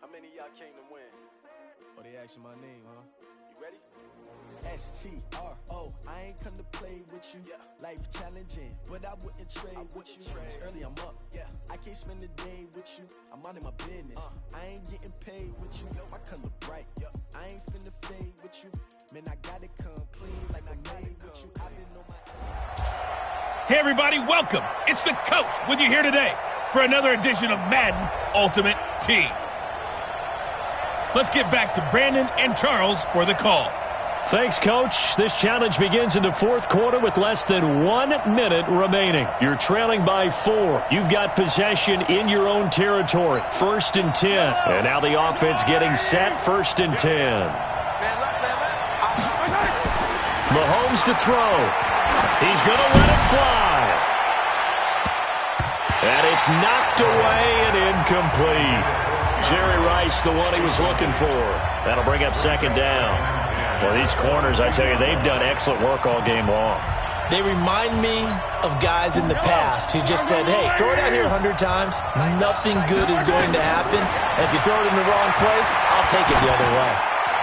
How many of y'all came to win? Oh, they asking my name, huh? You ready? S-T-R-O, I ain't come to play with you. Life challenging, but I wouldn't trade with you. It's early, I'm up. I can't spend the day with you. I'm minding my business. I ain't getting paid with you. My color bright. I ain't finna fade with you. Man, I gotta come clean like I made with you. I've been on my... Hey everybody, welcome. It's the coach with you here today for another edition of Madden Ultimate Team. Let's get back to Brandon and Charles for the call. Thanks, Coach. This challenge begins in the fourth quarter with less than 1 minute remaining. You're trailing by 4. You've got possession in your own territory. 1st and 10. And now the offense getting set. 1st and 10. Mahomes to throw. He's going to let it fly. And it's knocked away and incomplete. Jerry Rice, the one he was looking for. That'll bring up 2nd down. Well, these corners, I tell you, they've done excellent work all game long. They remind me of guys in the past who just said, hey, throw it out here 100 times. Nothing good is going to happen. And if you throw it in the wrong place, I'll take it the other way.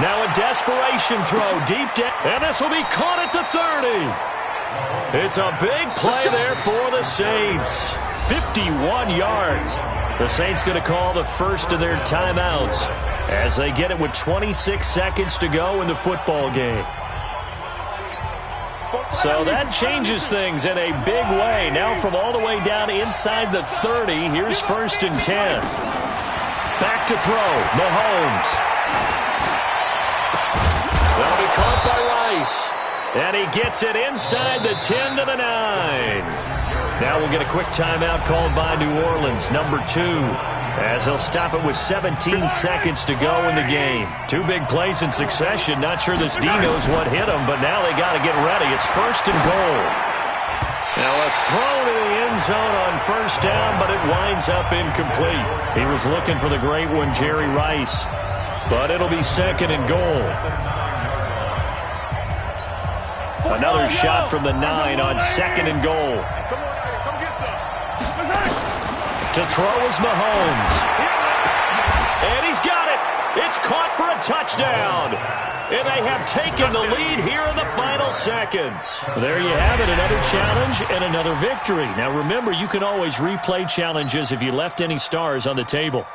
Now a desperation throw deep down. And this will be caught at the 30. It's a big play there for the Saints. 51 yards. The Saints going to call the first of their timeouts as they get it with 26 seconds to go in the football game. So that changes things in a big way. Now from all the way down inside the 30, here's 1st and 10. Back to throw, Mahomes. That'll be caught by Rice. And he gets it inside the 10 to the 9. Now we'll get a quick timeout called by New Orleans, number 2, as they'll stop it with 17 seconds to go in the game. 2 big plays in succession. Not sure this D knows what hit him, but now they got to get ready. It's 1st and goal. Now a throw to the end zone on 1st down, but it winds up incomplete. He was looking for the great one, Jerry Rice, but it'll be 2nd and goal. Another shot from the 9 on 2nd and goal. To throw is Mahomes. And he's got it. It's caught for a touchdown. touchdown. And they have taken the lead here in the final seconds. There you have it, another challenge and another victory. Now remember, you can always replay challenges if you left any stars on the table.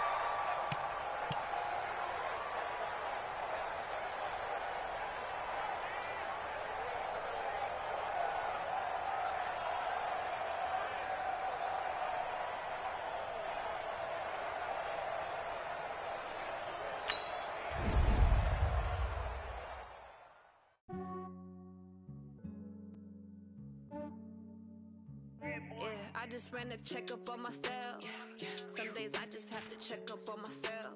I just ran a checkup on myself. Some days I just have to check up on myself.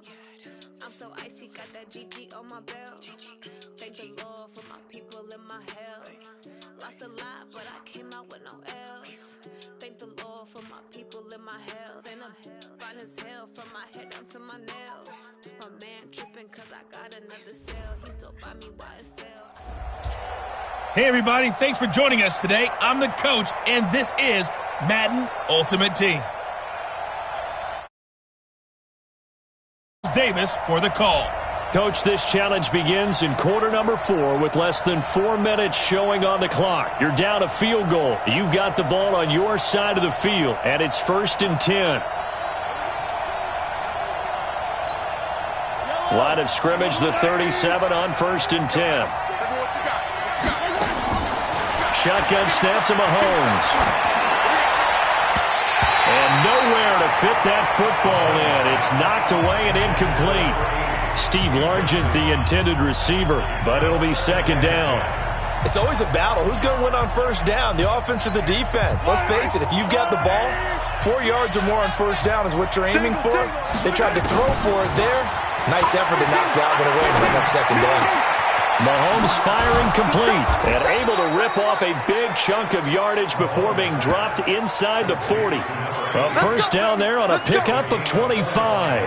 I'm so icy, got that GG on my belt. Thank the Lord for my people in my health. Lost a lot, but I came out with no else. Thank the Lord for my people in my health. And I'm fine as hell from my head down to my nails. My man tripping cause I got another cell. He still buy me YSL. Hey everybody, thanks for joining us today. I'm the coach, and this is Madden Ultimate Team. Davis for the call. Coach, this challenge begins in quarter number 4 with less than 4 minutes showing on the clock. You're down a field goal. You've got the ball on your side of the field, and it's 1st and 10. Line of scrimmage, the 37 on 1st and 10. Shotgun snap to Mahomes. And nowhere to fit that football in. It's knocked away and incomplete. Steve Largent, the intended receiver, but it'll be 2nd down. It's always a battle. Who's going to win on 1st down, the offense or the defense? Let's face it, if you've got the ball, 4 yards or more on 1st down is what you're aiming for. They tried to throw for it there. Nice effort to knock that one away and bring up 2nd down. Mahomes firing complete and able to rip off a big chunk of yardage before being dropped inside the 40. A 1st down there on a pickup of 25.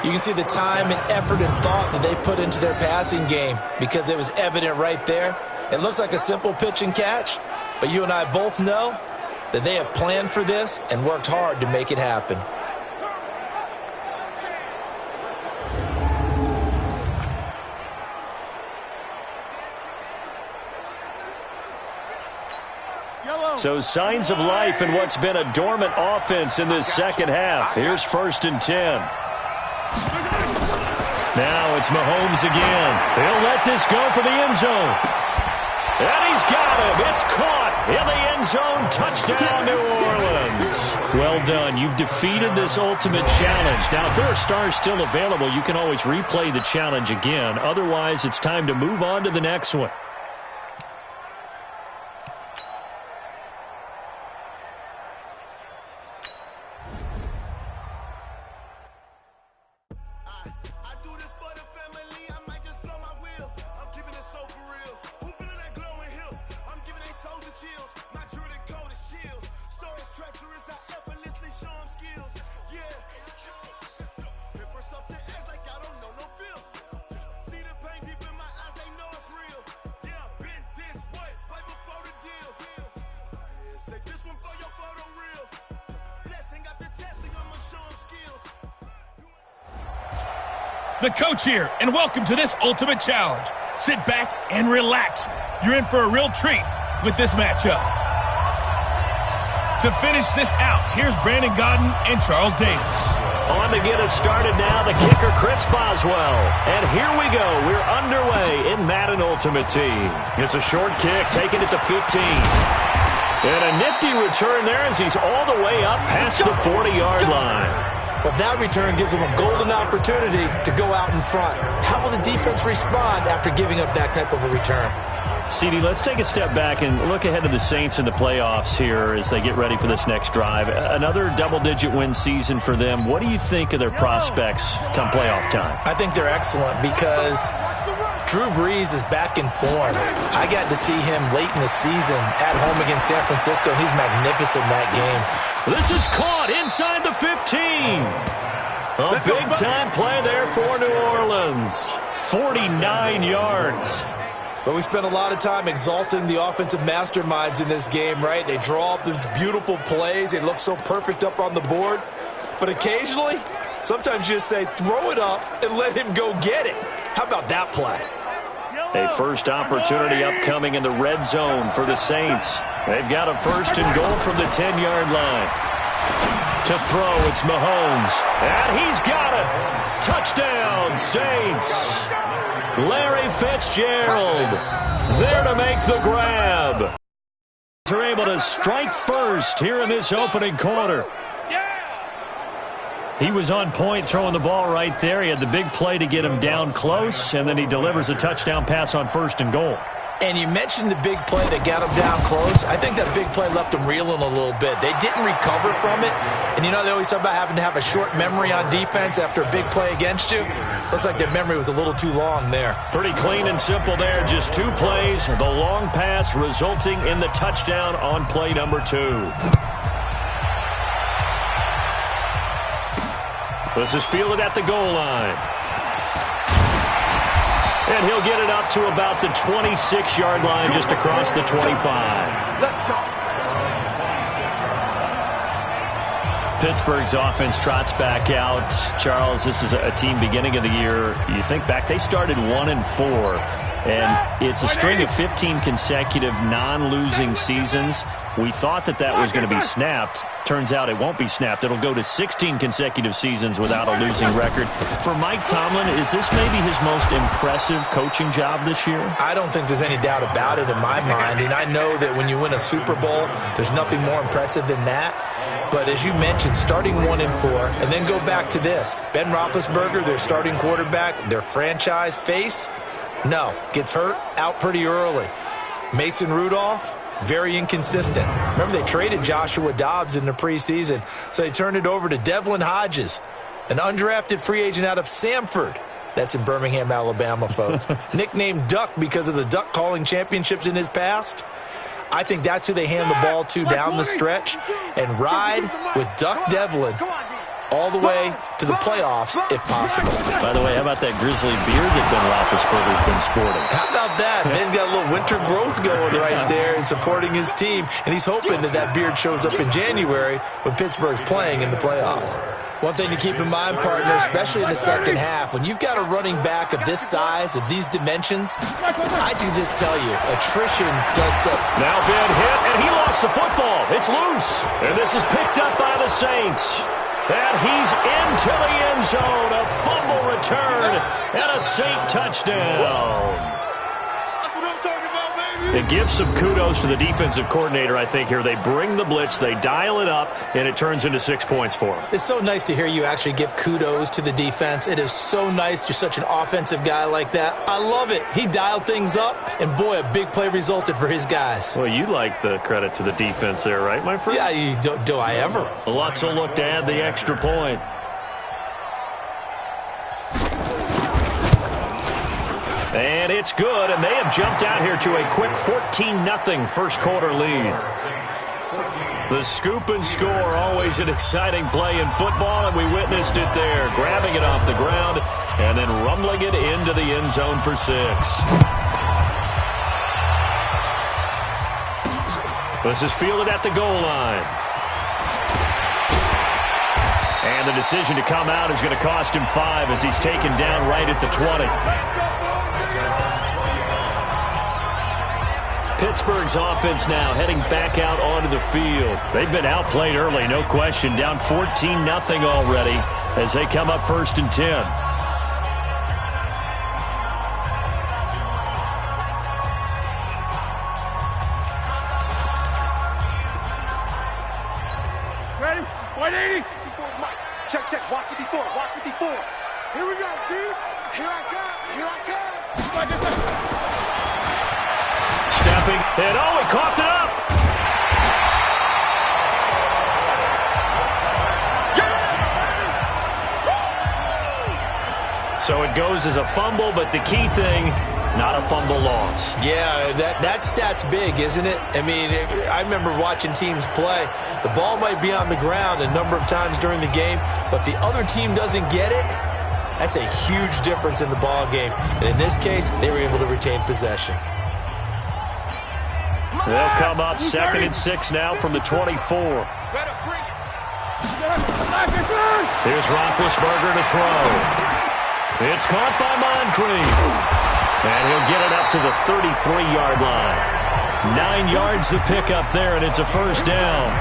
You can see the time and effort and thought that they put into their passing game because it was evident right there. It looks like a simple pitch and catch, but you and I both know that they have planned for this and worked hard to make it happen. So signs of life in what's been a dormant offense in this second half. Here's 1st and 10. Now it's Mahomes again. He'll let this go for the end zone. And he's got him. It's caught in the end zone. Touchdown, New Orleans. Well done. You've defeated this ultimate challenge. Now, if there are stars still available, you can always replay the challenge again. Otherwise, it's time to move on to the next one. The coach here, and welcome to this ultimate challenge. Sit back and relax. You're in for a real treat with this matchup. To finish this out, here's Brandon Gaudin and Charles Davis. On to get us started now, the kicker, Chris Boswell. And here we go. We're underway in Madden Ultimate Team. It's a short kick, taking it to 15. And a nifty return there as he's all the way up past the 40-yard line. But that return gives them a golden opportunity to go out in front. How will the defense respond after giving up that type of a return? CD, let's take a step back and look ahead to the Saints in the playoffs here as they get ready for this next drive. Another double-digit win season for them. What do you think of their prospects come playoff time? I think they're excellent because Drew Brees is back in form. I got to see him late in the season at home against San Francisco, and he's magnificent in that game. This is caught inside the 15. A big-time play there for New Orleans. 49 yards. But we spent a lot of time exalting the offensive masterminds in this game, right? They draw up these beautiful plays. They look so perfect up on the board. But occasionally, Sometimes you just say, throw it up and let him go get it. How about that play? A first opportunity upcoming in the red zone for the Saints. They've got a first and goal from the 10-yard line. To throw, it's Mahomes. And he's got it. Touchdown, Saints. Larry Fitzgerald there to make the grab. They're able to strike first here in this opening quarter. He was on point throwing the ball right there. He had the big play to get him down close, and then he delivers a touchdown pass on first and goal. And you mentioned the big play that got him down close. I think that big play left him reeling a little bit. They didn't recover from it. And you know they always talk about having to have a short memory on defense after a big play against you. Looks like their memory was a little too long there. Pretty clean and simple there. Just 2 plays. The long pass resulting in the touchdown on play number 2. This is fielded at the goal line. And he'll get it up to about the 26-yard line, just across the 25. Let's go. Pittsburgh's offense trots back out. Charles, this is a team beginning of the year. You think back, they started 1-4. And it's a string of 15 consecutive non-losing seasons. We thought that was going to be snapped. Turns out it won't be snapped. It'll go to 16 consecutive seasons without a losing record. For Mike Tomlin, is this maybe his most impressive coaching job this year? I don't think there's any doubt about it in my mind. And I know that when you win a Super Bowl, there's nothing more impressive than that. But as you mentioned, starting 1-4, and then go back to this. Ben Roethlisberger, their starting quarterback, their franchise face, no, gets hurt out pretty early. Mason Rudolph, very inconsistent. Remember, they traded Joshua Dobbs in the preseason, so they turned it over to Devlin Hodges, an undrafted free agent out of Samford. That's in Birmingham, Alabama, folks. Nicknamed Duck because of the duck calling championships in his past. I think that's who they hand the ball to down the stretch and ride with Duck Devlin all the way to the playoffs, if possible. By the way, how about that grizzly beard that Ben Roethlisberger's been sporting? How about that? Ben's got a little winter growth going right there and supporting his team, and he's hoping that beard shows up in January when Pittsburgh's playing in the playoffs. One thing to keep in mind, partner, especially in the second half, when you've got a running back of this size, of these dimensions, I can just tell you, attrition does set. Now Ben hit, and he lost the football. It's loose, and this is picked up by the Saints. And he's into the end zone. A fumble return and a Saint touchdown. That's what I'm talking about, baby. It gives some kudos to the defensive coordinator, I think, here. They bring the blitz, they dial it up, and it turns into 6 points for them. It's so nice to hear you actually give kudos to the defense. It is so nice. You're such an offensive guy like that. I love it. He dialed things up, and boy, a big play resulted for his guys. Well, you like the credit to the defense there, right, my friend? Yeah, do I ever? Lots of look to add the extra point. And it's good, and they have jumped out here to a quick 14-0 first quarter lead. The scoop and score, always an exciting play in football, and we witnessed it there, grabbing it off the ground and then rumbling it into the end zone for 6. This is fielded at the goal line. And the decision to come out is going to cost him 5 as he's taken down right at the 20. Pittsburgh's offense now heading back out onto the field. They've been outplayed early, no question. Down 14-0 already as they come up 1st and 10. Ready? 180. Check. Watch 54. Watch 54. Here we go, dude. Here I come. Stepping, and he coughed it up. So it goes as a fumble, but the key thing, not a fumble loss. Yeah, that stat's big, isn't it? I mean, I remember watching teams play. The ball might be on the ground a number of times during the game, but if the other team doesn't get it, that's a huge difference in the ball game. And in this case, they were able to retain possession. They'll come up 2nd and 6 now from the 24. Better bring it. Here's Roethlisberger to throw. It's caught by Moncrief. And he'll get it up to the 33-yard line. 9 yards to pick up there, and it's a first down.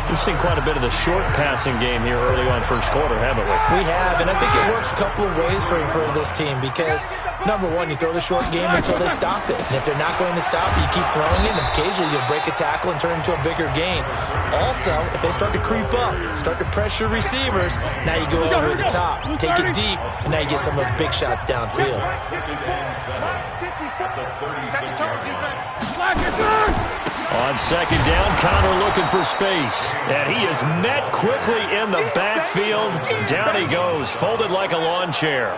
We've seen quite a bit of the short passing game here early on first quarter, haven't we? We have, and I think it works a couple of ways for this team because, number one, you throw the short game until they stop it. And if they're not going to stop it, you keep throwing it, and occasionally you'll break a tackle and turn it into a bigger gain. Also, if they start to creep up, start to pressure receivers, now you go over the top, take it deep, and now you get some of those big shots downfield. On second down, Connor looking for space. And he is met quickly in the backfield. Down he goes, folded like a lawn chair.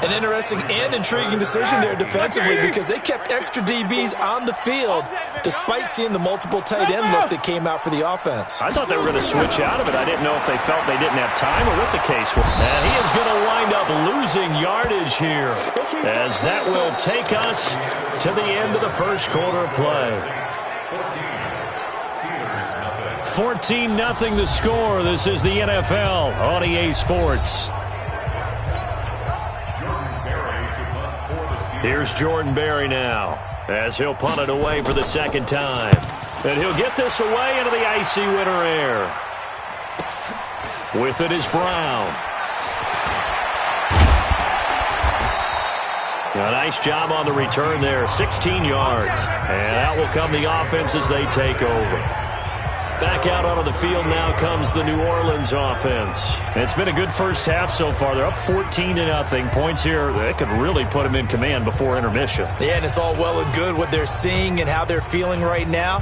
An interesting and intriguing decision there defensively because they kept extra DBs on the field despite seeing the multiple tight end look that came out for the offense. I thought they were going to switch out of it. I didn't know if they felt they didn't have time or what the case was. And he is going to wind up losing yardage here as that will take us to the end of the first quarter play. 14-0 the score. This is the NFL on EA Sports. Here's Jordan Berry now as he'll punt it away for the second time. And he'll get this away into the icy winter air. With it is Brown. A nice job on the return there, 16 yards. And out will come the offense as they take over. Back out onto the field now comes the New Orleans offense. It's been a good first half so far. They're up 14-0. Points here, they could really put them in command before intermission. Yeah, and it's all well and good what they're seeing and how they're feeling right now.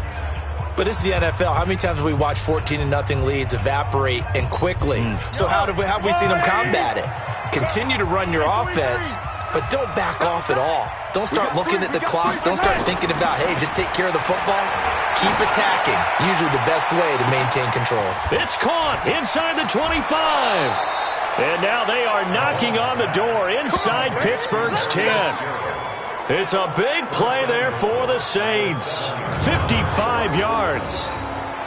But this is the NFL. How many times have we watched 14-0 leads evaporate and quickly? So how have we seen them combat it? Continue to run your offense, but don't back off at all. Don't start looking at the clock. Don't start thinking about, hey, just take care of the football. Keep attacking. Usually the best way to maintain control. It's caught inside the 25. And now they are knocking on the door inside Pittsburgh's 10. It's a big play there for the Saints. 55 yards.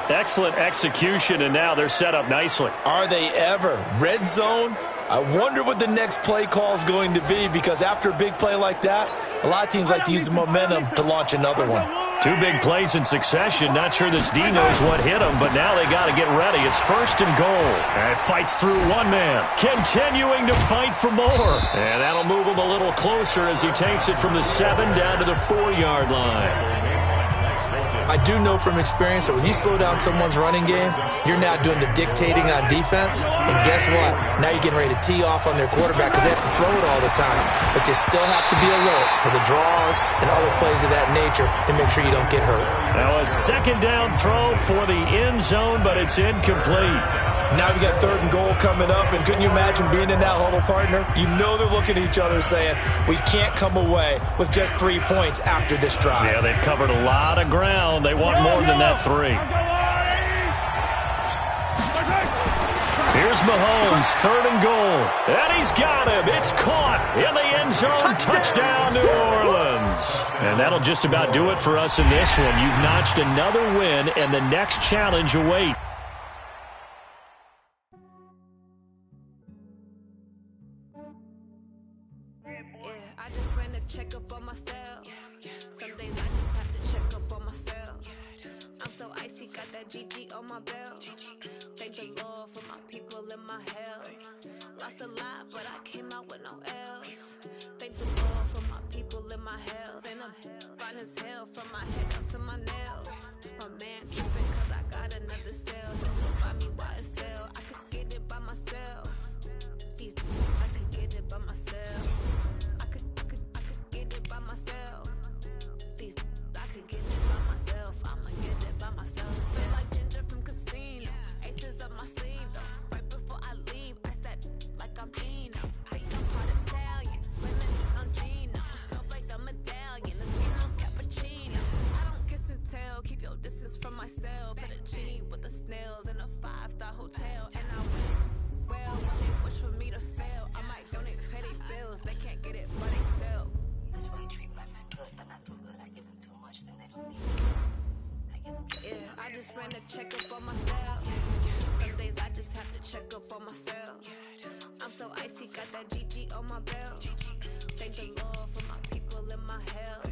Excellent execution, and now they're set up nicely. Are they ever? Red zone? I wonder what the next play call is going to be because after a big play like that, a lot of teams like to use the momentum to launch another one. 2 big plays in succession. Not sure this D knows what hit him, but now they got to get ready. It's first and goal. And fights through one man. Continuing to fight for more. And that'll move him a little closer as he takes it from the 7 down to the 4-yard line. I do know from experience that when you slow down someone's running game, you're now doing the dictating on defense. And guess what? Now you're getting ready to tee off on their quarterback because they have to throw it all the time. But you still have to be alert for the draws and other plays of that nature to make sure you don't get hurt. Now a second down throw for the end zone, but it's incomplete. Now we got 3rd and goal coming up, and couldn't you imagine being in that huddle, partner? You know they're looking at each other saying, we can't come away with just 3 points after this drive. Yeah, they've covered a lot of ground. They want more than that 3. Here's Mahomes, 3rd and goal. And he's got him. It's caught in the end zone. Touchdown, New Orleans. And that'll just about do it for us in this one. You've notched another win, and the next challenge awaits. Ran a checkup on myself. have to check up on myself. I'm so icy, got that GG on my belt. Thank the Lord for my people in my health.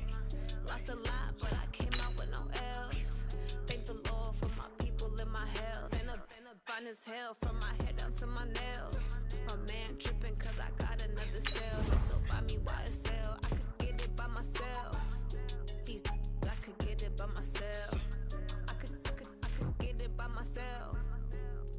Lost a lot, but I came out with no else. Thank the Lord for my people in my health. Been a fine as hell from my head down to my nails. My man tripping cause I got another cell. They still buy me YSL. I could get it by myself. These I could get it by myself. I could get it by myself.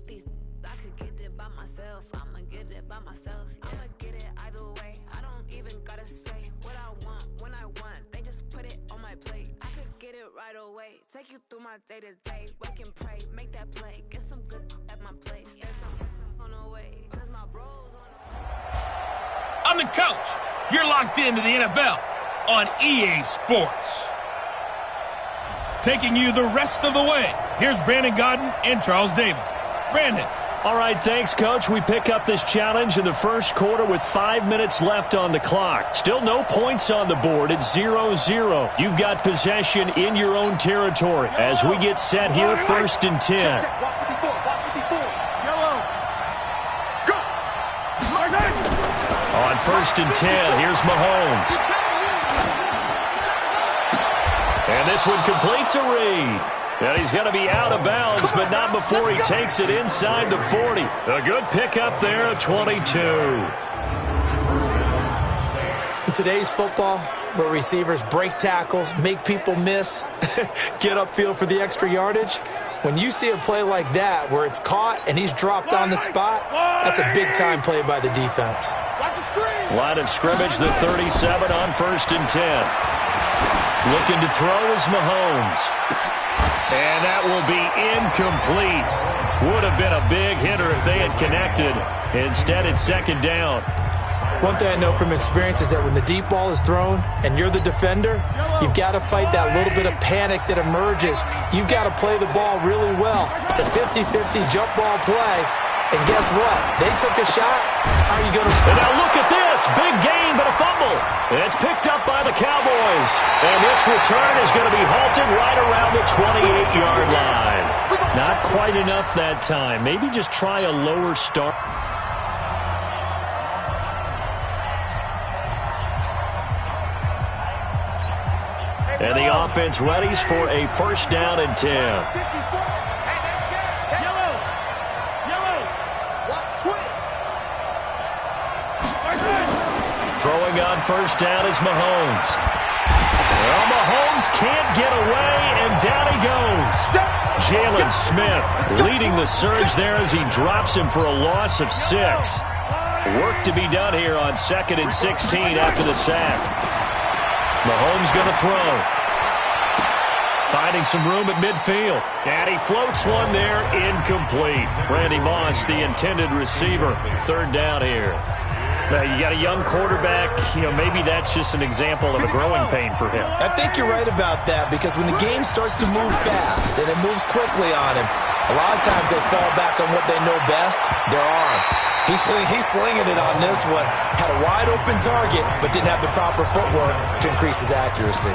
These I could get it by myself. I'ma get it by myself. Yeah. I'ma get it either way. I don't even gotta say what I want when I want. They just put it on my plate. I could get it right away. Take you through my day to day. Wake and pray, make that play. Get some good at my place. There's some on the way, cause my bros on the way. I'm the coach. You're locked into the NFL on EA Sports. Taking you the rest of the way, here's Brandon Gaudin and Charles Davis. Brandon. All right, thanks, Coach. We pick up this challenge in the first quarter with 5 minutes left on the clock. Still no points on the board. It's 0-0. You've got possession in your own territory as we get set here, 1st and 10. Walk with the four. Yellow. Go. On 1st and 10, here's Mahomes. And this one complete to Reed. And he's going to be out of bounds, but not before he takes it inside the 40. A good pickup there at 22. In today's football, where receivers break tackles, make people miss, get upfield for the extra yardage, when you see a play like that where it's caught and he's dropped on the spot, that's a big-time play by the defense. Line of scrimmage, the 37 on 1st and 10. Looking to throw is Mahomes. And that will be incomplete. Would have been a big hitter if they had connected. Instead, it's 2nd down. One thing I know from experience is that when the deep ball is thrown and you're the defender, you've got to fight that little bit of panic that emerges. You've got to play the ball really well. It's a 50-50 jump ball play. And guess what? They took a shot. How are you going to... And now look at this. Big gain, but a fumble. It's picked up by the Cowboys. And this return is going to be halted right around the 28-yard line. Not quite enough that time. Maybe just try a lower start. And the offense readies for a 1st down and 10. Throwing on 1st down is Mahomes. Well, Mahomes can't get away, and down he goes. Jalen Smith leading the surge there as he drops him for a loss of 6. Work to be done here on 2nd and 16 after the sack. Mahomes going to throw. Finding some room at midfield. And he floats one there, incomplete. Randy Moss, the intended receiver. 3rd down here. You got a young quarterback, maybe that's just an example of a growing pain for him. I think you're right about that because when the game starts to move fast and it moves quickly on him, a lot of times they fall back on what they know best, their arm. He's slinging it on this one. Had a wide open target, but didn't have the proper footwork to increase his accuracy.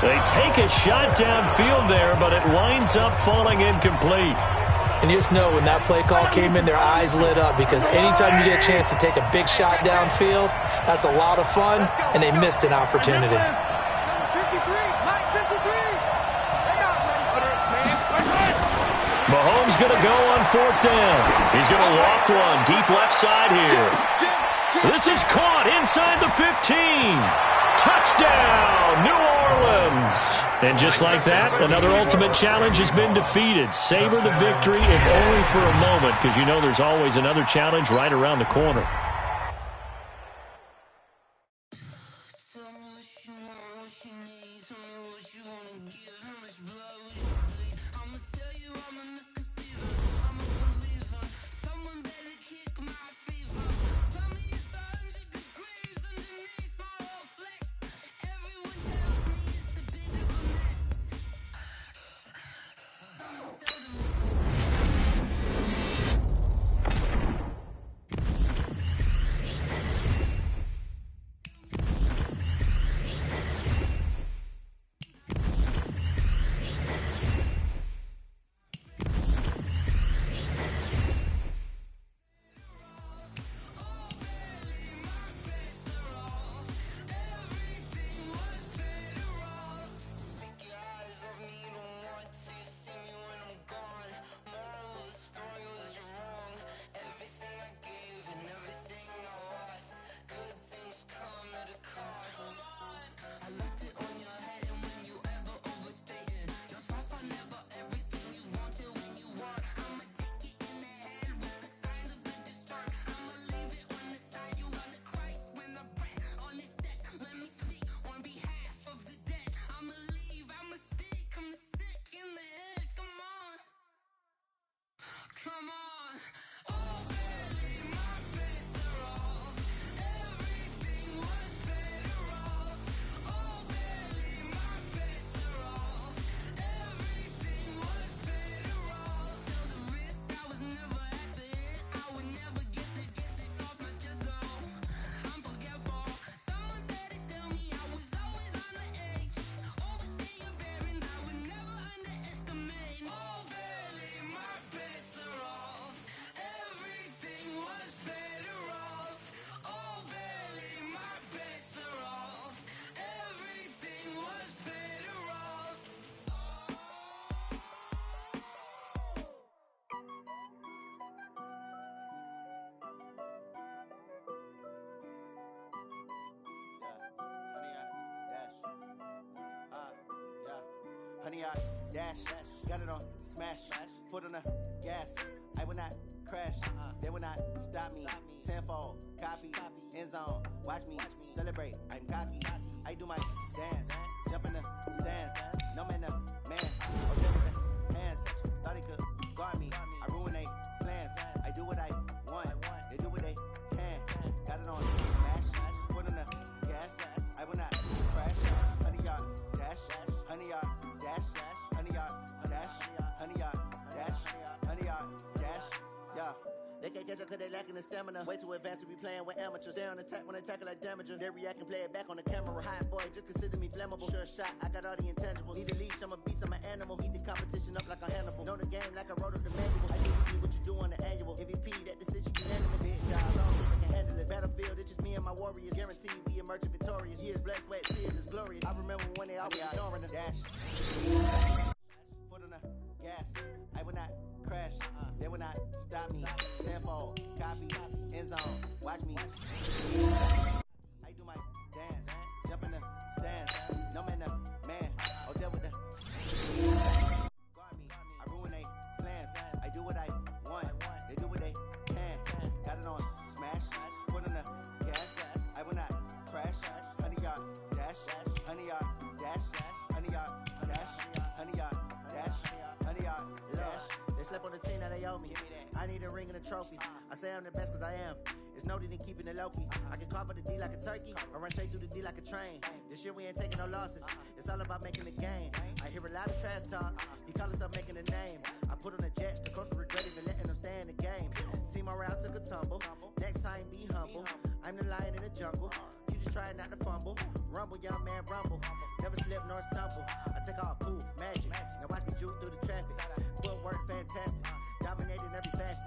They take a shot downfield there, but it winds up falling incomplete. And you just know when that play call came in, their eyes lit up because anytime you get a chance to take a big shot downfield, that's a lot of fun, and they missed an opportunity. Mahomes going to go on 4th down. He's going to loft one deep left side here. This is caught inside the 15. Touchdown, New Orleans. And just like that, another ultimate challenge has been defeated. Savor the victory, if only for a moment, because you know there's always another challenge right around the corner. honey yard, dash, got it on, smash, foot on the gas. I will not crash, they will not stop me. Tenfold, copy, end zone, watch me celebrate. I'm cocky, I do my dance, jump in the stands. No man, man, okay with the hands. Thought he could guard me, I ruin they plans. I do what I want, they do what they can. Got it on, smash, foot on the gas. I will not crash, honey yard, dash, honey yard, dash, honey yard, dash, honey yard, dash, honey yard, dash, yeah. They can't catch up cause they lacking the stamina. Way too advanced to be playing with amateurs. Stay on attack when they tackle like damager. They react and play it back on the camera. Hot boy, just consider me flammable. Sure shot, I got all the intangibles. Need a leash, I'm a beast, I'm an animal. Heat the competition up like a Hannibal. Know the game like I wrote up the manual. I do what you do on the annual. MVP, that decision unanimous. Hit dials, I don't think they can handle it. Battlefield, it's just me and my warriors. Guaranteed we emerge victorious. Years, blood, sweat, tears is glorious. I remember when they always ignoring us. Dash. Foot on the gas. I will not crash. They will not stop me. Tenfold, copy, end zone, watch me. I do my dance, jump in the stands. No man, man, oh there with the guard me. I ruin they plans. I do what I want. They do what they can. Got it on smash, foot on the gas. I will not crash. Honey yard, dash, honey yard, dash, honey yard, dash, honey yard, dash, honey yard, dash. They slept on the team that they owe me. I need a ring and a trophy. I say I'm the best cause I am. It's noted in keeping it low-key. I can carve for the D like a turkey, or run straight through the D like a train. This year we ain't taking no losses. It's all about making the game. I hear a lot of trash talk. He call himself making a name. I put on the Jets. The coach regret even letting them stay in the game. Team morale took a tumble. Next time be humble. I'm the lion in the jungle. You just trying not to fumble. Rumble, young man, rumble. Never slip nor stumble. I take off, poof, magic. Now watch me juke through the traffic. Footwork fantastic. Dominating every facet.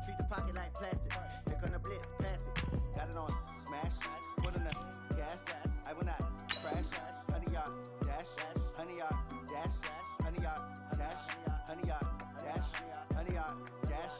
Treat the pocket like plastic. Here come the blitz, pass it. Got it on smash. Foot on the gas. I will not crash. Honey yard, dash. Honey yard, dash. Honey yard, dash. Honey yard, dash. Honey yard, dash.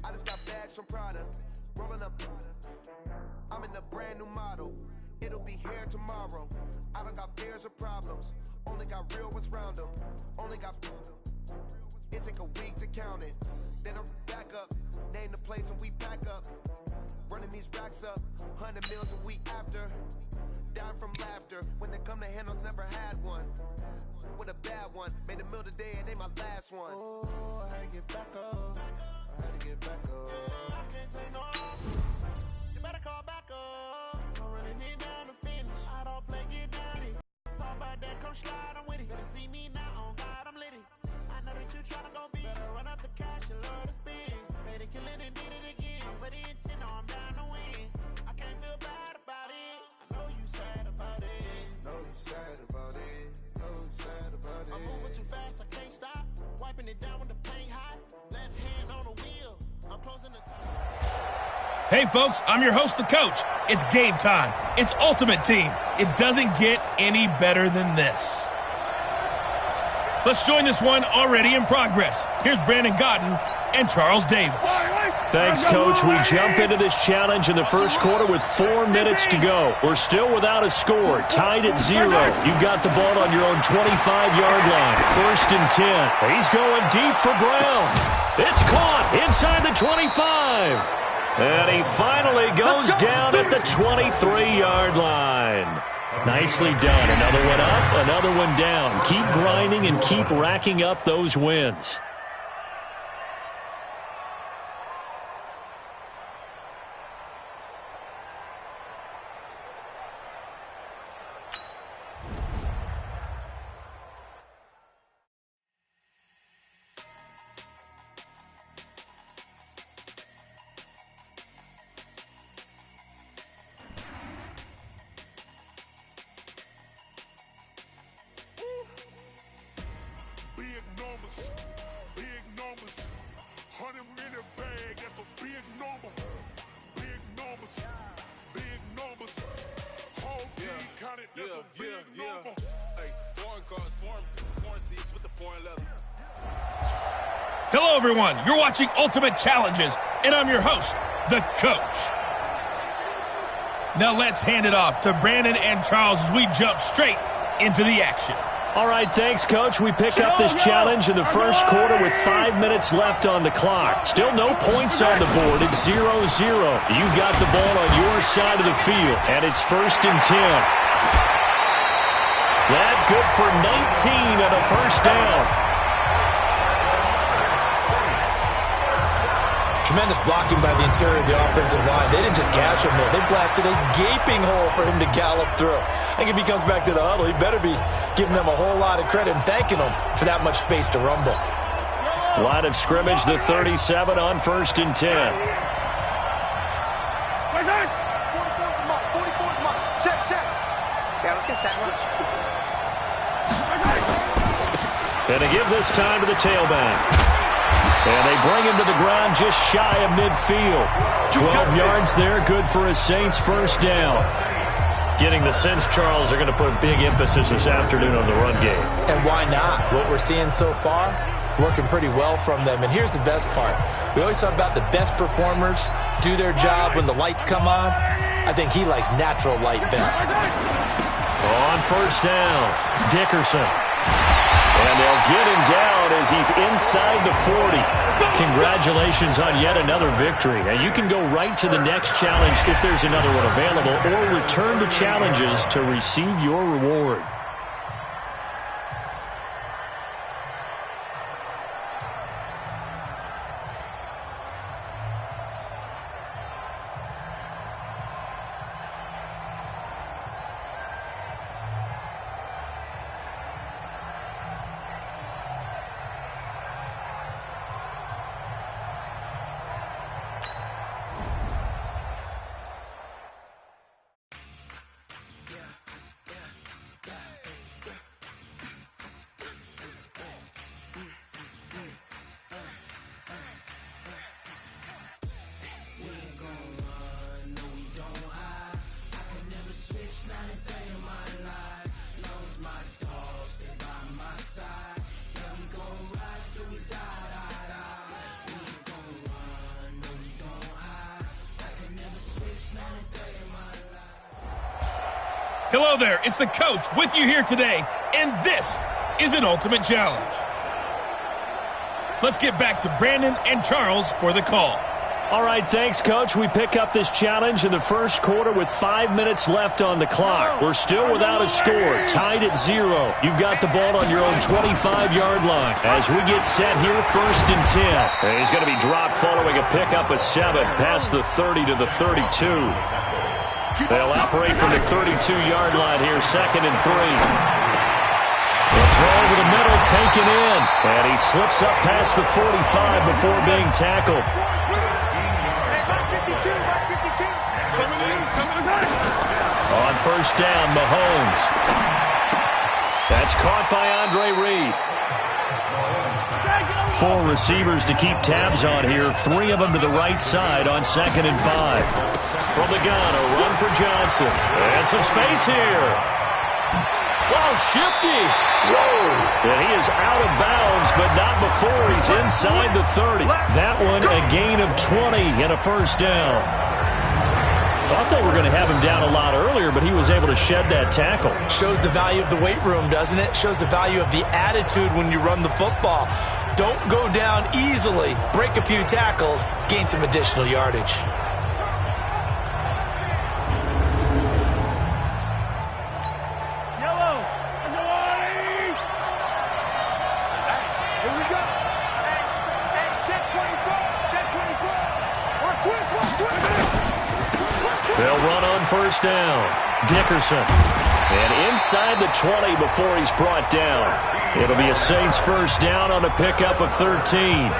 I just got bags from Prada, rolling up. I'm in a brand new model. It'll be here tomorrow. I don't got fears or problems. Only got real ones round them. Only got. It take a week to count it. Then I'm back up. Name the place and we back up. Running these racks up. 100 meals a week after. Down from laughter. When they come to handles, never had one. With a bad one. Made a meal today and they my last one. Oh, I had to get back up. I had to get back up. I can't take no loss. You better call back up. I'm running it down to finish. I don't play, get dirty. Talk about that, come slide, I'm with it. Better see me now, on God, I'm litty. I know that you tryna go big. Better run up the cash, you love to spin. Better kill it and did it again. I'm with the intent, no, I'm down to win. I can't feel bad about it. I know you sad about it. Know you sad about it. Know you sad about it. I'm moving too fast, I can't stop. Wiping it down with the paint hot. Left hand on the wheel. I'm closing the top. Hey, folks, I'm your host, the coach. It's game time. It's Ultimate Team. It doesn't get any better than this. Let's join this one already in progress. Here's Brandon Godden and Charles Davis. Thanks, Coach. We jump into this challenge in the first quarter with 4 minutes to go. We're still without a score, tied at 0. You've got the ball on your own 25-yard line. 1st and 10. He's going deep for Brown. It's caught inside the 25. And he finally goes down at the 23-yard line. Nicely done. Another one up, another one down. Keep grinding and keep racking up those wins. numbers, big numbers. 100 in a bag, that's a big number. Big numbers, big numbers. Whole team counted, that's a big number. Hey, foreign cars, foreign seats with the foreign leather. Hello, everyone. You're watching Ultimate Challenges, and I'm your host, the Coach. Now let's hand it off to Brandon and Charles as we jump straight into the action. All right, thanks, Coach. We pick up this challenge in the first quarter with 5 minutes left on the clock. Still no points on the board. It's 0-0. You've got the ball on your side of the field, and it's 1st and 10. That good for 19 on a first down. Tremendous blocking by the interior of the offensive line. They didn't just gash him there. They blasted a gaping hole for him to gallop through. I think if he comes back to the huddle, he better be giving them a whole lot of credit and thanking them for that much space to rumble. Line of scrimmage, the 37 on 1st and 10. 44, check. Yeah, let's get set lunch. And to give this time to the tailback. And they bring him to the ground just shy of midfield. 12 yards there, good for a Saints first down. Getting the sense, Charles, are going to put big emphasis this afternoon on the run game. And why not? What we're seeing so far, working pretty well from them. And here's the best part. We always talk about the best performers do their job when the lights come on. I think he likes natural light best. On first down, Dickerson. And they'll get him down as he's inside the 40. Congratulations on yet another victory. Now, you can go right to the next challenge if there's another one available, or return to challenges to receive your reward. Hello there, it's the Coach with you here today, and this is an Ultimate Challenge. Let's get back to Brandon and Charles for the call. All right, thanks, Coach. We pick up this challenge in the first quarter with 5 minutes left on the clock. We're still without a score, tied at 0. You've got the ball on your own 25-yard line. As we get set here, 1st and 10. And he's going to be dropped following a pickup of 7 past the 30 to the 32. They'll operate from the 32-yard line here, 2nd and 3. The throw over the middle, taken in. And he slips up past the 45 before being tackled. On first down, Mahomes. That's caught by Andre Reed. 4 receivers to keep tabs on here. 3 of them to the right side on 2nd and 5. From the gun, a run for Johnson. And some space here. Wow, shifty. Whoa. And he is out of bounds, but not before he's inside the 30. That one, a gain of 20 and a first down. Thought they were going to have him down a lot earlier, but he was able to shed that tackle. Shows the value of the weight room, doesn't it? Shows the value of the attitude when you run the football. Don't go down easily. Break a few tackles, gain some additional yardage. They'll run on first down. Dickerson. And inside the 20 before he's brought down. It'll be a Saints first down on a pickup of 13.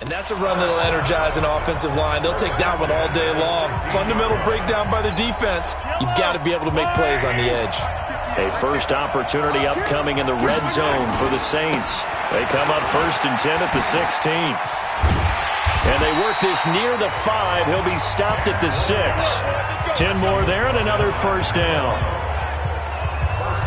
And that's a run that'll energize an offensive line. They'll take that one all day long. Fundamental breakdown by the defense. You've got to be able to make plays on the edge. A first opportunity upcoming in the red zone for the Saints. They come up 1st and 10 at the 16. And they work this near the 5. He'll be stopped at the 6. 10 more there and another first down.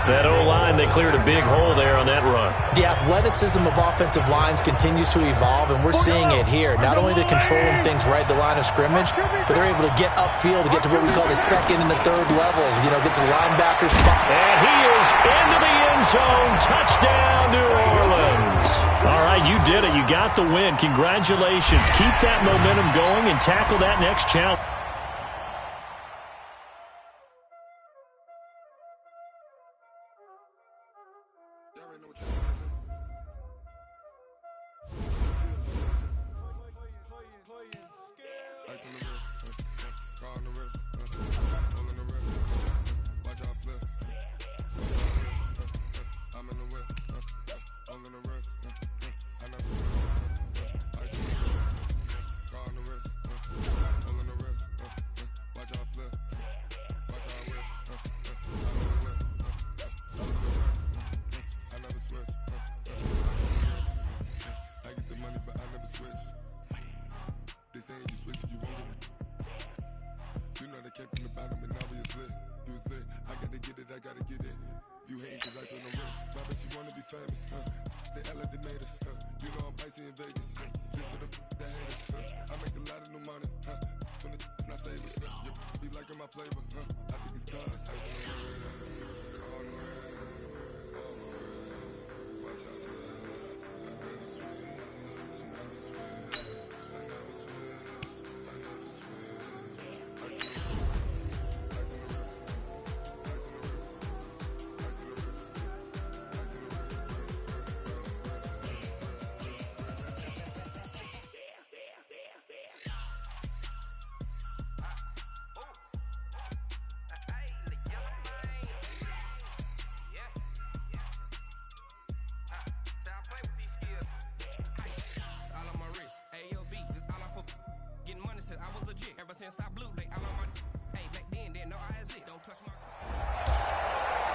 That O-line, they cleared a big hole there on that run. The athleticism of offensive lines continues to evolve, and we're seeing it here. Not only they're controlling things right at the line of scrimmage, but they're able to get upfield to get to what we call the second and the third levels. You know, get to the linebacker spot. And he is into the end zone. Touchdown, New Orleans. All right, you did it. You got the win. Congratulations. Keep that momentum going and tackle that next challenge.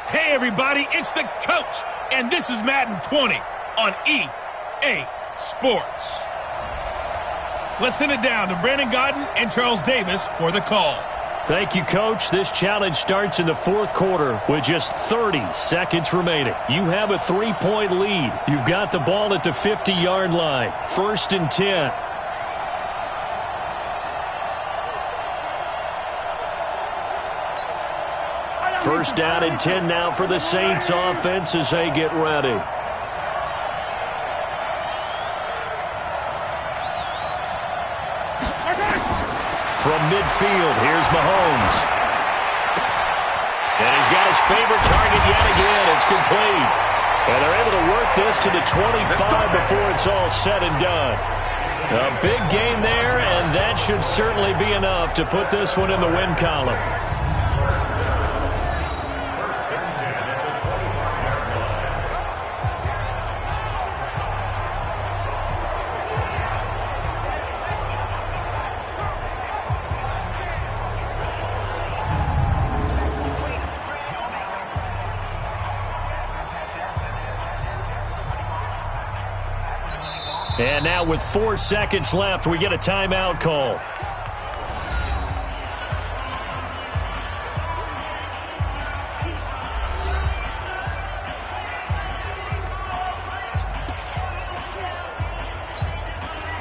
Hey everybody, it's the coach, and this is Madden 20 on EA Sports. Let's send it down to Brandon Gaudin and Charles Davis for the call. Thank you, Coach. This challenge starts in the 4th quarter with just 30 seconds remaining. You have a 3-point lead. You've got the ball at the 50-yard line. 1st and 10. First down and 10 now for the Saints offense as they get ready. From midfield, here's Mahomes. And he's got his favorite target yet again. It's complete. And they're able to work this to the 25 before it's all said and done. A big gain there, and that should certainly be enough to put this one in the win column. And now with 4 seconds left, we get a timeout call.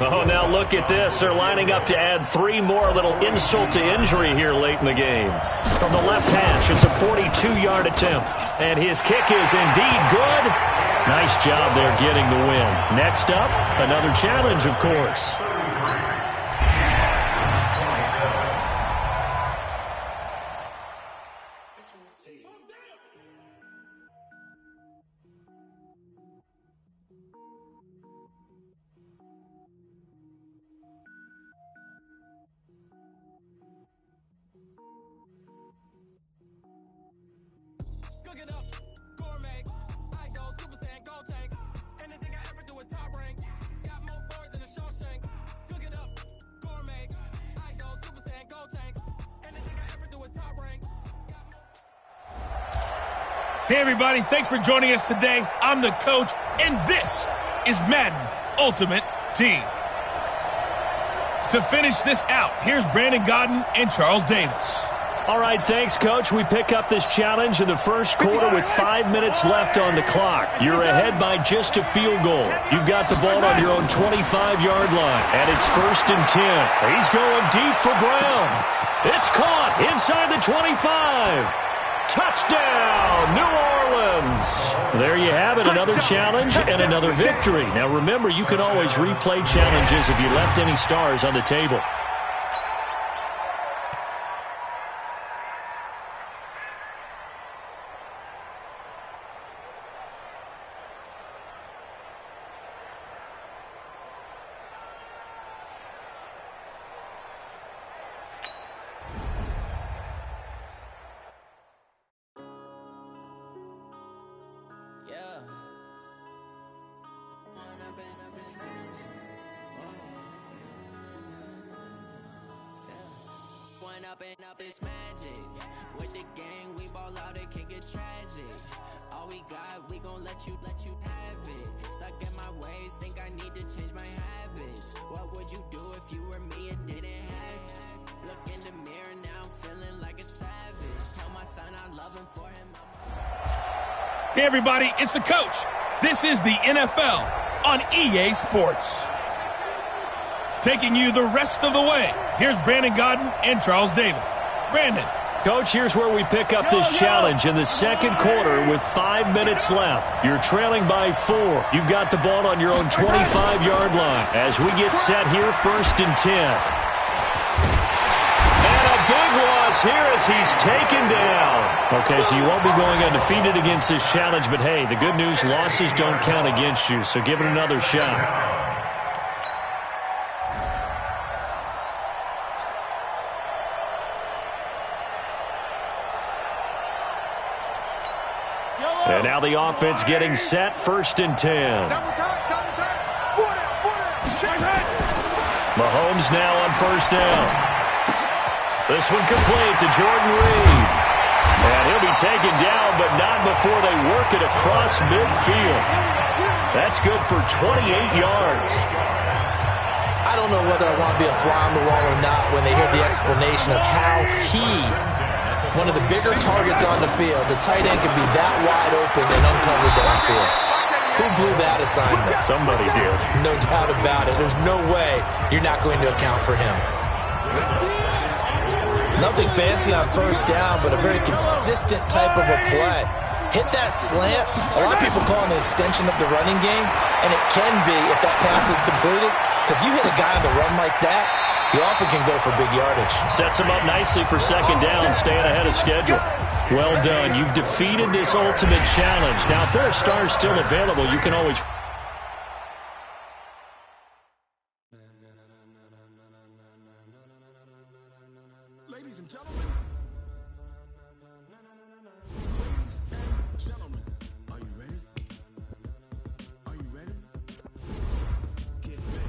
Oh, now look at this. They're lining up to add 3 more, little insult to injury here late in the game. From the left hash, it's a 42-yard attempt. And his kick is indeed good. Nice job there getting the win. Next up, another challenge, of course. Hey, everybody. Thanks for joining us today. I'm the coach, and this is Madden Ultimate Team. To finish this out, here's Brandon Gaudin and Charles Davis. All right, thanks, Coach. We pick up this challenge in the first quarter with 5 minutes left on the clock. You're ahead by just a field goal. You've got the ball on your own 25-yard line, and it's 1st and 10. He's going deep for Brown. It's caught inside the 25. Touchdown, New Orleans. There you have it, another challenge and another victory. Now, remember, you can always replay challenges if you left any stars on the table. Up this magic with the gang, we ball out, it can get tragic. All we got, we gon' let you have it. Stuck in my ways, think I need to change my habits. What would you do if you were me and didn't have it? Look in the mirror now, I'm feeling like a savage. Tell my son I love him for him. Hey, everybody, it's the coach. This is the NFL on EA Sports. Taking you the rest of the way, here's Brandon Gaudin and Charles Davis. Brandon. Coach, here's where we pick up this challenge in the second quarter with 5 minutes left. You're trailing by 4. You've got the ball on your own 25-yard line. As we get set here, 1st and 10. And a big loss here as he's taken down. Okay, so you won't be going undefeated against this challenge, but hey, the good news, losses don't count against you, so give it another shot. And now the offense getting set, 1st and 10. Mahomes now on 1st down. This one complete to Jordan Reed. And he'll be taken down, but not before they work it across midfield. That's good for 28 yards. I don't know whether I want to be a fly on the wall or not when they hear the explanation of how one of the bigger targets on the field, the tight end can be that wide open and uncovered downfield. Who blew that assignment? Somebody did. No doubt about it. There's no way you're not going to account for him. Nothing fancy on 1st down, but a very consistent type of a play. Hit that slant. A lot of people call it an extension of the running game, and it can be if that pass is completed, because you hit a guy on the run like that, he often can go for big yardage. Sets him up nicely for 2nd down, staying ahead of schedule. Well done. You've defeated this ultimate challenge. Now, if there are stars still available, you can always... Ladies and gentlemen. Are you ready? Are you ready? Get ready.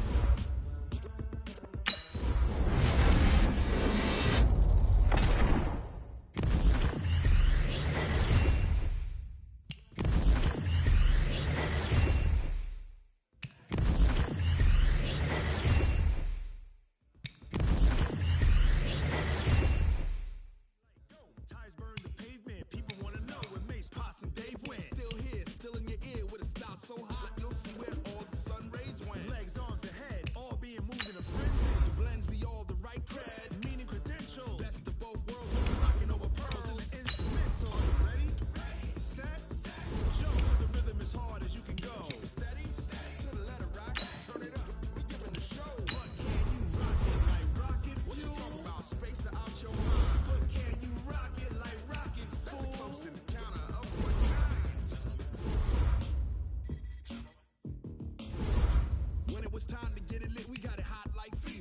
When it was time to get it lit, we got it hot like feet.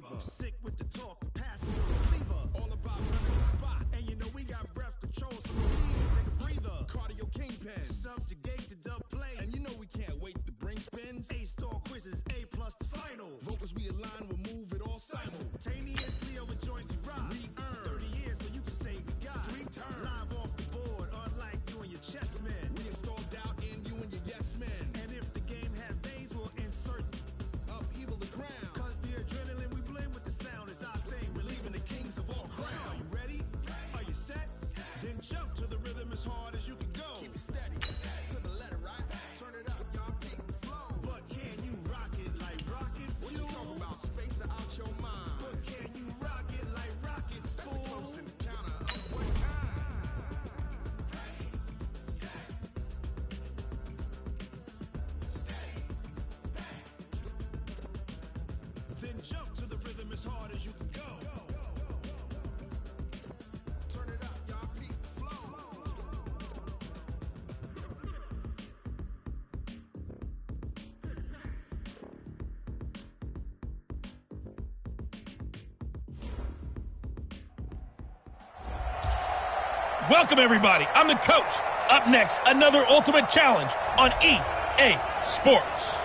Welcome, everybody. I'm the coach. Up next, another Ultimate Challenge on EA Sports.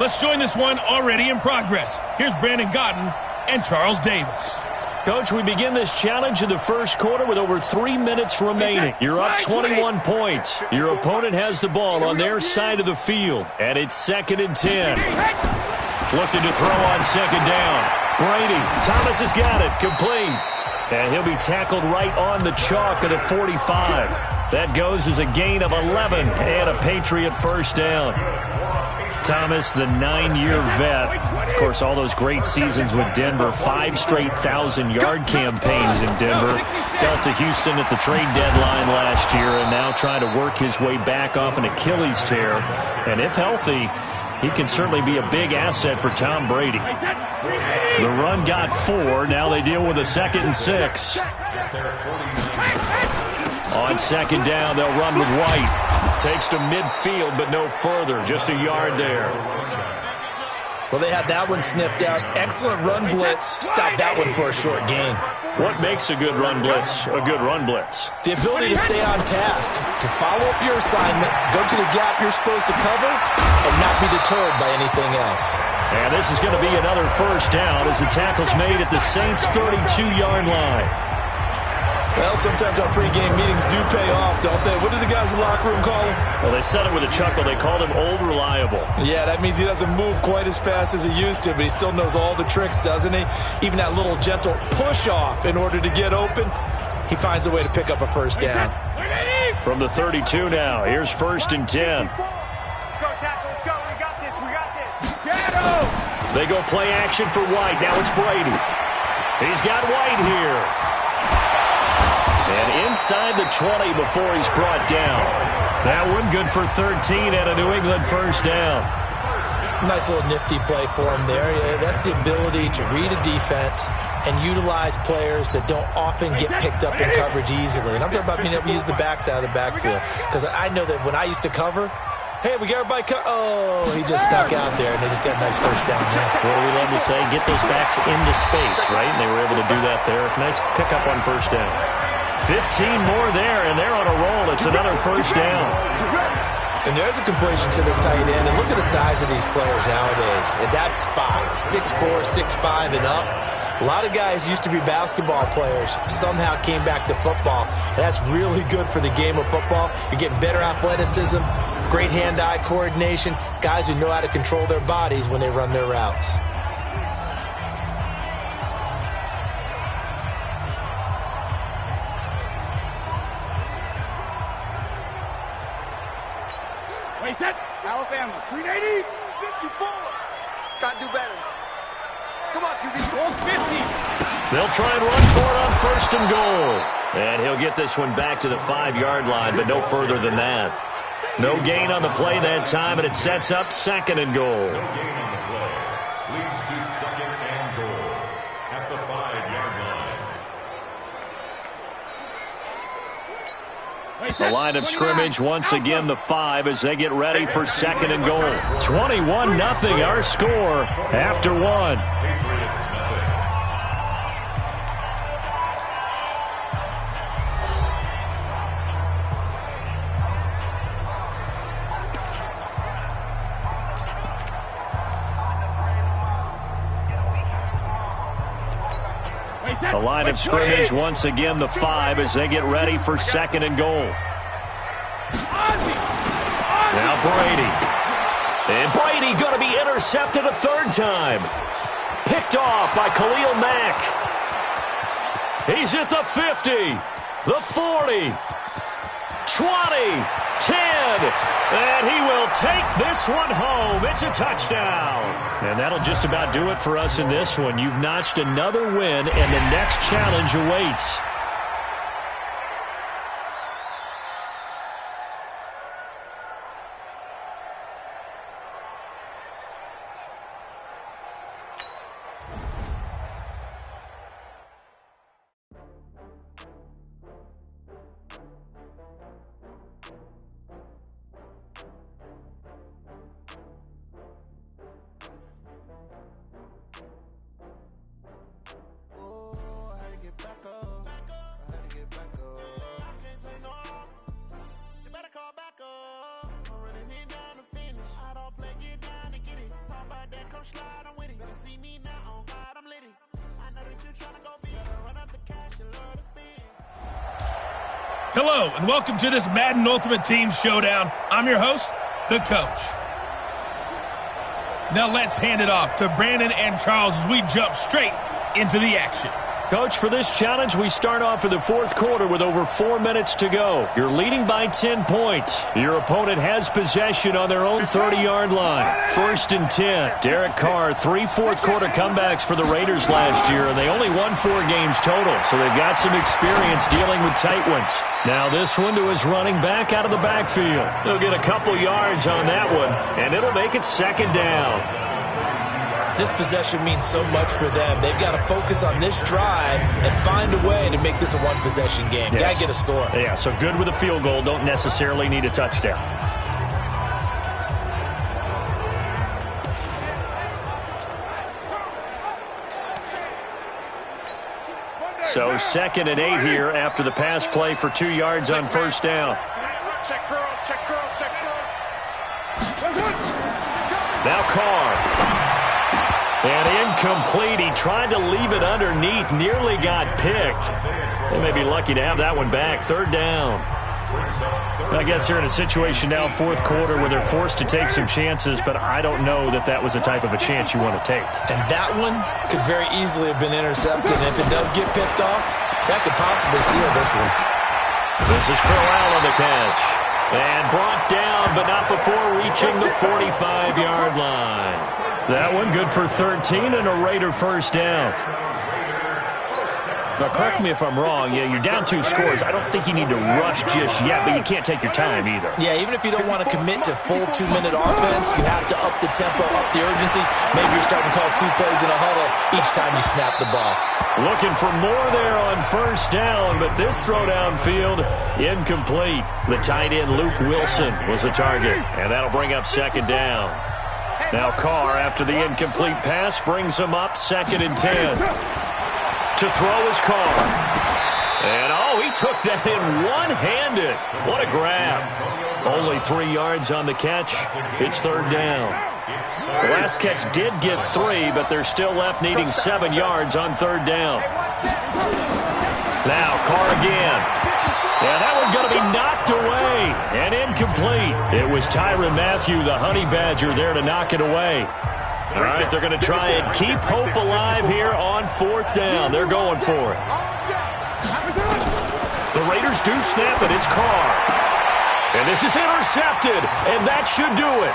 Let's join this one already in progress. Here's Brandon Godden and Charles Davis. Coach, we begin this challenge in the first quarter with over 3 minutes remaining. You're up 21 points. Your opponent has the ball on their side of the field, and it's 2nd and 10. Looking to throw on 2nd down. Brady, Thomas has got it, complete. And he'll be tackled right on the chalk of the 45. That goes as a gain of 11 and a Patriot first down. Thomas, the 9-year vet. Of course, all those great seasons with Denver. 5 straight 1,000-yard campaigns in Denver. Dealt to Houston at the trade deadline last year and now trying to work his way back off an Achilles tear. And if healthy, he can certainly be a big asset for Tom Brady. The run got 4. Now they deal with a 2nd and 6. On 2nd down, they'll run with White. Takes to midfield, but no further. Just a yard there. Well, they had that one sniffed out. Excellent run blitz. Stopped that one for a short gain. What makes a good run blitz a good run blitz? The ability to stay on task, to follow up your assignment, go to the gap you're supposed to cover, and not be deterred by anything else. And this is going to be another first down as the tackle's made at the Saints' 32-yard line. Well, sometimes our pregame meetings do pay off, don't they? What do the guys in the locker room call him? Well, they said it with a chuckle. They called him Old Reliable. Yeah, that means he doesn't move quite as fast as he used to, but he still knows all the tricks, doesn't he? Even that little gentle push-off in order to get open, he finds a way to pick up a first down. From the 32 now, here's 1st and 10. Let's go, tackle. Let's go. We got this. We got this. Shadow! They go play action for White. Now it's Brady. He's got White here. And inside the 20 before he's brought down. That one good for 13 and a New England first down. Nice little nifty play for him there. Yeah, that's the ability to read a defense and utilize players that don't often get picked up in coverage easily. And I'm talking about being able to use the backs out of the backfield. Because I know that when I used to cover, hey, we got everybody oh, he just snuck out there, and they just got a nice first down there. What do we love to say? Get those backs into space, right? And they were able to do that there. Nice pickup on first down. 15 more there, and they're on a roll. It's another first down. And there's a completion to the tight end. And look at the size of these players nowadays. At that spot, 6'4", 6'5", and up. A lot of guys used to be basketball players, somehow came back to football. And that's really good for the game of football. You're getting better athleticism, great hand-eye coordination, guys who know how to control their bodies when they run their routes. Wait, set. Alabama. 380. 54. Gotta do better. Come on, QB. 450. They'll try and run for it on 1st and goal. And he'll get this one back to the 5-yard line, but no further than that. No gain on the play that time, and it sets up 2nd and goal. No gain on the play. Leads to 2nd and goal at the 5-yard line. The line of scrimmage, once again, the 5 as they get ready for 2nd and goal. 21-0 our score after 1. The line of scrimmage, once again, the 5 as they get ready for 2nd and goal. Now Brady. And Brady going to be intercepted a 3rd time. Picked off by Khalil Mack. He's at the 50, the 40, 20, 10, and he will take this one home. It's a touchdown. And that'll just about do it for us in this one. You've notched another win, and the next challenge awaits. don't slide, I'm with it. Better see me now, on God, I'm litty. I know that you tryna go big. Run up the cash, you love to spend. Hello, and welcome to this Madden Ultimate Team Showdown. I'm your host, The Coach. Now let's hand it off to Brandon and Charles as we jump straight into the action. Coach, for this challenge, we start off in the fourth quarter with over 4 minutes to go. You're leading by 10 points. Your opponent has possession on their own 30-yard line. 1st and 10. Derek Carr, 3 fourth-quarter comebacks for the Raiders last year, and they only won 4 games total, so they've got some experience dealing with tight ones. Now this one to his running back out of the backfield. He'll get a couple yards on that one, and it'll make it 2nd down. This possession means so much for them. They've got to focus on this drive and find a way to make this a one-possession game. Yes. Got to get a score. Yeah, so good with a field goal. Don't necessarily need a touchdown. So 2nd and 8 here after the pass play for 2 yards on 1st down. Check curls, check curls, check curls. Now Carr. And incomplete. He tried to leave it underneath. Nearly got picked. They may be lucky to have that one back. 3rd down. I guess they're in a situation now, 4th quarter, where they're forced to take some chances, but I don't know that that was the type of a chance you want to take. And that one could very easily have been intercepted. And if it does get picked off, that could possibly seal this one. This is Crowell on the catch. And brought down, but not before reaching the 45-yard line. That one good for 13 and a Raider 1st down. Now, correct me if I'm wrong. Yeah, you're down 2 scores. I don't think you need to rush just yet, but you can't take your time either. Yeah, even if you don't want to commit to full 2-minute offense, you have to up the tempo, up the urgency. Maybe you're starting to call 2 plays in a huddle each time you snap the ball. Looking for more there on 1st down, but this throw downfield, incomplete. The tight end, Luke Wilson, was the target, and that'll bring up 2nd down. Now Carr, after the incomplete pass, brings him up 2nd and 10. To throw is Carr. And, he took that in one-handed. What a grab. Only 3 yards on the catch. It's 3rd down. The last catch did get 3, but they're still left needing 7 yards on 3rd down. Now Carr again. And that one's going to be knocked away and incomplete. It was Tyrann Mathieu, the Honey Badger, there to knock it away. All right, they're going to try and keep hope alive here on 4th down. They're going for it. The Raiders do snap it. It's Carr. And this is intercepted, and that should do it.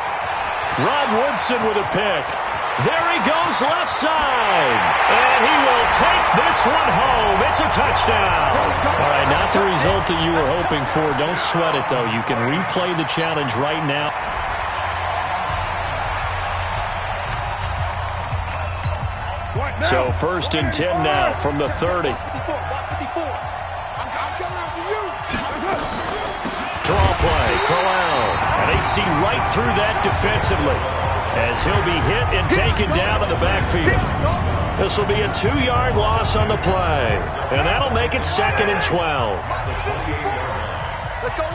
Rod Woodson with a pick. There he goes left side. And he will take this one home. It's a touchdown. All right, not the result that you were hoping for. Don't sweat it, though. You can replay the challenge right now. So 1st and 10 now from the 30. Draw play, Crowell. And they see right through that defensively, as he'll be hit and taken down in the backfield. This will be a 2-yard loss on the play, and that'll make it 2nd and 12. Let's go,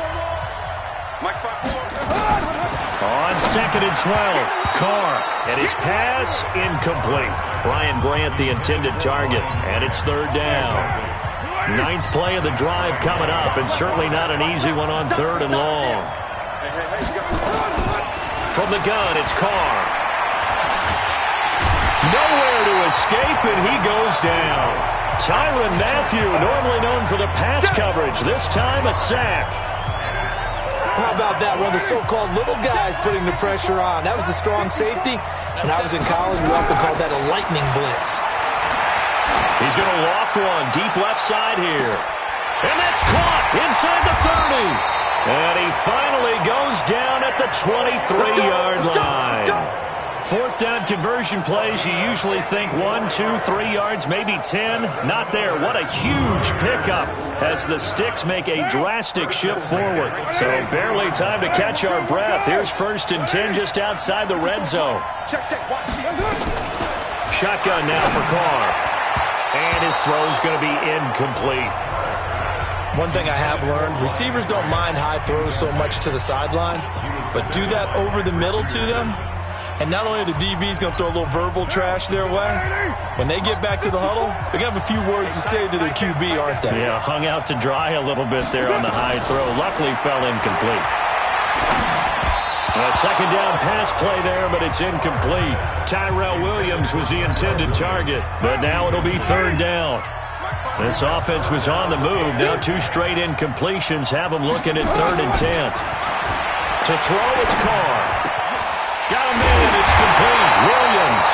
On 2nd and 12, Carr, and his pass incomplete. Brian Grant, the intended target, and it's 3rd down. 9th play of the drive coming up, and certainly not an easy one on 3rd and long. From the gun, it's Carr. Nowhere to escape, and he goes down. Tyrann Mathieu, normally known for the pass coverage, this time a sack. How about that? One of the so-called little guys putting the pressure on. That was the strong safety. When I was in college, we often called that a lightning blitz. He's going to loft one deep left side here. And that's caught inside the 30. And he finally goes down at the 23-yard line. 4th down conversion plays, you usually think 1, 2, 3 yards, maybe 10. Not there. What a huge pickup as the Sticks make a drastic shift forward. So barely time to catch our breath. Here's 1st and 10 just outside the red zone. Shotgun now for Carr. And his throw's going to be incomplete. One thing I have learned, receivers don't mind high throws so much to the sideline, but do that over the middle to them, And not only are the DBs going to throw a little verbal trash their way, when they get back to the huddle, they're going to have a few words to say to their QB, aren't they? Yeah, hung out to dry a little bit there on the high throw. Luckily fell incomplete. A second down pass play there, but it's incomplete. Tyrell Williams was the intended target, but now it'll be third down. This offense was on the move. Now 2 straight incompletions have them looking at 3rd and 10. To throw, it's Carr. Got him in. It's complete. Williams.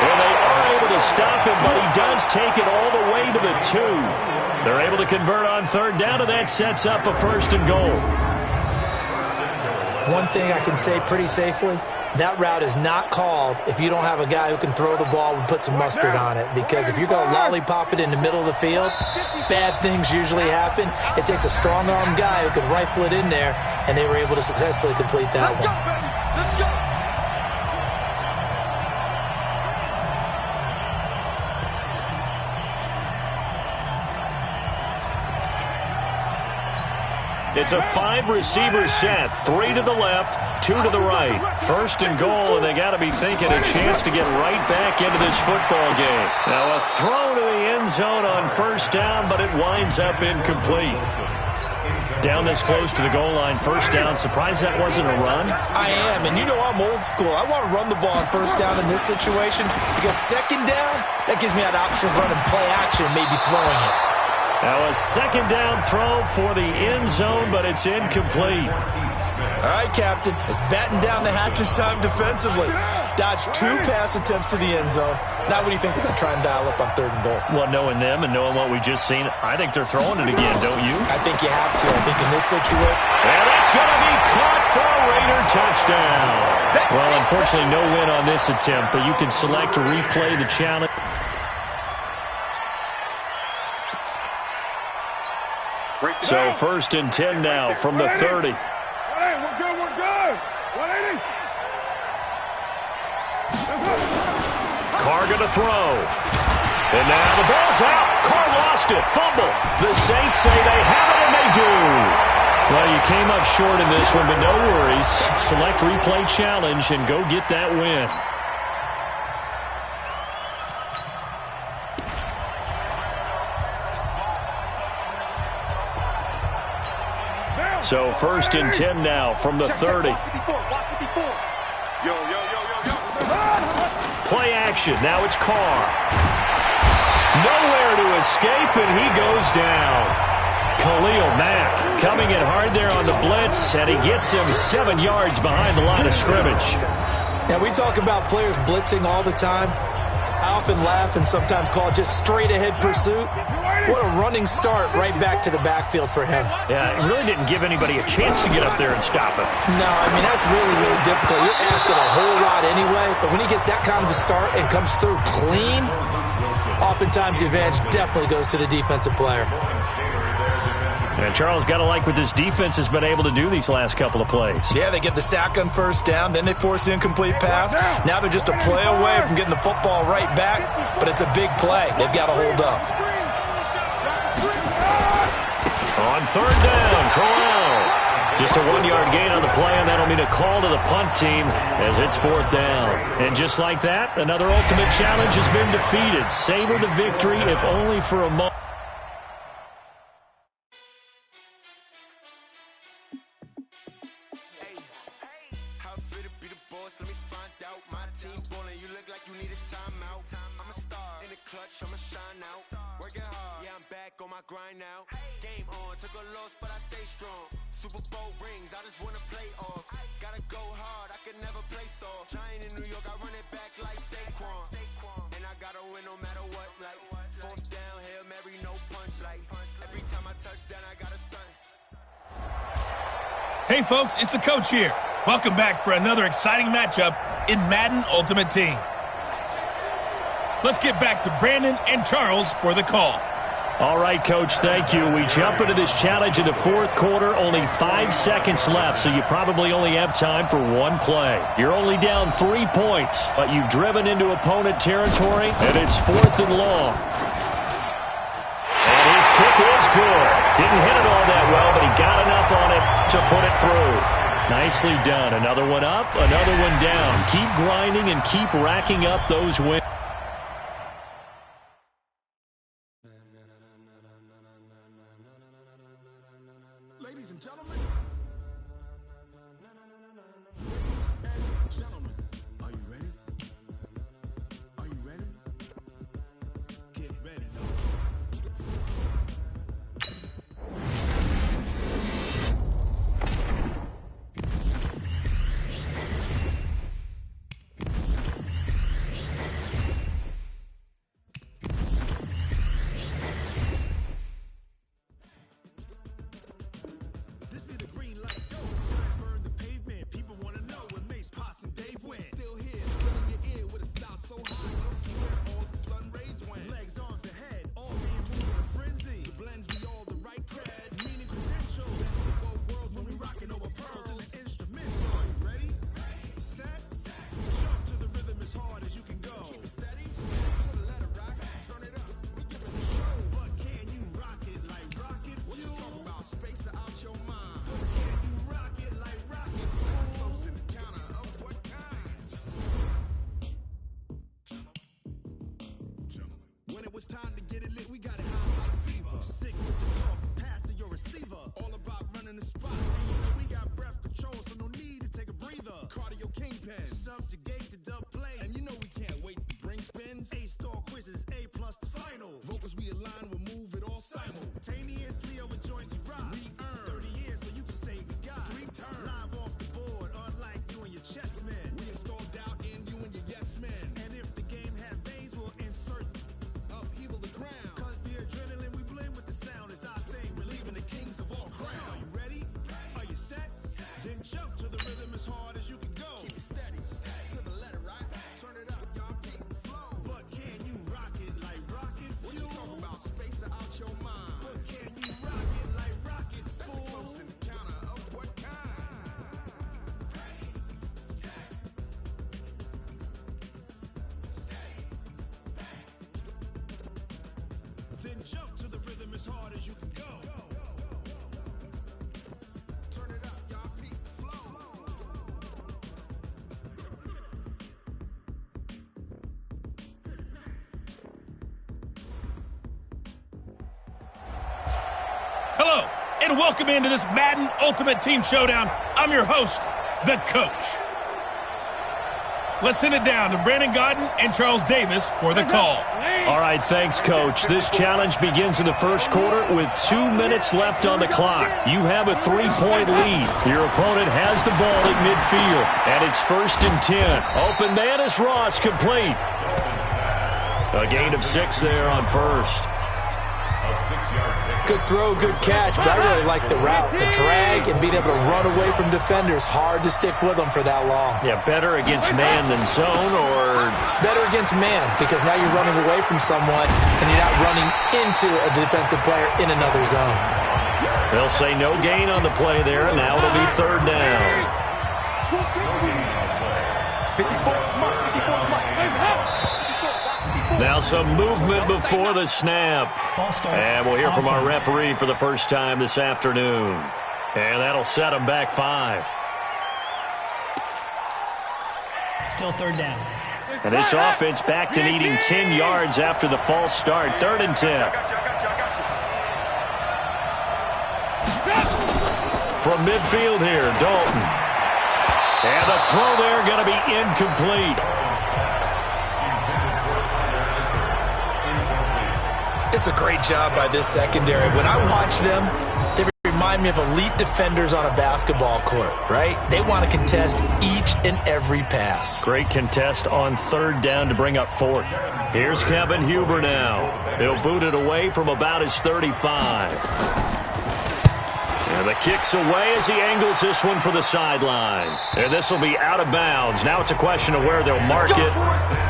And they are able to stop him, but he does take it all the way to the 2. They're able to convert on 3rd down, and that sets up a 1st and goal. One thing I can say pretty safely, that route is not called if you don't have a guy who can throw the ball and put some mustard on it. Because if you're going to lollipop it in the middle of the field, bad things usually happen. It takes a strong-arm guy who can rifle it in there, and they were able to successfully complete that one. Let's go. It's a 5-receiver set, 3 to the left, 2 to the right. 1st and goal, and they got to be thinking a chance to get right back into this football game. Now a throw to the end zone on 1st down, but it winds up incomplete. Down this close to the goal line, 1st down. Surprised that wasn't a run? I am, and you know I'm old school. I want to run the ball on 1st down in this situation because 2nd down, that gives me that option of running play action, maybe throwing it. Now a 2nd down throw for the end zone, but it's incomplete. All right, Captain. It's batten down the hatches time defensively. Dodged 2 pass attempts to the end zone. Now what do you think they're going to try and dial up on 3rd and goal? Well, knowing them and knowing what we just seen, I think they're throwing it again, don't you? I think you have to. I think in this situation. And it's going to be caught for a Raider touchdown. Well, unfortunately, no win on this attempt, but you can select to replay the challenge. So 1st and 10 now from the 30. We're good. 180. Carr going to throw. And now the ball's out. Carr lost it. Fumble. The Saints say they have it, and they do. Well, you came up short in this one, but no worries. Select replay challenge and go get that win. So 1st and 10 now from the 30. Play action. Now it's Carr. Nowhere to escape, and he goes down. Khalil Mack coming in hard there on the blitz, and he gets him 7 yards behind the line of scrimmage. Now, we talk about players blitzing all the time. I often laugh and sometimes call it just straight-ahead pursuit. What a running start right back to the backfield for him. Yeah, it really didn't give anybody a chance to get up there and stop him. No, I mean, that's really, really difficult. You're asking a whole lot anyway, but when he gets that kind of a start and comes through clean, oftentimes the advantage definitely goes to the defensive player. And Charles, got to like what this defense has been able to do these last couple of plays. Yeah, they get the sack on 1st down, then they force the incomplete pass. Now they're just a play away from getting the football right back, but it's a big play. They've got to hold up. On 3rd down, Corral. Just a 1-yard gain on the play, and that'll mean a call to the punt team as it's 4th down. And just like that, another ultimate challenge has been defeated. Savor the victory, if only for a moment. Grind now, game on, took a loss, but I stay strong. Super Bowl rings, I just wanna play off. Gotta go hard, I can never play soft. Giant in New York, I run it back like Saquon. And I gotta win no matter what, like 4th down, Hail Mary, no punch. Like every time I touch down, I gotta stunt. Hey folks, it's the coach here. Welcome back for another exciting matchup in Madden Ultimate Team. Let's get back to Brandon and Charles for the call. All right, Coach, thank you. We jump into this challenge in the 4th quarter. Only 5 seconds left, so you probably only have time for 1 play. You're only down 3 points, but you've driven into opponent territory, and it's 4th and long. And his kick is good. Didn't hit it all that well, but he got enough on it to put it through. Nicely done. Another one up, another one down. Keep grinding and keep racking up those wins. Ladies and gentlemen, are you ready? Are you ready? Get ready. This be the green light, go. Time burn the pavement. People want to know where Mace, Pops, and Dave went. Still here, filling your ear with a style so high. No see where all the sun rays went. Legs, arms, and head, all being moved in a frenzy. The blends be all the right cred, meaning credentials. Best of both worlds when we rocking over pearls and the instruments. Are you ready? Set, jump to the rhythm as hard as you can go. Keep it steady, to the letter rock, turn it up. We give it a show, but can you rock it like rocket fuel? What you talking about? Space out your mind. But can you rock it like rockets? Close in the counter of what kind? When it was time to get it lit, we got it high like fever. Sick with the talk, passing your receiver. All about running the spot. And you know we got breath control, so no need to take a breather. Cardio kingpin, subjugate the dub play. And you know we can't wait to bring spins. A-star quizzes, A+ the final. Vocals we align, we'll move it all simultaneously over joints we rock. We earn 30 years, so you can say we got 3 turns. Live off the board, unlike you and your chess men. We installed doubt in you and your yes men. And if the game had veins, we'll insert upheaval the ground. Cause the adrenaline we blend with the sound is our thing. Relieving the kings of all crowns. Are you ready? Are you set? Then jump to the rhythm as hard as you can go. Keep it steady, to the letter right. Turn it up, y'all keep the flow. But can you rock it like rocket fuel? What you talking about? Space out your mind. But can you rock it like rockets, fool? Close in the counter of what kind? Then jump to the rhythm as hard as you can go. Turn it up, y'all keep the flow. Hello, and welcome into this Madden Ultimate Team Showdown. I'm your host, the Coach. Let's send it down to Brandon Gaudin and Charles Davis for the call. All right, thanks, Coach. This challenge begins in the first quarter with 2 minutes left on the clock. You have a 3-point lead. Your opponent has the ball at midfield, and it's 1st and 10. Open man is Ross, complete. A gain of 6 there on first. Good throw, good catch, but I really like the route. The drag and being able to run away from defenders, hard to stick with them for that long. Yeah, better against man than zone, or? Better against man, because now you're running away from someone and you're not running into a defensive player in another zone. They'll say no gain on the play there, and now it'll be 3rd down. 54 mark. Now some movement before the snap. And we'll hear from our referee for the first time this afternoon. And that'll set them back 5. Still 3rd down. And this offense back to needing 10 yards after the false start. 3rd and 10. From midfield here, Dalton. And the throw there going to be incomplete. It's a great job by this secondary. When I watch them, they remind me of elite defenders on a basketball court, right? They want to contest each and every pass. Great contest on 3rd down to bring up 4th. Here's Kevin Huber now. He'll boot it away from about his 35. And the kick's away as he angles this one for the sideline. And this will be out of bounds. Now it's a question of where they'll mark it.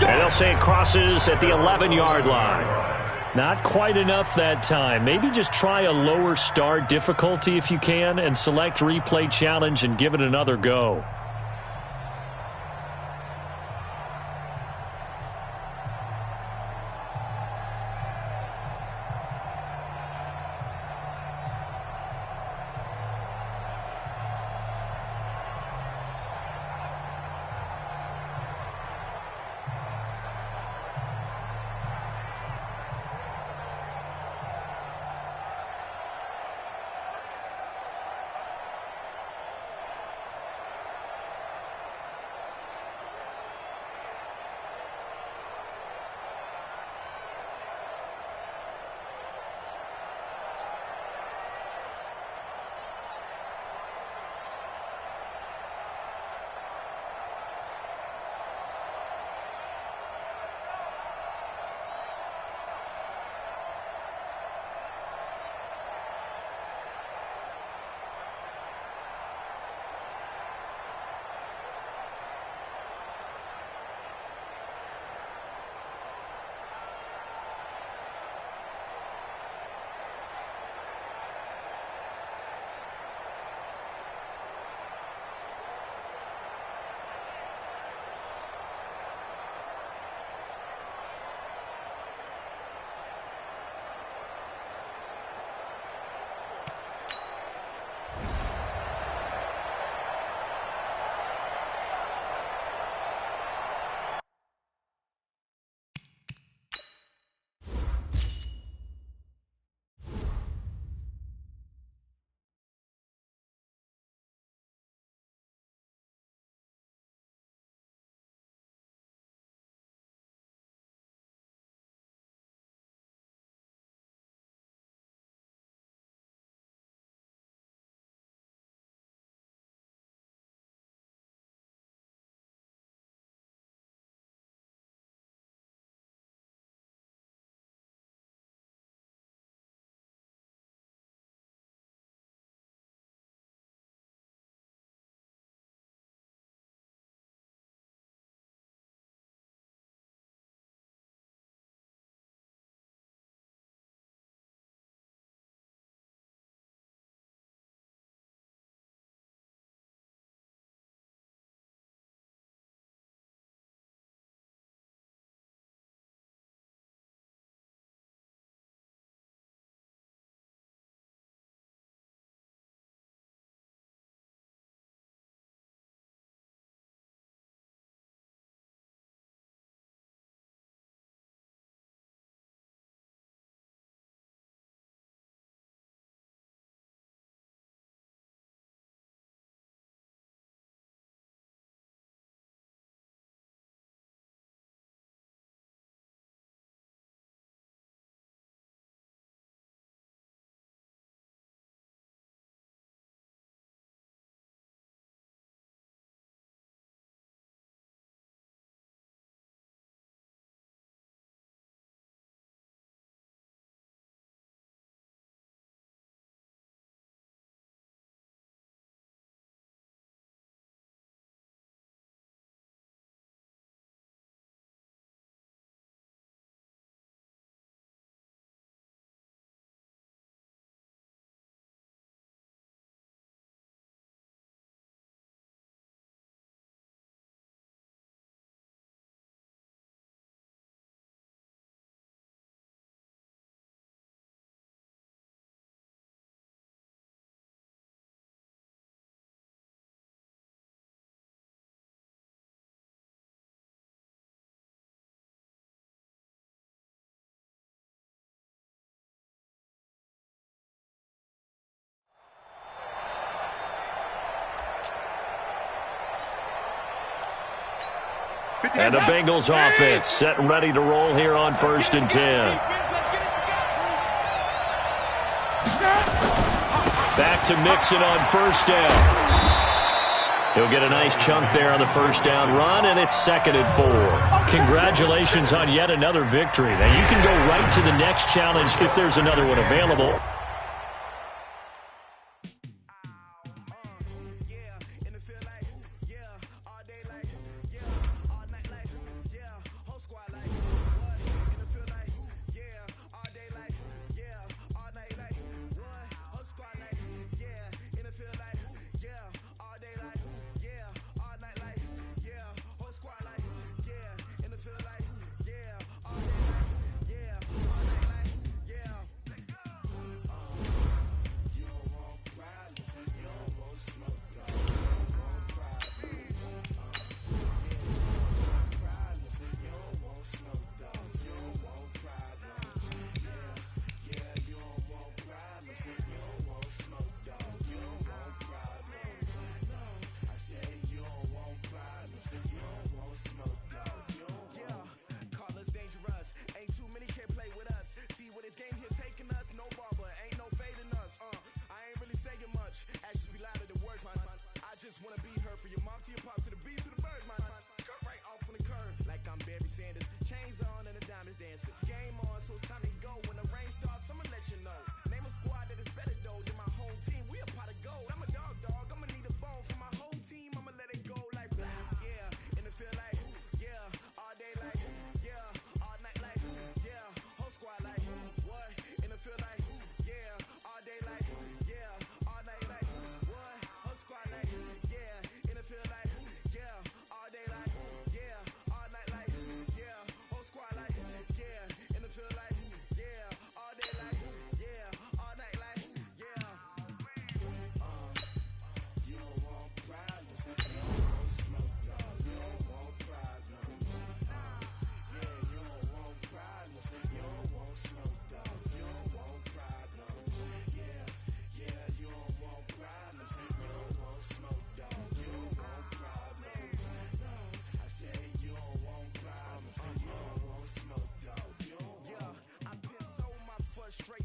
And they'll say it crosses at the 11-yard line. Not quite enough that time. Maybe just try a lower start difficulty if you can and select replay challenge and give it another go. And the Bengals offense set and ready to roll here on 1st and 10. Back to Mixon on 1st down. He'll get a nice chunk there on the 1st down run, and it's 2nd and 4. Congratulations on yet another victory. Now you can go right to the next challenge if there's another one available.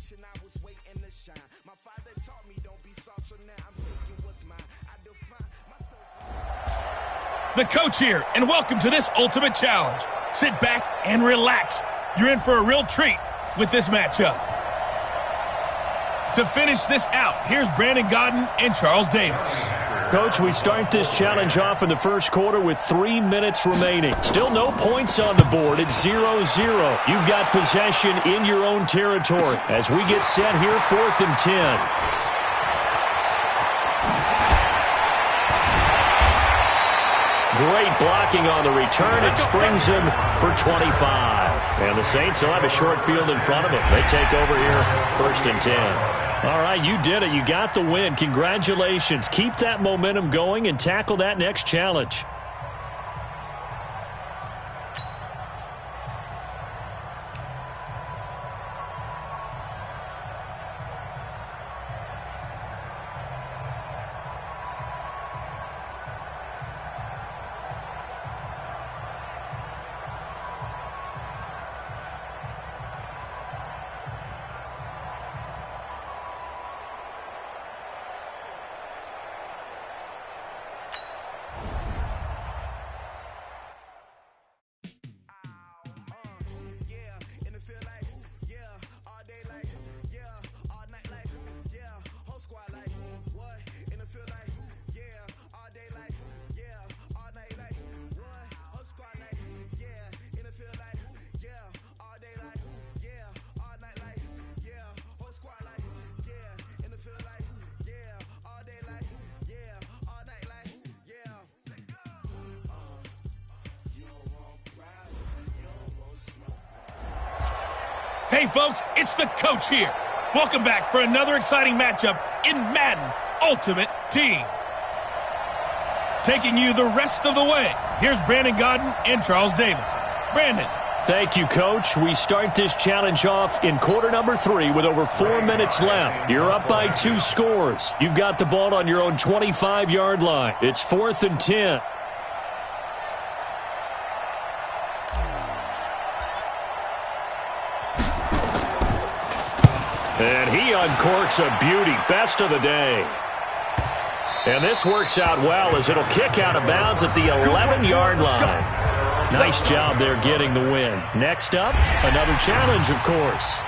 I was waiting to shine. My father taught me don't be soft, so now I'm taking what's mine. I define myself. The coach here, and welcome to this ultimate challenge. Sit back and relax. You're in for a real treat with this matchup. To finish this out, here's Brandon Gaudin and Charles Davis. Coach, we start this challenge off in the first quarter with 3 minutes remaining. Still no points on the board. It's 0-0. You've got possession in your own territory as we get set here, 4th and 10. Great blocking on the return. It springs him for 25. And the Saints will have a short field in front of them. They take over here, 1st and 10. All right, you did it. You got the win. Congratulations. Keep that momentum going and tackle that next challenge. Hey, folks, it's the coach here. Welcome back for another exciting matchup in Madden Ultimate Team. Taking you the rest of the way, here's Brandon Gaudin and Charles Davis. Brandon. Thank you, Coach. We start this challenge off in quarter number 3 with over 4 minutes left. You're up by 2 scores. You've got the ball on your own 25-yard line. It's 4th and 10. uncorks a beauty. Best of the day. And this works out well as it'll kick out of bounds at the 11-yard line. Nice job there getting the win. Next up, another challenge, of course.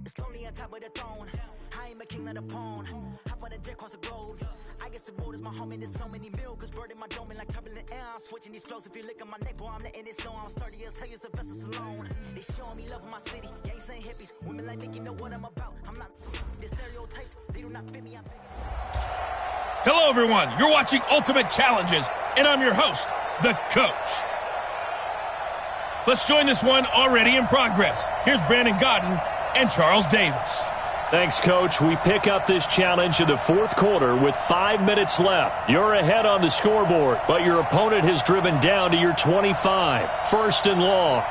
It's lonely on top of the throne. I am a king of the pawn. Hop on a jet across the globe. I guess the world is my home and there's so many milkers bird in my dome and like turbulent air. I'm switching these flows. If you look at my neck, boy, I'm letting it slow. I'm sturdy as hell as a vessel alone. They showing me love in my city. Gangs and hippies. Women like think you know what I'm about. I'm not the stereotypes. They do not fit me. Hello, everyone. You're watching Ultimate Challenges, and I'm your host, The Coach. Let's join this one already in progress. Here's Brandon Godden and Charles Davis. Thanks, Coach. We pick up this challenge in the fourth quarter with 5 minutes left. You're ahead on the scoreboard, but your opponent has driven down to your 25. First and long.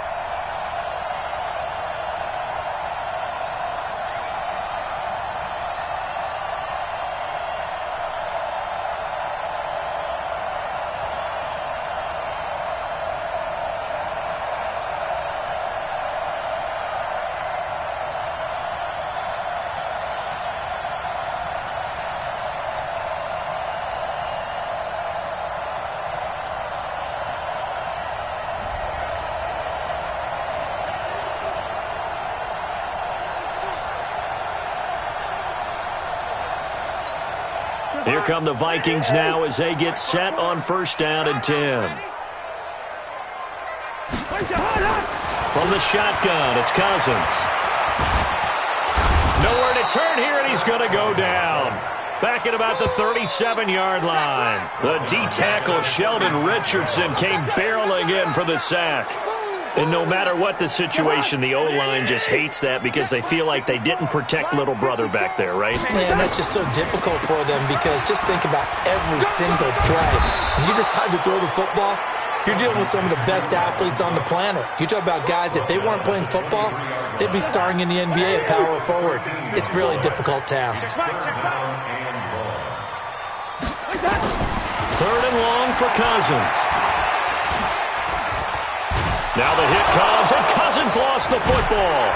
Here come the Vikings now as they get set on first down and 10. From the shotgun, it's Cousins. Nowhere to turn here, and he's going to go down. Back at about the 37-yard line. The D-tackle, Sheldon Richardson, came barreling in for the sack. And no matter what the situation, the O-line just hates that because they feel like they didn't protect little brother back there, right? Man, that's just so difficult for them because just think about every single play. When you decide to throw the football, you're dealing with some of the best athletes on the planet. You talk about guys, if they weren't playing football, they'd be starring in the NBA at power forward. It's a really difficult task. Third and long for Cousins. Now the hit comes, and Cousins lost the football.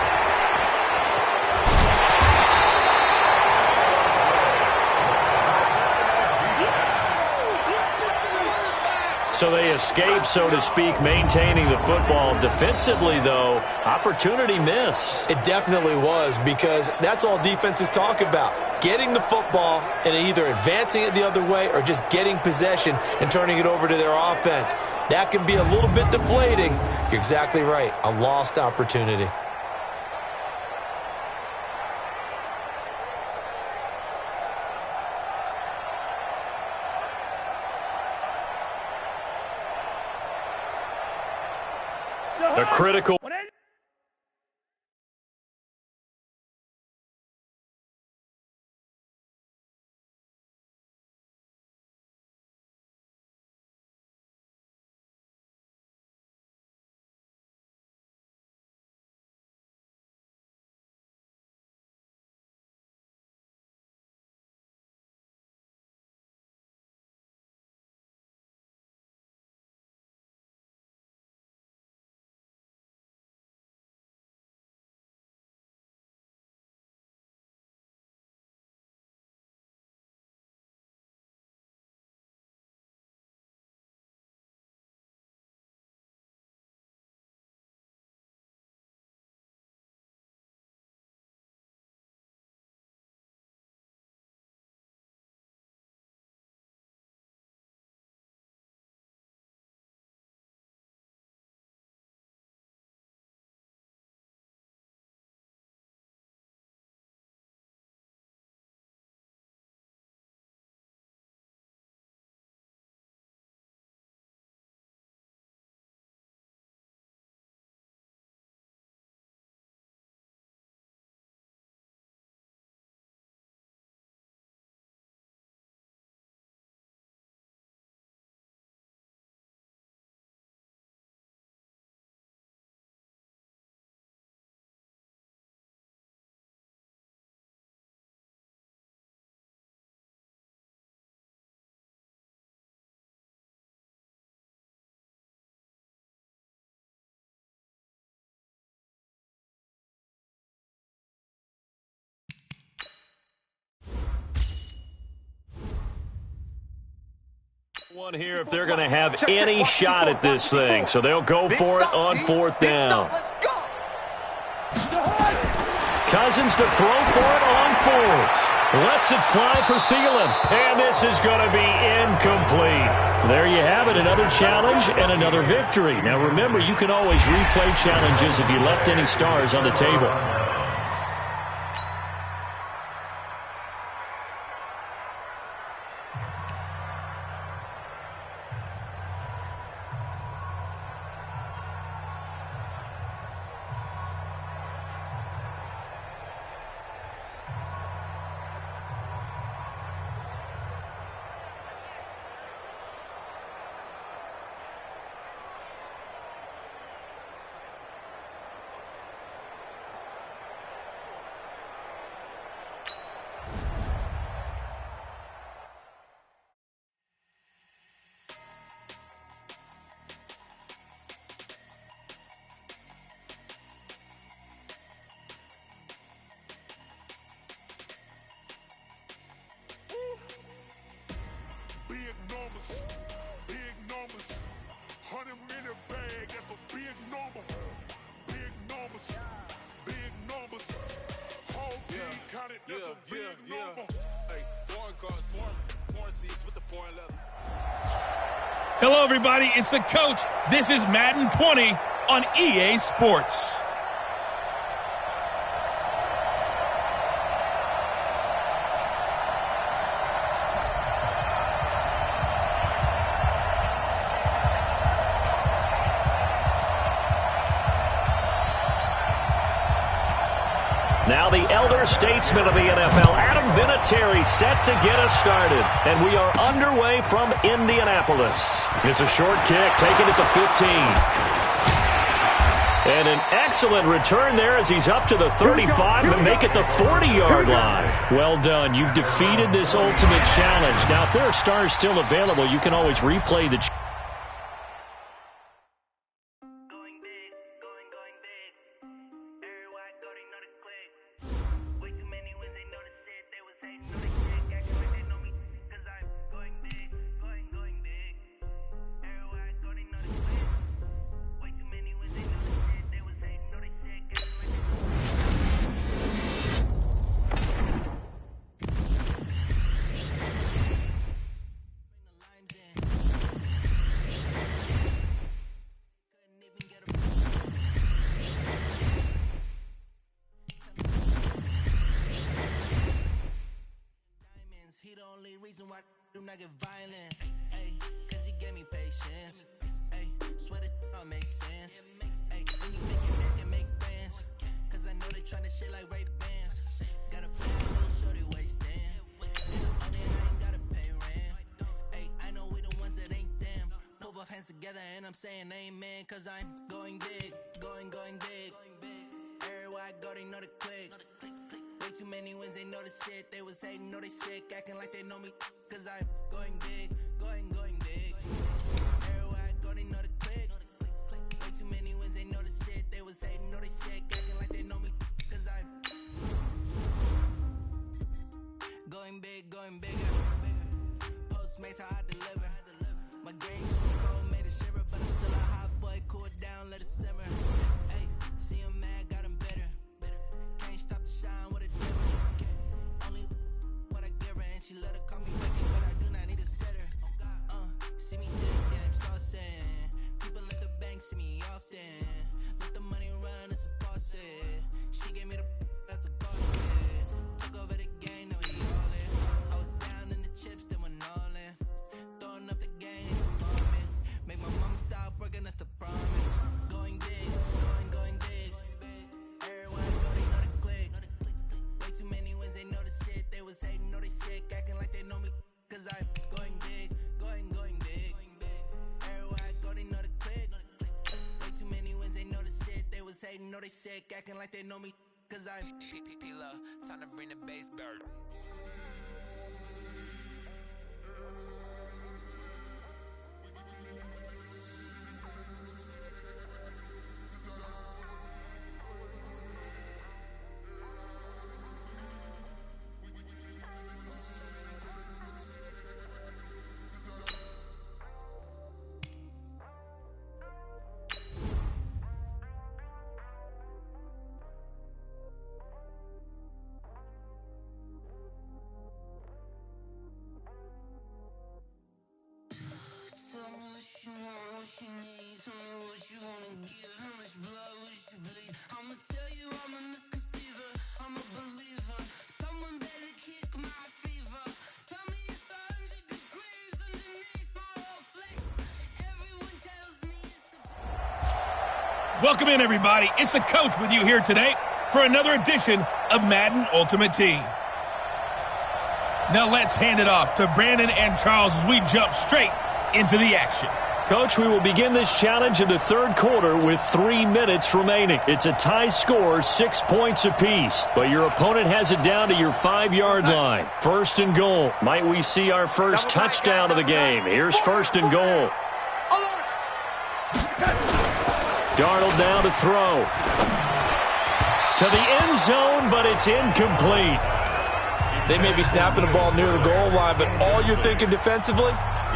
So they escape, so to speak, maintaining the football. Defensively, though, opportunity miss. It definitely was, because that's all defenses talk about. Getting the football and either advancing it the other way or just getting possession and turning it over to their offense. That can be a little bit deflating. You're exactly right. A lost opportunity. A critical. One here if they're going to have any shot at this thing. So they'll go for it on fourth down. Cousins to throw for it on fourth. Lets it fly for Thielen. And this is going to be incomplete. There you have it, another challenge and another victory. Now remember, you can always replay challenges if you left any stars on the table. Big numbers, 100-minute bag, that's a big number. Big numbers, big numbers. Whole team counted, that's a big number. Hey, foreign cars, foreign seats with the foreign leather. Hello, everybody. It's the coach. This is Madden 20 on EA Sports. Now the elder statesman of the NFL, Adam Vinatieri, set to get us started. And we are underway from Indianapolis. It's a short kick, taking it to 15. And an excellent return there as he's up to the 35 and make it the 40-yard line. Well done. You've defeated this ultimate challenge. Now, if there are stars still available, you can always replay the challenge. do not get violent. Ay, cause he gave me patience. Ay, swear that all makes sense. Ay, when you make it, bitch can make friends. Cause I know they tryna shit like Ray-Bans. Got a bad little shorty wasting. And on it, I ain't gotta pay rent. Ay, I know we the ones that ain't them. Pull both hands together and I'm saying amen. Cause I'm going big, going big. Everywhere I go, they know the click. Way too many wins, they know the shit. They was hating, know they sick, acting like they know me. Cause I'm going big, going big. Everywhere I go, they know the click. Way too many wins, they know the shit. They was hating, know they sick, acting like they know me. Cause I'm going big, going bigger. Postmates, how I deliver. My game too cold, made it shiver. But I'm still a hot boy, cool it down, let it simmer. Hey, see him mad, got him bitter. Can't stop the shine with a dimmer. Only what I give her, and she let her call me wicked, but I do not need a sitter. See me dead, damn saucin'. People at the bank see me often. Let the money run, it's a faucet. She gave me the that's a boss. Took over the game, now we all in. I was down in the chips, then went all in. Throwing up the game in the moment. Make my mom stop working, that's the promise. Going big, going big. Everywhere I go, they know the click. Way too many wins, they know the shit. They was hating, know they sick, acting like they know me. Cause I'm going big, going big. Everywhere I go, they know the click. Way too many wins, they know the shit. They was hating, know they sick, acting like they know me. Cause I'm P-P-P-Love, time to bring the bass back. Welcome in, everybody. It's the coach with you here today for another edition of Madden Ultimate Team. Now let's hand it off to Brandon and Charles as we jump straight into the action. Coach, we will begin this challenge in the third quarter with 3 minutes remaining. It's a tie score, 6 points apiece, but your opponent has it down to your 5-yard line. First and goal. Might we see our first touchdown of the game? Here's first and goal. Darnold down to throw. To the end zone, but it's incomplete. They may be snapping the ball near the goal line, but all you're thinking defensively,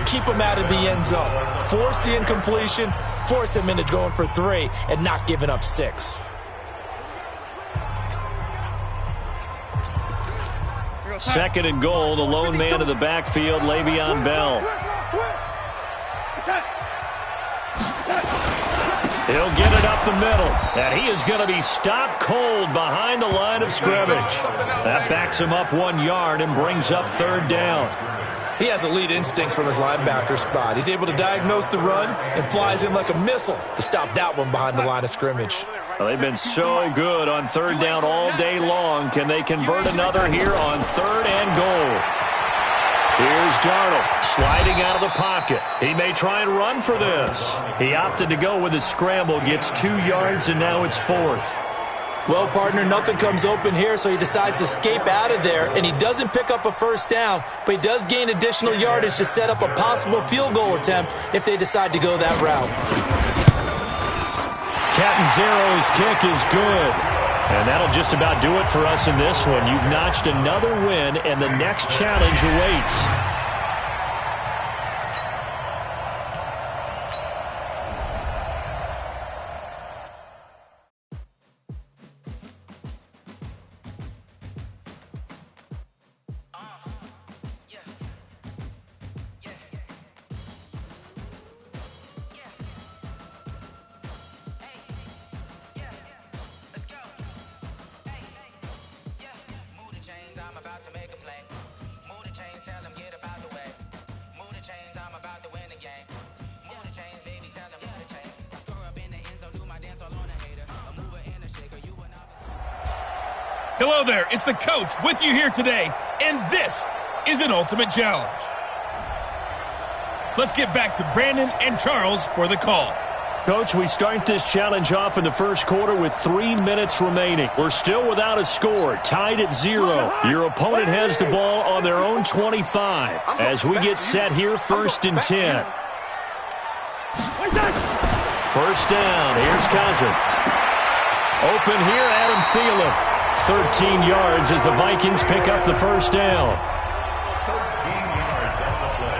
keep them out of the end zone. Force the incompletion, force them into going for 3, and not giving up 6. Second and goal, the lone man to the backfield, Le'Veon Bell. He'll get it up the middle, and he is going to be stopped cold behind the line of scrimmage. That backs him up 1 yard and brings up third down. He has elite instincts from his linebacker spot. He's able to diagnose the run and flies in like a missile to stop that one behind the line of scrimmage. Well, they've been so good on third down all day long. Can they convert another here on third and goal? Here's Darnold sliding out of the pocket. He may try and run for this. He opted to go with a scramble, gets 2 yards, and now it's fourth. Well, partner, nothing comes open here, so he decides to escape out of there, and he doesn't pick up a first down, but he does gain additional yardage to set up a possible field goal attempt if they decide to go that route. Catanzaro's kick is good. And that'll just about do it for us in this one. You've notched another win, and the next challenge awaits. I'm about to make a play. Move the chains, tell them get about Hello there, it's the coach with you here today, and this is an Ultimate Challenge. Let's get back to Brandon and Charles for the call. Coach, we start this challenge off in the first quarter with 3 minutes remaining. We're still without a score, tied at 0. Your opponent has the ball on their own 25 as we get set here, 1st and 10. First down, here's Cousins. Open here, Adam Thielen. 13 yards as the Vikings pick up the first down.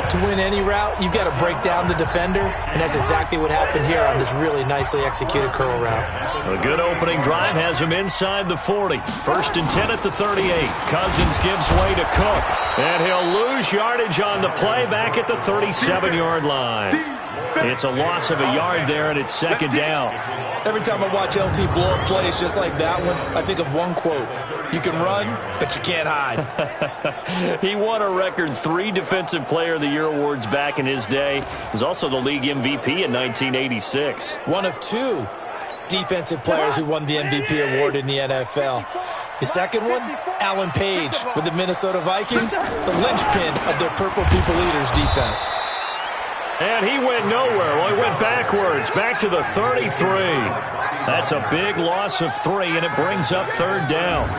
To win any route, you've got to break down the defender, and that's exactly what happened here on this really nicely executed curl route. A good opening drive has him inside the 40. 1st and 10 at the 38. Cousins gives way to Cook, and he'll lose yardage on the play back at the 37-yard line. It's a loss of a yard there, and it's 2nd down. Every time I watch LT blow up plays just like that one, I think of one quote. You can run, but you can't hide. He won a record 3 Defensive Player of the Year awards back in his day. He was also the league MVP in 1986. One of 2 defensive players who won the MVP award in the NFL. The second one, Alan Page with the Minnesota Vikings, the linchpin of their Purple People Eaters defense. And he went nowhere. Well, he went backwards, back to the 33. That's a big loss of 3, and it brings up 3rd down.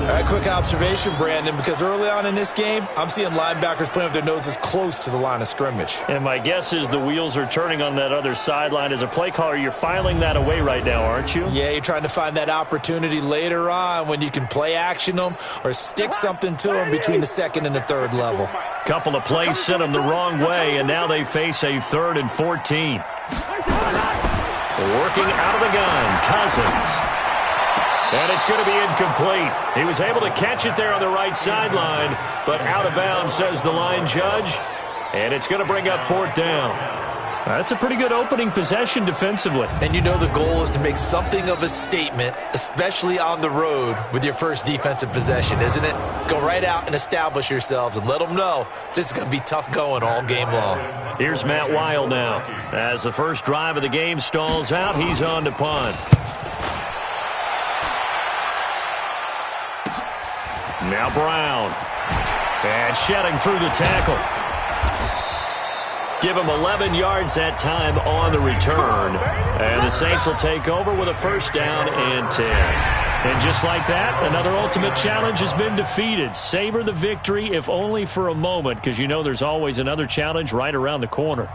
All right, quick observation, Brandon, because early on in this game, I'm seeing linebackers playing with their noses close to the line of scrimmage. And my guess is the wheels are turning on that other sideline. As a play caller, you're filing that away right now, aren't you? Yeah, you're trying to find that opportunity later on when you can play action them or stick something to them between the 2nd and the 3rd level. Couple of plays sent them the wrong way, and now they face a 3rd and 14. Working out of the gun, Cousins. And it's going to be incomplete. He was able to catch it there on the right sideline, but out of bounds, says the line judge. And it's going to bring up 4th down. That's a pretty good opening possession defensively. And you know the goal is to make something of a statement, especially on the road with your first defensive possession, isn't it? Go right out and establish yourselves and let them know this is going to be tough going all game long. Here's Matt Weil now. As the first drive of the game stalls out, he's on to punt. Now Brown. And shedding through the tackle. Give him 11 yards that time on the return. And the Saints will take over with a 1st down and 10. And just like that, another Ultimate Challenge has been defeated. Savor the victory, if only for a moment, because you know there's always another challenge right around the corner.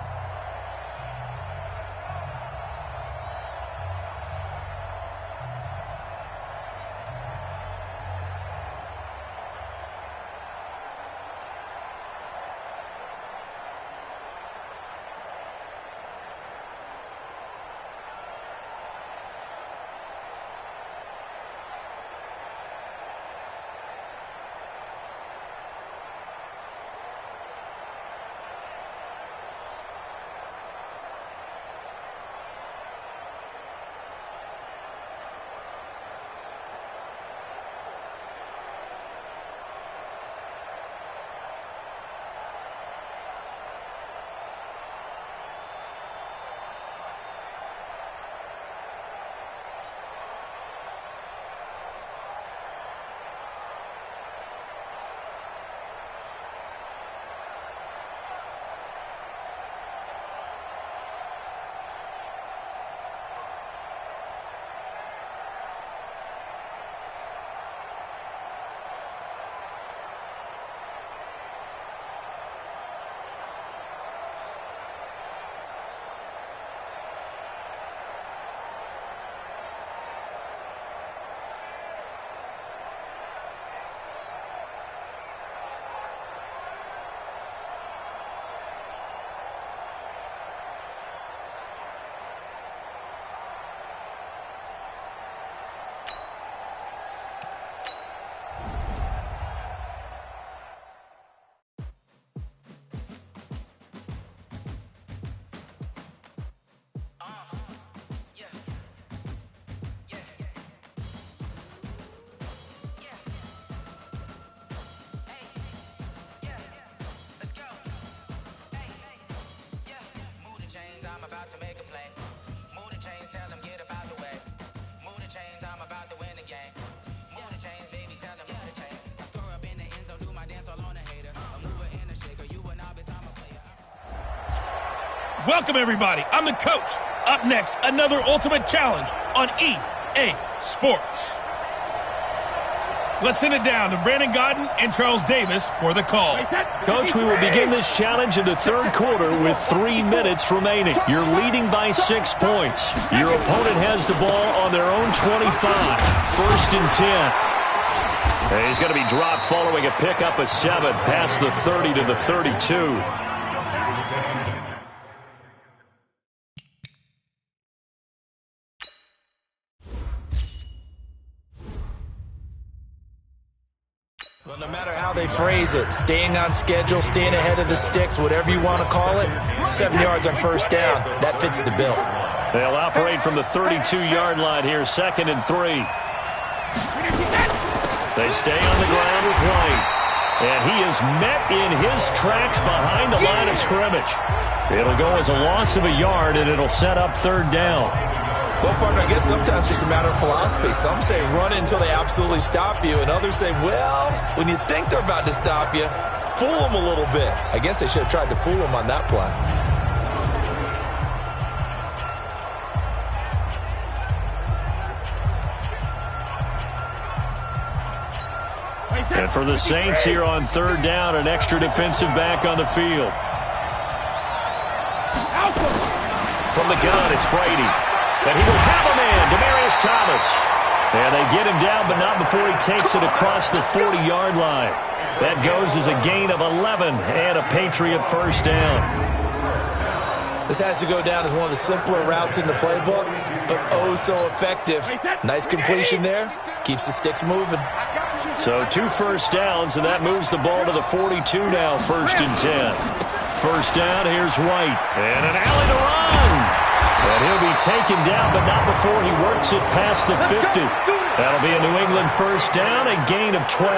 Welcome, everybody. I'm the coach. Up next, another Ultimate Challenge on EA Sports. Let's send it down to Brandon Gaudin and Charles Davis for the call. Coach, we will begin this challenge in the third quarter with 3 minutes remaining. You're leading by 6 points. Your opponent has the ball on their own 25. 1st and 10. And he's going to be dropped following a pickup of 7 past the 30 to the 32. Well, no matter how they phrase it, staying on schedule, staying ahead of the sticks, whatever you want to call it, 7 yards on 1st down, that fits the bill. They'll operate from the 32-yard line here, 2nd and 3. They stay on the ground with White. And he is met in his tracks behind the line of scrimmage. It'll go as a loss of a yard, and it'll set up 3rd down. Well, partner, I guess sometimes it's just a matter of philosophy. Some say run until they absolutely stop you, and others say, well, when you think they're about to stop you, fool them a little bit. I guess they should have tried to fool them on that play. And for the Saints here on 3rd down, an extra defensive back on the field. From the gun, it's Brady. And he will have a man, Demaryius Thomas. And they get him down, but not before he takes it across the 40-yard line. That goes as a gain of 11 and a Patriot 1st down. This has to go down as one of the simpler routes in the playbook, but oh so effective. Nice completion there. Keeps the sticks moving. So 2 first downs, and that moves the ball to the 42 now, 1st and 10. 1st down, here's White. And an alley to run. And he'll be taken down, but not before he works it past the 50. That'll be a New England 1st down, a gain of 12.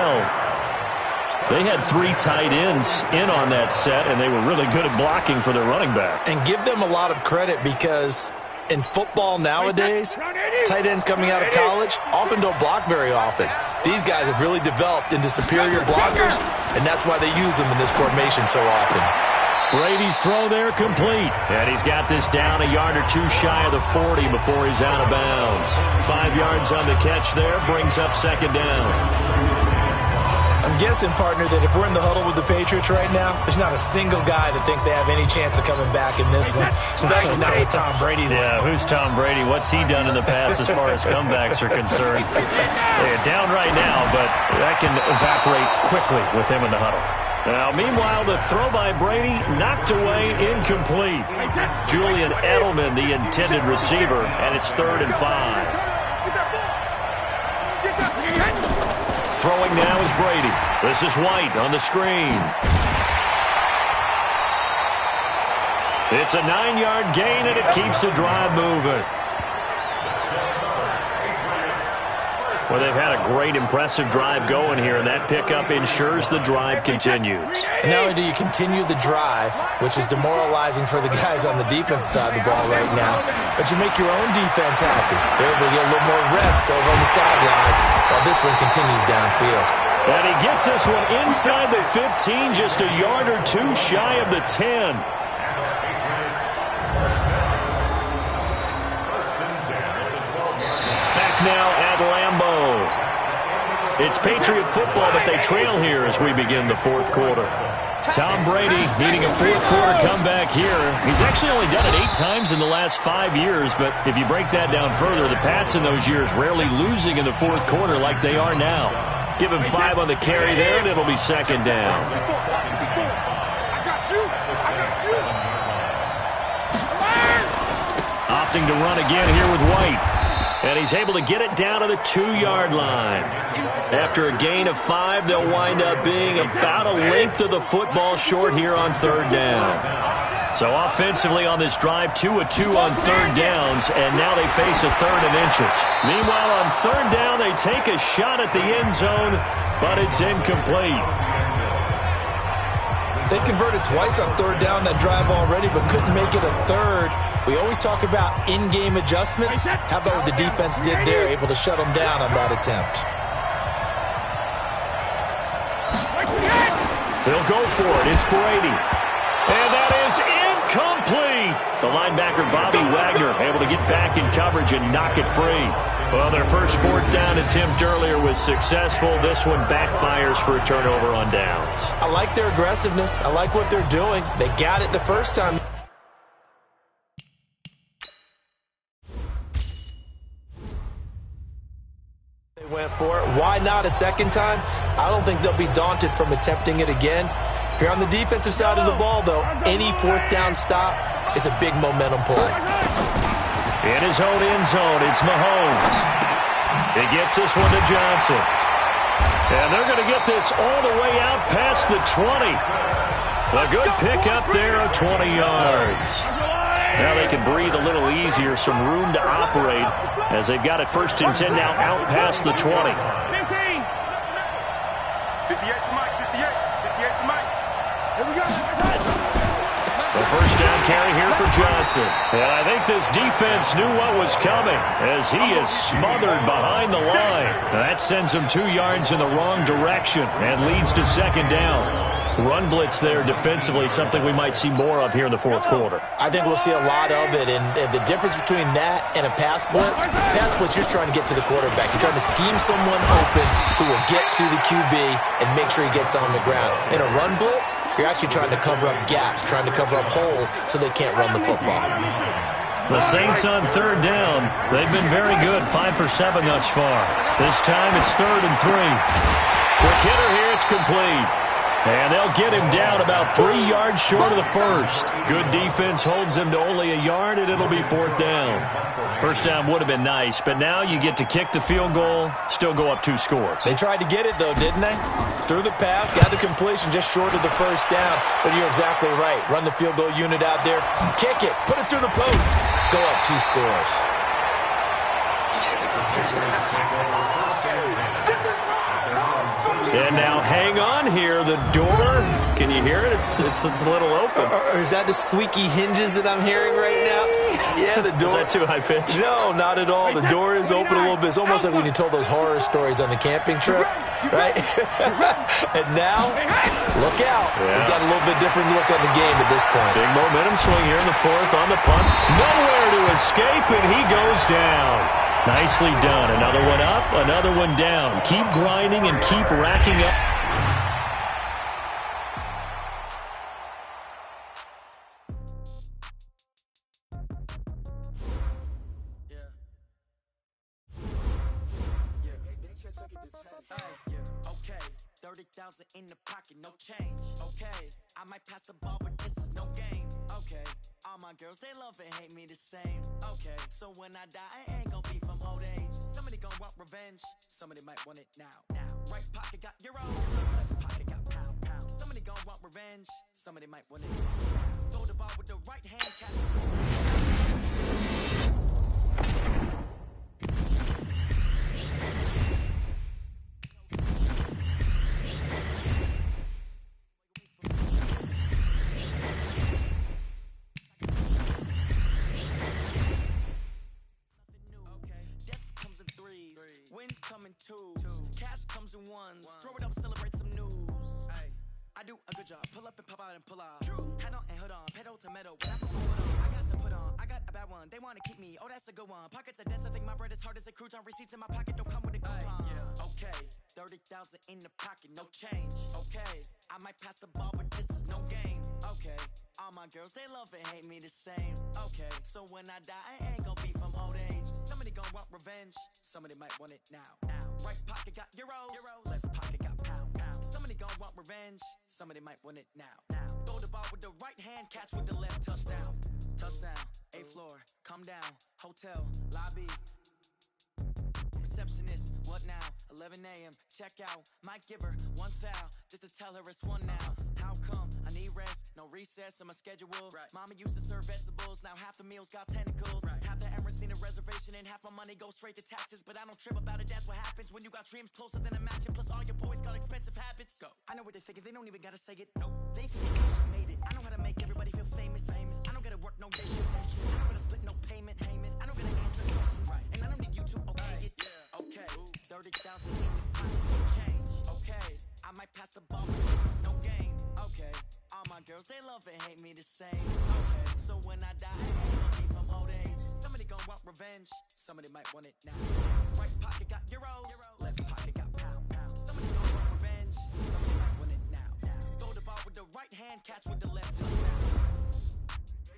They had 3 tight ends in on that set, and they were really good at blocking for their running back. And give them a lot of credit because in football nowadays, tight ends coming out of college often don't block very often. These guys have really developed into superior blockers, and that's why they use them in this formation so often. Brady's throw there complete. And he's got this down a yard or 2 shy of the 40 before he's out of bounds. 5 yards on the catch there, brings up 2nd down. I'm guessing, partner, that if we're in the huddle with the Patriots right now, there's not a single guy that thinks they have any chance of coming back in this one, especially not with Tom Brady. Yeah, who's Tom Brady? What's he done in the past as far as comebacks are concerned? They're down right now, but that can evaporate quickly with him in the huddle. Now, meanwhile, the throw by Brady knocked away, incomplete. Julian Edelman, the intended receiver, and it's 3rd and 5. Throwing now is Brady. This is White on the screen. It's a 9-yard gain, and it keeps the drive moving. Well, they've had a great, impressive drive going here, and that pickup ensures the drive continues. And not only do you continue the drive, which is demoralizing for the guys on the defense side of the ball right now, but you make your own defense happy. They're able to get a little more rest over on the sidelines while this one continues downfield. And he gets this one inside the 15, just a yard or 2 shy of the 10. Back now at Lambeau. It's Patriot football, but they trail here as we begin the 4th quarter. Tom Brady needing a 4th quarter comeback here. He's actually only done it 8 times in the last 5 years, but if you break that down further, the Pats in those years rarely losing in the 4th quarter like they are now. Give him 5 on the carry there, and it'll be 2nd down. Opting to run again here with White. And he's able to get it down to the 2-yard line. After a gain of 5, they'll wind up being about a length of the football short here on 3rd down. So offensively on this drive, 2 of 2 on 3rd downs, and now they face a 3rd and inches. Meanwhile, on 3rd down, they take a shot at the end zone, but it's incomplete. They converted twice on 3rd down that drive already, but couldn't make it a 3rd. We always talk about in-game adjustments. How about what the defense did there, able to shut them down on that attempt? They'll go for it. It's Brady. And that is complete. The linebacker, Bobby Wagner, able to get back in coverage and knock it free. Well, their first fourth down attempt earlier was successful. This one backfires for a turnover on downs. I like their aggressiveness. I like what they're doing. They got it the first time. They went for it. Why not a second time? I don't think they'll be daunted from attempting it again. If you're on the defensive side of the ball, though, any fourth down stop is a big momentum play. In his own end zone, it's Mahomes. He gets this one to Johnson. And they're going to get this all the way out past the 20. A good pickup there of 20 yards. Now they can breathe a little easier, some room to operate as they've got it 1st and 10 now out past the 20. 58 to Mike, 58 to Mike. Here we go. The first down carry here for Johnson. And I think this defense knew what was coming as he is smothered behind the line. That sends him 2 yards in the wrong direction and leads to 2nd down. Run blitz there defensively, something we might see more of here in the 4th quarter. I think we'll see a lot of it, and the difference between that and a pass blitz, you're just trying to get to the quarterback. You're trying to scheme someone open who will get to the QB and make sure he gets on the ground. In a run blitz, you're actually trying to cover up gaps, trying to cover up holes so they can't run the football. The Saints on 3rd down. They've been very good, 5 for 7 thus far. This time it's 3rd and 3. Quick hitter here, it's complete. And they'll get him down about 3 yards short of the first. Good defense holds him to only a yard, and it'll be 4th down. First down would have been nice, but now you get to kick the field goal, still go up 2 scores. They tried to get it, though, didn't they? Threw the pass, got the completion just short of the first down. But you're exactly right. Run the field goal unit out there, kick it, put it through the post, go up 2 scores. And now hang on here. The door, can you hear it? It's a little open. Or is that the squeaky hinges that I'm hearing right now? Yeah, the door. Is that too high pitch? No, not at all. The door is open a little bit. It's almost like when you told those horror stories on the camping trip, right? And now, look out. Yeah. We've got a little bit different look on the game at this point. Big momentum swing here in the 4th on the punt. Nowhere to escape, and he goes down. Nicely done. Another one up, another one down. Keep grinding and keep racking up. Okay, 30,000 in the pocket, no change. Okay, I might pass the ball, but this is no game. Okay, all my girls, they love and hate me the same. Okay, so when I die, I ain't gon' be from old age. Somebody gon' want revenge, somebody might want it now. Right pocket got euros, left pocket got pound. Somebody gon' want revenge, somebody might want it now. Throw the ball with the right hand, catch wins come in 2s, cash comes in 1s. Throw it up, celebrate some news. Ay, I do a good job. Pull up and pop out and pull out. Head on and hood on, pedal to metal. When I put my foot on, I got to put on. I got a bad one. They wanna keep me. Oh, that's a good one. Pockets are dense. I think my bread is hard as a crouton. Receipts in my pocket don't come with a coupon. Okay, 30,000 in the pocket, no change. Okay, I might pass the ball, but this is no game. Okay, all my girls, they love and hate me the same. Okay, so when I die, I ain't gon' be from old age. Somebody gon' want revenge, somebody might want it now. Right pocket got euros, left pocket got pound. Somebody gon' want revenge, somebody might want it now. Throw the ball with the right hand, catch with the left, touchdown. Touchdown, 8th floor, come down, hotel, lobby. Receptionist, what now? 11 a.m. Check out. Might give her 1 foul just to tell her it's 1 now. How come? I need rest, no recess on my schedule. Mama used to serve vegetables, now half the meals got tentacles. Half the errands need a reservation and half my money goes straight to taxes. But I don't trip about it, that's what happens when you got dreams closer than a match. And plus all your boys got expensive habits. Go. I know what they're thinking, they don't even gotta say it. Nope. They think they just made it. I know how to make everybody feel famous. I don't gotta work no day shift. I don't gotta split no payment. I don't gotta answer questions. And I don't need you to okay it. Okay, 30,000 in the pocket, no change. Okay, I might pass the ball, but this is no game. Okay, all my girls, they love and hate me the same. Okay. So when I die, it'll be from old age. Somebody gon' want revenge, somebody might want it now. Right pocket got euros, left pocket got pound. Somebody gon' want revenge, somebody might want it now. Throw the ball with the right hand, catch with the left touchdown.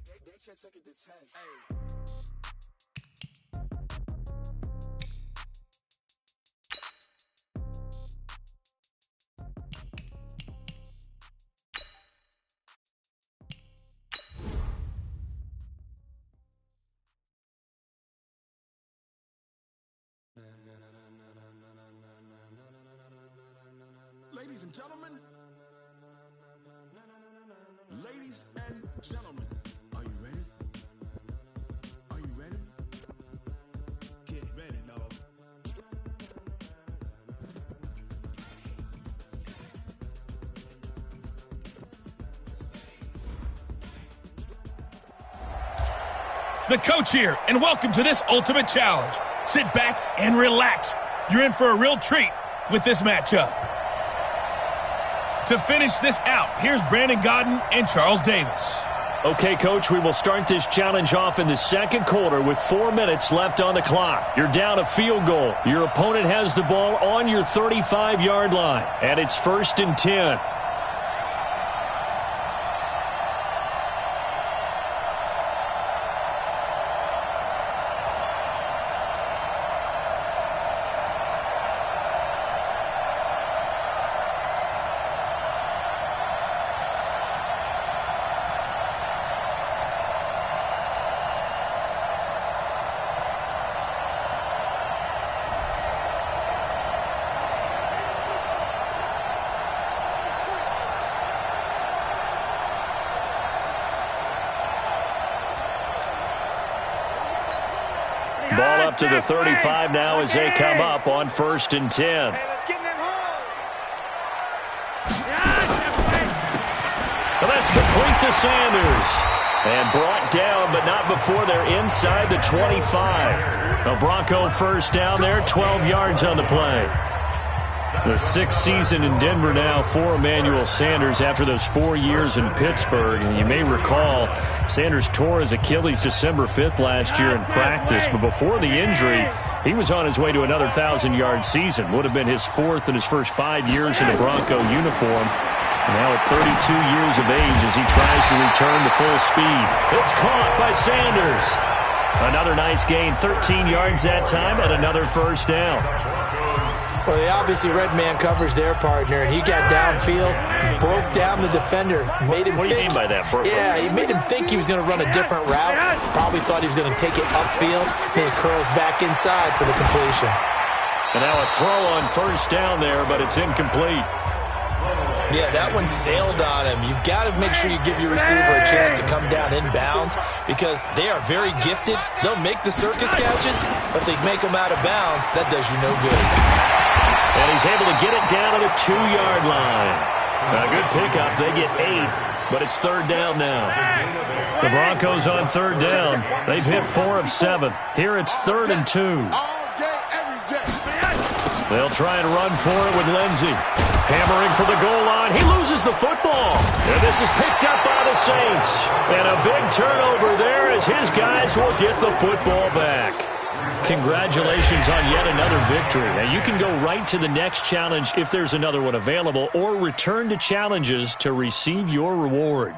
They can't take it to 10. Hey. Ladies and gentlemen, ladies and gentlemen, are you ready? Are you ready? Get ready, dog. The coach here, and welcome to this Ultimate Challenge. Sit back and relax. You're in for a real treat with this matchup. To finish this out, here's Brandon Gaudin and Charles Davis. Okay, Coach, we will start this challenge off in the second quarter with 4 minutes left on the clock. You're down a field goal. Your opponent has the ball on your 35-yard line, and it's 1st and 10. Ball up to the 35 now as they come up on 1st and 10. Well, that's complete to Sanders. And brought down, but not before they're inside the 25. A Bronco first down there, 12 yards on the play. The 6th season in Denver now for Emmanuel Sanders after those 4 years in Pittsburgh. And you may recall Sanders tore his Achilles December 5th last year in practice. But before the injury, he was on his way to another 1,000-yard season. Would have been his 4th in his first 5 years in a Bronco uniform. Now at 32 years of age as he tries to return to full speed. It's caught by Sanders. Another nice gain, 13 yards that time, and another first down. Well, they obviously red man covers their partner, and he got downfield, broke down the defender, made him What do you mean by that, Brooke? Yeah, he made him think he was going to run a different route. Probably thought he was going to take it upfield, then it curls back inside for the completion. And now a throw on first down there, but it's incomplete. Yeah, that one sailed on him. You've got to make sure you give your receiver a chance to come down inbounds because they are very gifted. They'll make the circus catches, but they make them out of bounds. That does you no good. And he's able to get it down to the 2-yard line. A good pickup. They get 8, but it's 3rd down now. The Broncos on 3rd down. They've hit 4 of 7. Here it's 3rd and 2. They'll try and run for it with Lindsey. Hammering for the goal line. He loses the football. And this is picked up by the Saints. And a big turnover there as his guys will get the football back. Congratulations on yet another victory. Now you can go right to the next challenge if there's another one available, or return to challenges to receive your reward.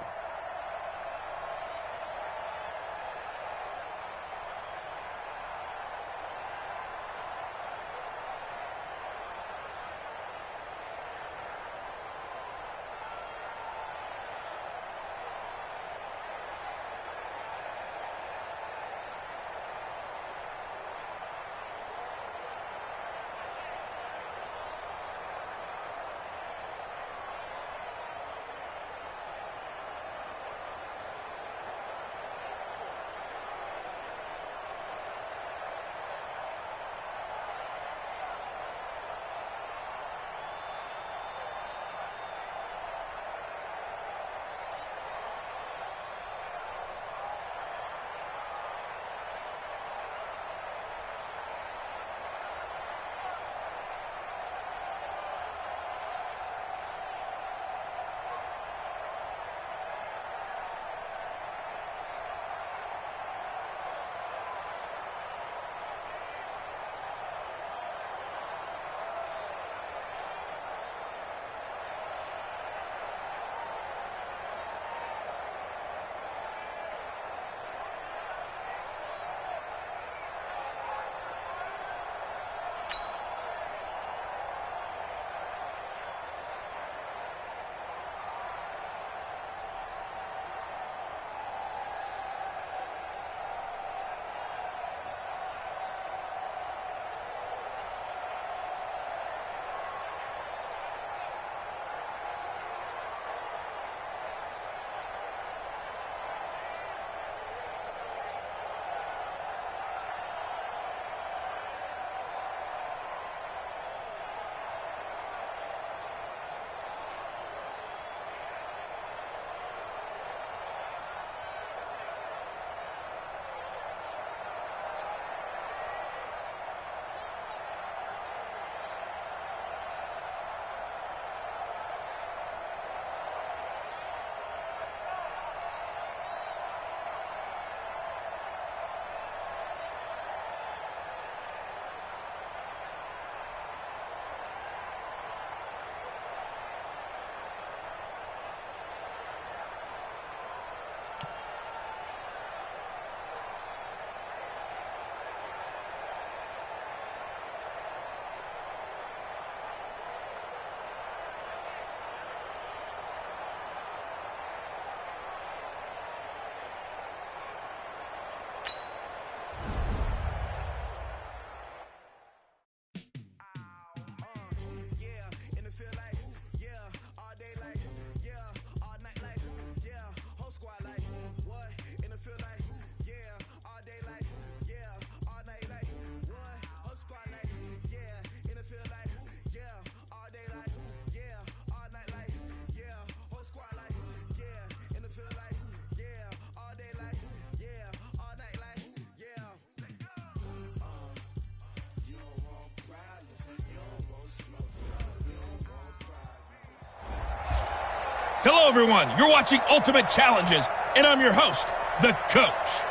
Hello, everyone. You're watching Ultimate Challenges, and I'm your host, the Coach.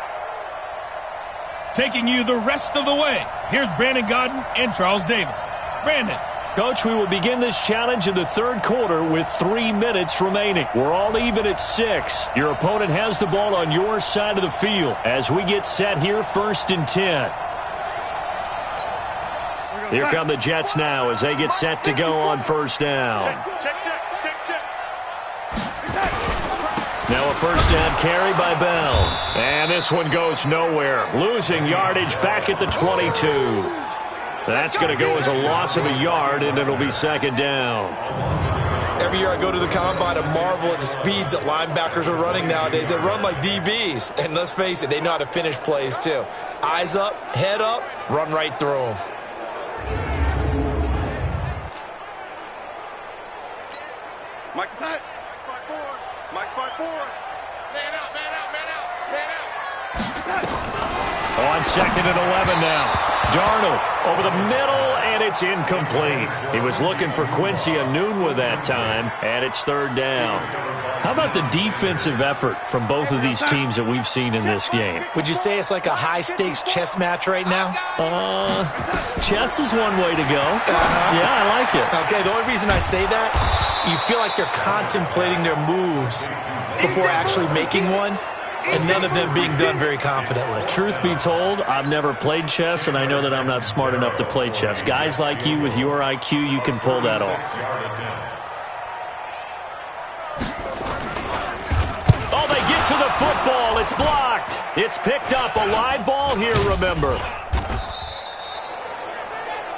Taking you the rest of the way, here's Brandon Gaudin and Charles Davis. Brandon. Coach, we will begin this challenge in the third quarter with 3 minutes remaining. We're all even at 6. Your opponent has the ball on your side of the field as we get set here, 1st and 10. Here come the Jets now as they get set to go on 1st down. Now a 1st down carry by Bell. And this one goes nowhere. Losing yardage back at the 22. That's going to go as a loss of a yard, and it'll be 2nd down. Every year I go to the combine and marvel at the speeds that linebackers are running nowadays. They run like DBs. And let's face it, they know how to finish plays too. Eyes up, head up, run right through them. Mike's tight. Mike's forward. Mike's forward. Man out, man out, man out, man out. On 2nd and 11 now. Darnold over the middle, and it's incomplete. He was looking for Quincy Enunwa that time, and it's 3rd down. How about the defensive effort from both of these teams that we've seen in this game? Would you say it's like a high-stakes chess match right now? Chess is one way to go. Yeah, I like it. Okay, the only reason I say that, you feel like they're contemplating their moves before actually making one. And none of them being done very confidently. Truth be told, I've never played chess, and I know that I'm not smart enough to play chess. Guys like you with your IQ, you can pull that off. Oh, they get to the football. It's blocked. It's picked up. A live ball here, remember.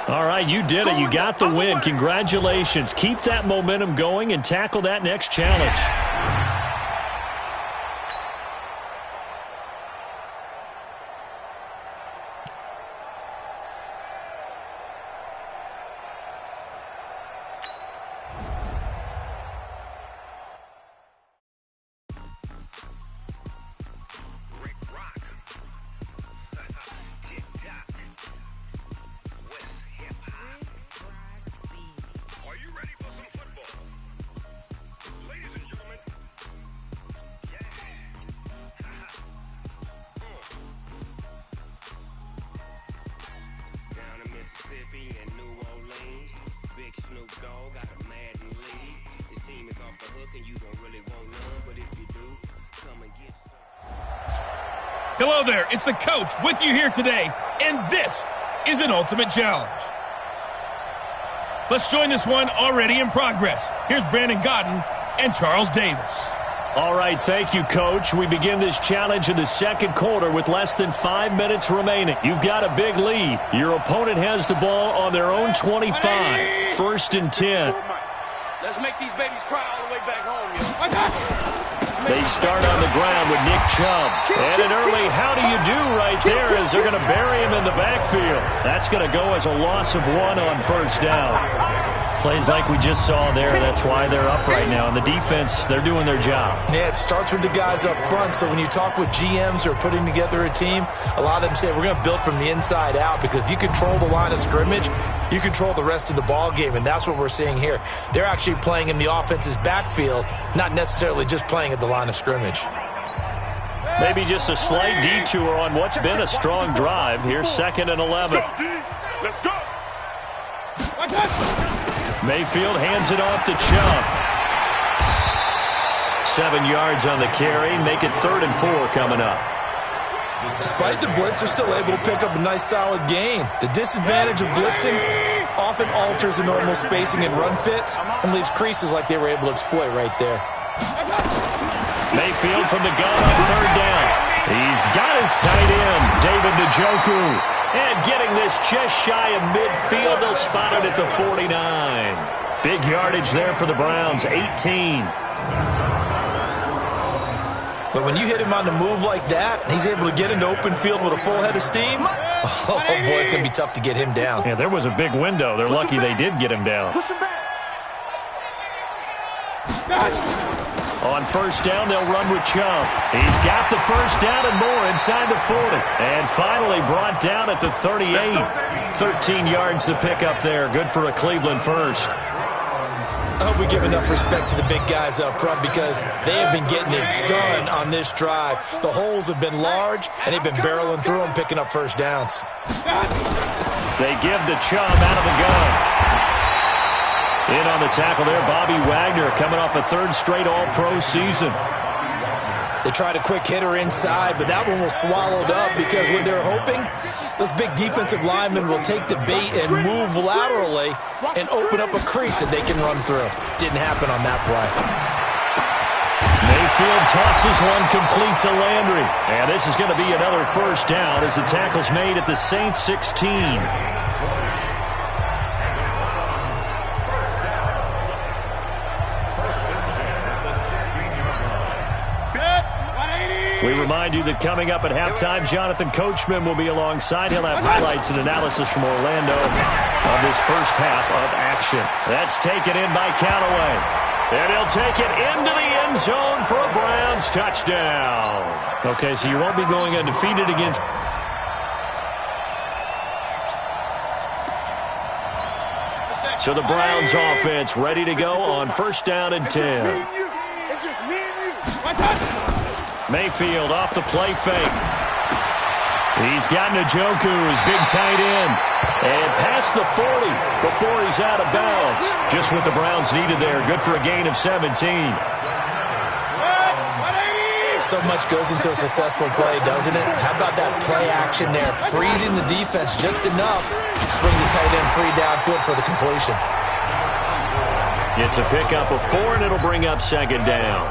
All right, you did it. You got the win. Congratulations. Keep that momentum going and tackle that next challenge. Hello there, it's the Coach with you here today, and this is an Ultimate Challenge. Let's join this one already in progress. Here's Brandon Gaudin and Charles Davis. All right, thank you, Coach. We begin this challenge in the 2nd quarter with less than 5 minutes remaining. You've got a big lead. Your opponent has the ball on their own 25. 1st and 10. Let's make these babies cry all the way back home, yo. They start on the ground with Nick Chubb. And an early how do you do right there as they're going to bury him in the backfield. That's going to go as a loss of 1 on 1st down. Plays like we just saw there. That's why they're up right now. And the defense, they're doing their job. Yeah, it starts with the guys up front. So when you talk with GMs who are putting together a team, a lot of them say we're going to build from the inside out, because if you control the line of scrimmage, you control the rest of the ball game, and that's what we're seeing here. They're actually playing in the offense's backfield, not necessarily just playing at the line of scrimmage. Maybe just a slight detour on what's been a strong drive. Here's 2nd and 11. Let's go. Mayfield hands it off to Chubb. 7 yards on the carry. Make it 3rd and 4 coming up. Despite the blitz, they're still able to pick up a nice, solid gain. The disadvantage of blitzing often alters the normal spacing and run fits and leaves creases like they were able to exploit right there. Mayfield from the gun on 3rd down. He's got his tight end, David Njoku. And getting this just shy of midfield, they'll spot it at the 49. Big yardage there for the Browns, 18. But when you hit him on the move like that, he's able to get into open field with a full head of steam, oh boy, it's going to be tough to get him down. Yeah, there was a big window. They're lucky they did get him down. Push him back. On 1st down, they'll run with Chubb. He's got the 1st down and more inside the 40. And finally brought down at the 38. 13 yards to pick up there. Good for a Cleveland first. I hope we give enough respect to the big guys up front because they have been getting it done on this drive. The holes have been large, and they've been barreling through them, picking up first downs. They give the Chubb out of the gun. In on the tackle there, Bobby Wagner, coming off a third straight All-Pro season. They tried a quick hitter inside, but that one was swallowed up because what they're hoping, those big defensive linemen will take the bait and move laterally and open up a crease that they can run through. Didn't happen on that play. Mayfield tosses one complete to Landry. And this is going to be another first down as the tackle's made at the Saints 16. We remind you that coming up at halftime, Jonathan Coachman will be alongside. He'll have highlights and analysis from Orlando of this first half of action. That's taken in by Callaway. And he'll take it into the end zone for a Browns touchdown. Okay, so you won't be going undefeated against... So the Browns offense ready to go on first down and 10. It's just me and you. Mayfield off the play fake. He's got Njoku, his big tight end. And past the 40 before he's out of bounds. Just what the Browns needed there. Good for a gain of 17. So much goes into a successful play, doesn't it? How about that play action there? Freezing the defense just enough. Swing the tight end free downfield for the completion. It's a pickup of 4, and it'll bring up second down.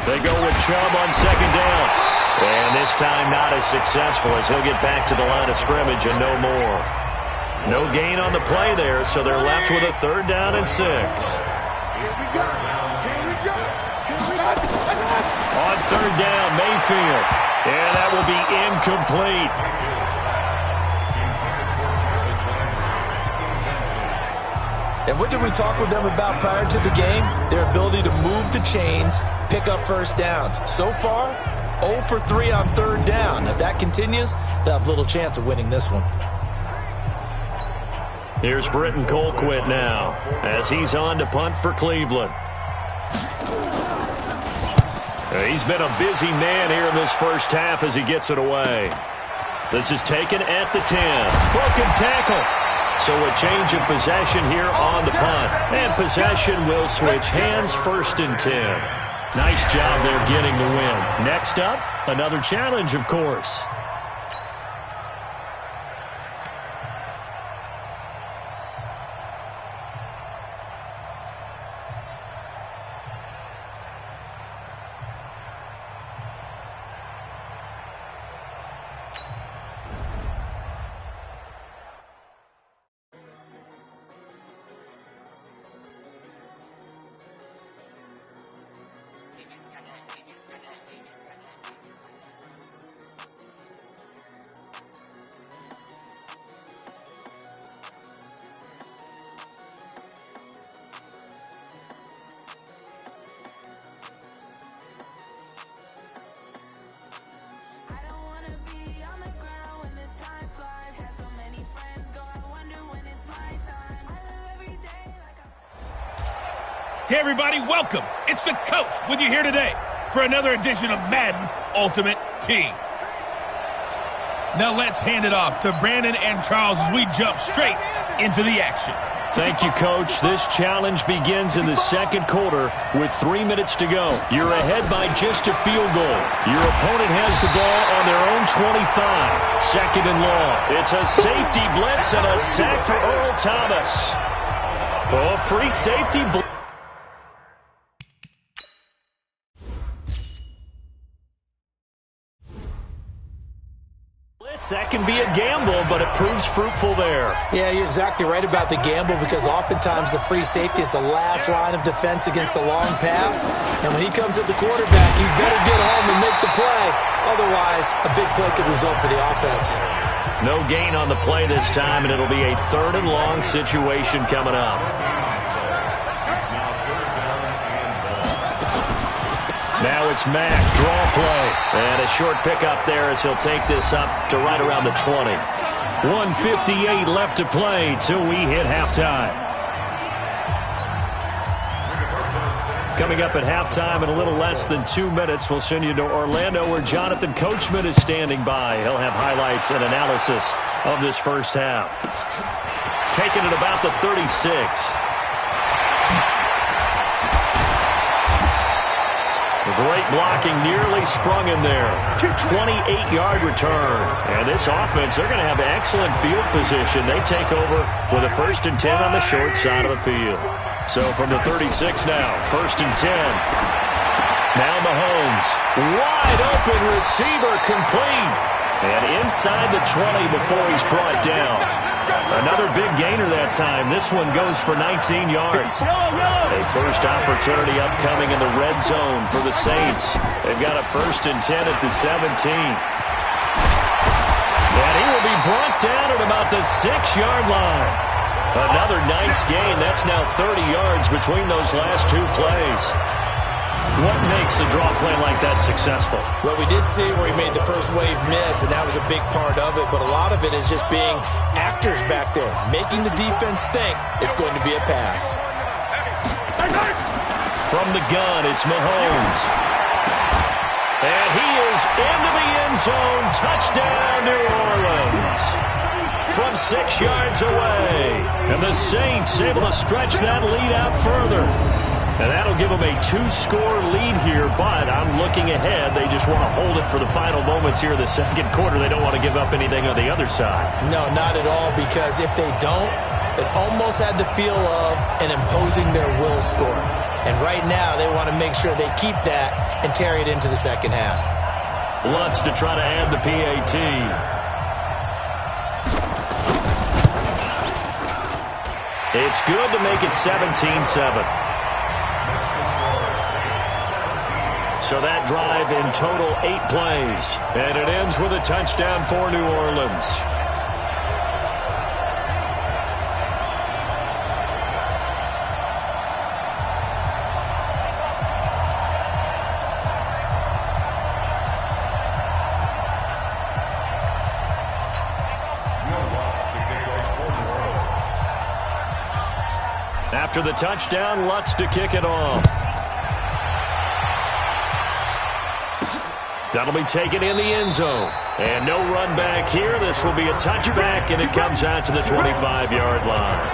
They go with Chubb on second down. And this time not as successful as he'll get back to the line of scrimmage and no more. No gain on the play there, so they're left with a third down and 6. On third down, Mayfield. And that will be incomplete. And what did we talk with them about prior to the game? Their ability to move the chains, pick up first downs. So far, 0 for 3 on third down. If that continues, they'll have little chance of winning this one. Here's Britton Colquitt now as he's on to punt for Cleveland. He's been a busy man here in this first half as he gets it away. This is taken at the 10. Broken tackle. So a change of possession here on the punt. And possession will switch hands, first and 10. Nice job there getting the win. Next up, another challenge, of course. Hey everybody, welcome. It's the coach with you here today for another edition of Madden Ultimate Team. Now let's hand it off to Brandon and Charles as we jump straight into the action. Thank you, Coach. This challenge begins in the second quarter with 3 minutes to go. You're ahead by just a field goal. Your opponent has the ball on their own 25. Second and long. It's a safety blitz and a sack for Earl Thomas. Oh, free safety blitz. That can be a gamble, but it proves fruitful there. Yeah, you're exactly right about the gamble because oftentimes the free safety is the last line of defense against a long pass. And when he comes at the quarterback, you better get home and make the play. Otherwise, a big play could result for the offense. No gain on the play this time, and it'll be a third and long situation coming up. Now it's Mack, draw play. And a short pickup there as he'll take this up to right around the 20. 1:58 left to play till we hit halftime. Coming up at halftime in a little less than 2 minutes, we'll send you to Orlando where Jonathan Coachman is standing by. He'll have highlights and analysis of this first half. Taking it about the 36. Great blocking, nearly sprung him there. 28-yard return. And this offense, they're going to have excellent field position. They take over with a 1st and 10 on the short side of the field. So from the 36 now, 1st and 10. Now Mahomes. Wide open receiver complete. And inside the 20 before he's brought down. Another big gainer that time. This one goes for 19 yards. A first opportunity upcoming in the red zone for the Saints. They've got a 1st and 10 at the 17. And he will be brought down at about the 6-yard line. Another nice gain. That's now 30 yards between those last 2 plays. What makes a draw play like that successful? Well, we did see where he made the first wave miss, and that was a big part of it. But a lot of it is just being actors back there, making the defense think it's going to be a pass. From the gun, it's Mahomes. And he is into the end zone. Touchdown, New Orleans. From 6 yards away. And the Saints able to stretch that lead out further. And that'll give them a 2-score lead here, but I'm looking ahead. They just want to hold it for the final moments here in the second quarter. They don't want to give up anything on the other side. No, not at all, because if they don't, it almost had the feel of an imposing their will score. And right now, they want to make sure they keep that and carry it into the second half. Lutz to try to add the PAT. It's good to make it 17-7. So that drive in total 8 plays. And it ends with a touchdown for New Orleans. After the touchdown, Lutz to kick it off. That'll be taken in the end zone. And no run back here. This will be a touchback, and it comes out to the 25-yard line.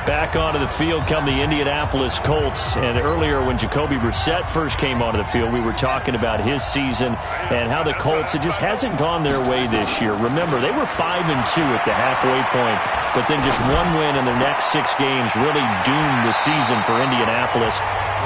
Back onto the field come the Indianapolis Colts. And earlier when Jacoby Brissett first came onto the field, we were talking about his season and how the Colts, it just hasn't gone their way this year. Remember, they were 5-2 at the halfway point, but then just one win in their next 6 games really doomed the season for Indianapolis.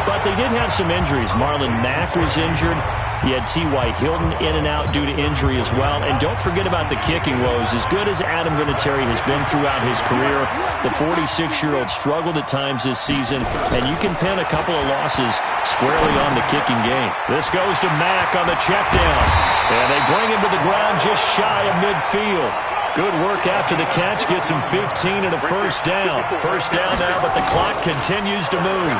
But they did have some injuries. Marlon Mack was injured. You had T.Y. Hilton in and out due to injury as well. And don't forget about the kicking woes. As good as Adam Vinatieri has been throughout his career, the 46-year-old struggled at times this season, and you can pin a couple of losses squarely on the kicking game. This goes to Mack on the check down. And they bring him to the ground just shy of midfield. Good work after the catch. Gets him 15 and a first down. First down now, but the clock continues to move.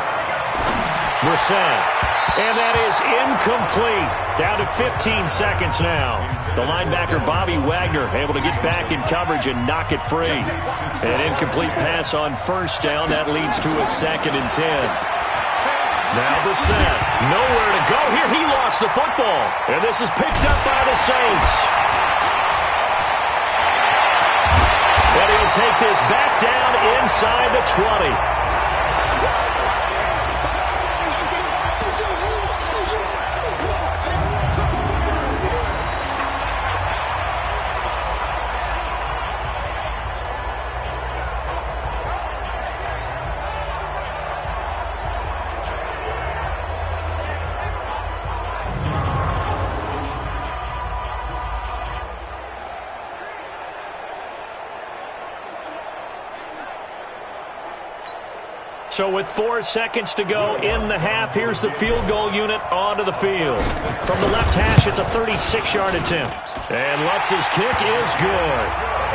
Brissett. And that is incomplete. Down to 15 seconds now. The linebacker, Bobby Wagner, able to get back in coverage and knock it free. An incomplete pass on first down. That leads to a 2nd and 10. Now Brissett. Nowhere to go here. He lost the football. And this is picked up by the Saints. And he'll take this back down inside the 20. So with 4 seconds to go in the half, here's the field goal unit onto the field. From the left hash, it's a 36-yard attempt. And Lutz's kick is good.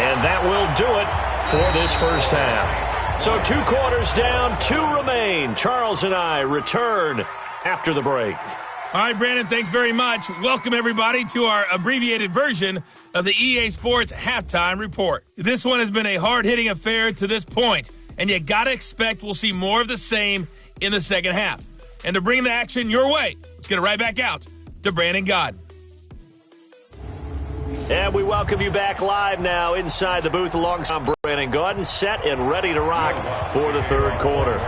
And that will do it for this first half. So 2 quarters down, 2 remain. Charles and I return after the break. All right, Brandon, thanks very much. Welcome, everybody, to our abbreviated version of the EA Sports Halftime Report. This one has been a hard-hitting affair to this point, and you got to expect we'll see more of the same in the second half. And to bring the action your way, let's get it right back out to Brandon Godden. And we welcome you back live now inside the booth alongside Brandon Godden, set and ready to rock for the third quarter.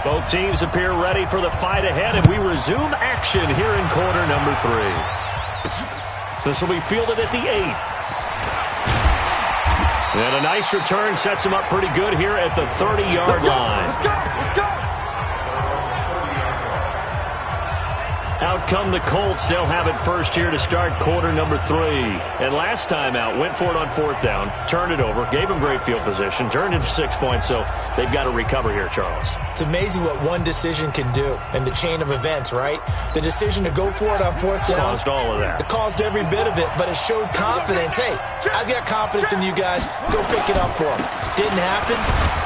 Both teams appear ready for the fight ahead, and we resume action here in quarter number 3. This will be fielded at the 8. And a nice return sets him up pretty good here at the 30-yard line. Let's go! Out come the Colts. They'll have it first here to start quarter number 3. And last time out, went for it on fourth down, turned it over, gave them great field position, turned it to 6 points, so they've got to recover here, Charles. It's amazing what one decision can do in the chain of events, right? The decision to go for it on fourth down. Caused all of that. It caused every bit of it, but it showed confidence. Hey, I've got confidence in you guys. Go pick it up for them. Didn't happen.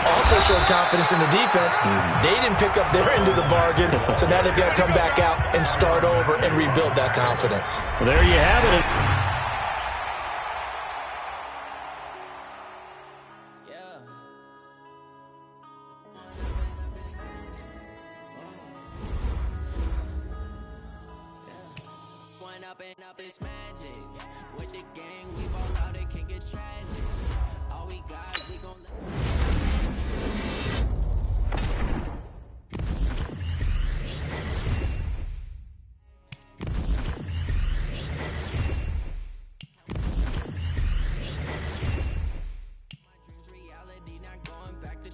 Also showed confidence in the defense. They didn't pick up their end of the bargain, so now they've got to come back out and start over and rebuild that confidence. Well, there you have it. Up this magic with the gang, we ball out, it can get tragic. All we got, we gon' reality, not going back to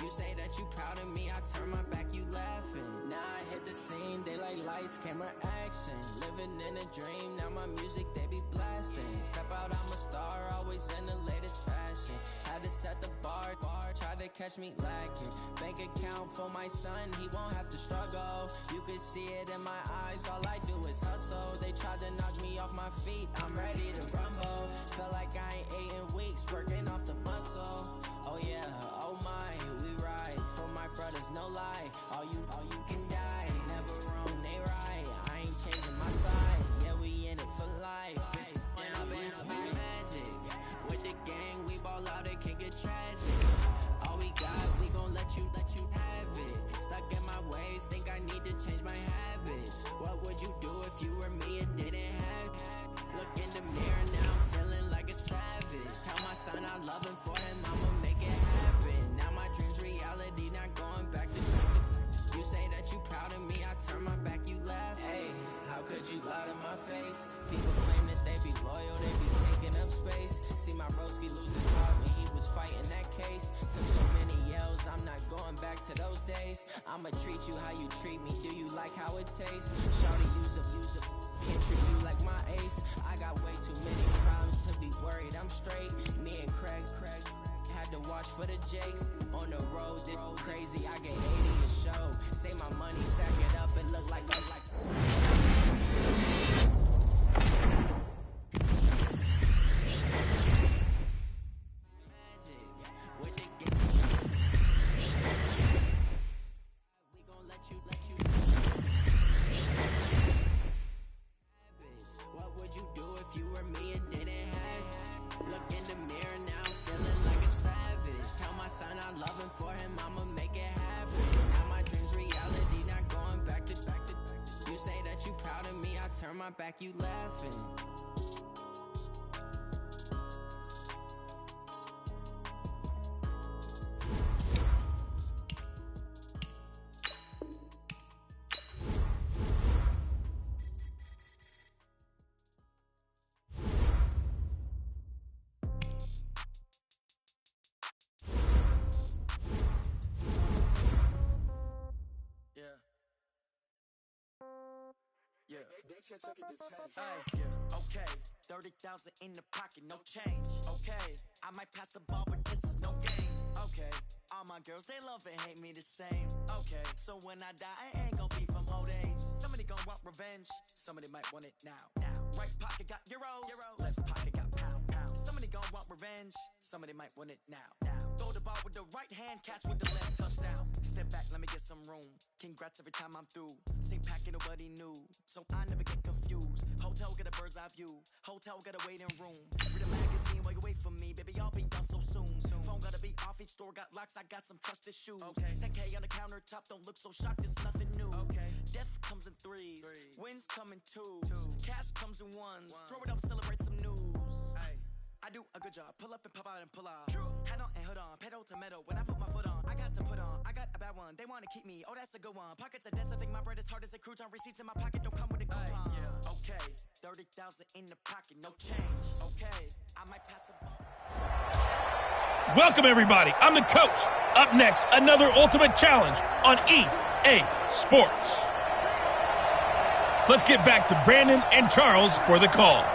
you say that you proud of me, I turn my back, you laughing. Now I hit the scene, they like lights, camera, action. Living in a dream, now my music, they be blasting. Step out, I'm a star, always in the latest fashion. Had to set the bar, try to catch me lacking. Bank account for my son, he won't have to struggle. You can see it in my eyes, all I do is hustle. They tried to knock me off my feet, I'm ready to rumble. Felt like I ain't ate in weeks, working off the muscle. Oh yeah, oh my, we ride for my brothers, no lie. All you can die, never wrong, they right. I ain't changing my side, yeah, we in it for life. And up is magic, with the gang, we ball out, it can get tragic. All we got, we gon' let you have it. Stuck in my ways, think I need to change my habits. What would you do if you were me and didn't have it? Look in the mirror now, I'm feeling like a savage. Tell my son I love him, for him I'ma make it happen. Now my dream's reality, not going back to you say that you proud of me, I turn my back, you laugh. Hey, how could you lie to my face? People claim that they be loyal, they be taking up space. See my broski lose his heart when he was fighting that case. Took so many yells, I'm not going back to those days. I'ma treat you how you treat me, do you like how it tastes? Shawty, use up, can't treat you like my ace. I got way too many problems to be worried, I'm straight. Me and Craig had to watch for the Jakes. On the road, this crazy, I get 80 a show. Say my money, stack it up, it look like we gon' let you what would you do if you were me and didn't have? Look in the mirror now, I'm feeling like a savage. Tell my son I love him, for him I'ma make it happen. Now my dream's reality, not going back to you say that you proud of me, I turn my back, you laughing. Okay, 30,000 in the pocket, no change. Okay, I might pass the ball, but this is no game. Okay, all my girls, they love and hate me the same. Okay, so when I die, I ain't gon' be from old age. Somebody gon' want revenge, somebody might want it now. Right pocket got euros, left pocket got pound. Somebody gon' want revenge, somebody might want it now. Throw the ball with the right hand, catch with the left, touchdown. Sit back, let me get some room. Congrats every time I'm through. Same pack, nobody new, so I never get confused. Hotel get a bird's eye view. Hotel get a waiting room. Read a magazine while you wait for me, baby. I'll be done so soon. Phone gotta be off. Each store got locks. I got some trusted shoes. Okay. 10K on the countertop. Don't look so shocked. It's nothing new. Okay. Death comes in threes. Wins come in twos. Cash comes in ones. Throw it up, celebrate some news. I do a good job. Pull up and pop out and pull out. Hat on and hood on. Pedal to metal. When I put my foot on, I got to put on. I got a bad one. They want to keep me. Oh, that's a good one. Pockets are dense. I think my bread is hard as a crouton. Receipts in my pocket don't come with a coupon. Okay. 30,000 in the pocket. No change. Okay. I might pass the ball. Welcome, everybody. I'm the coach. Up next, another Ultimate Challenge on EA Sports. Let's get back to Brandon and Charles for the call.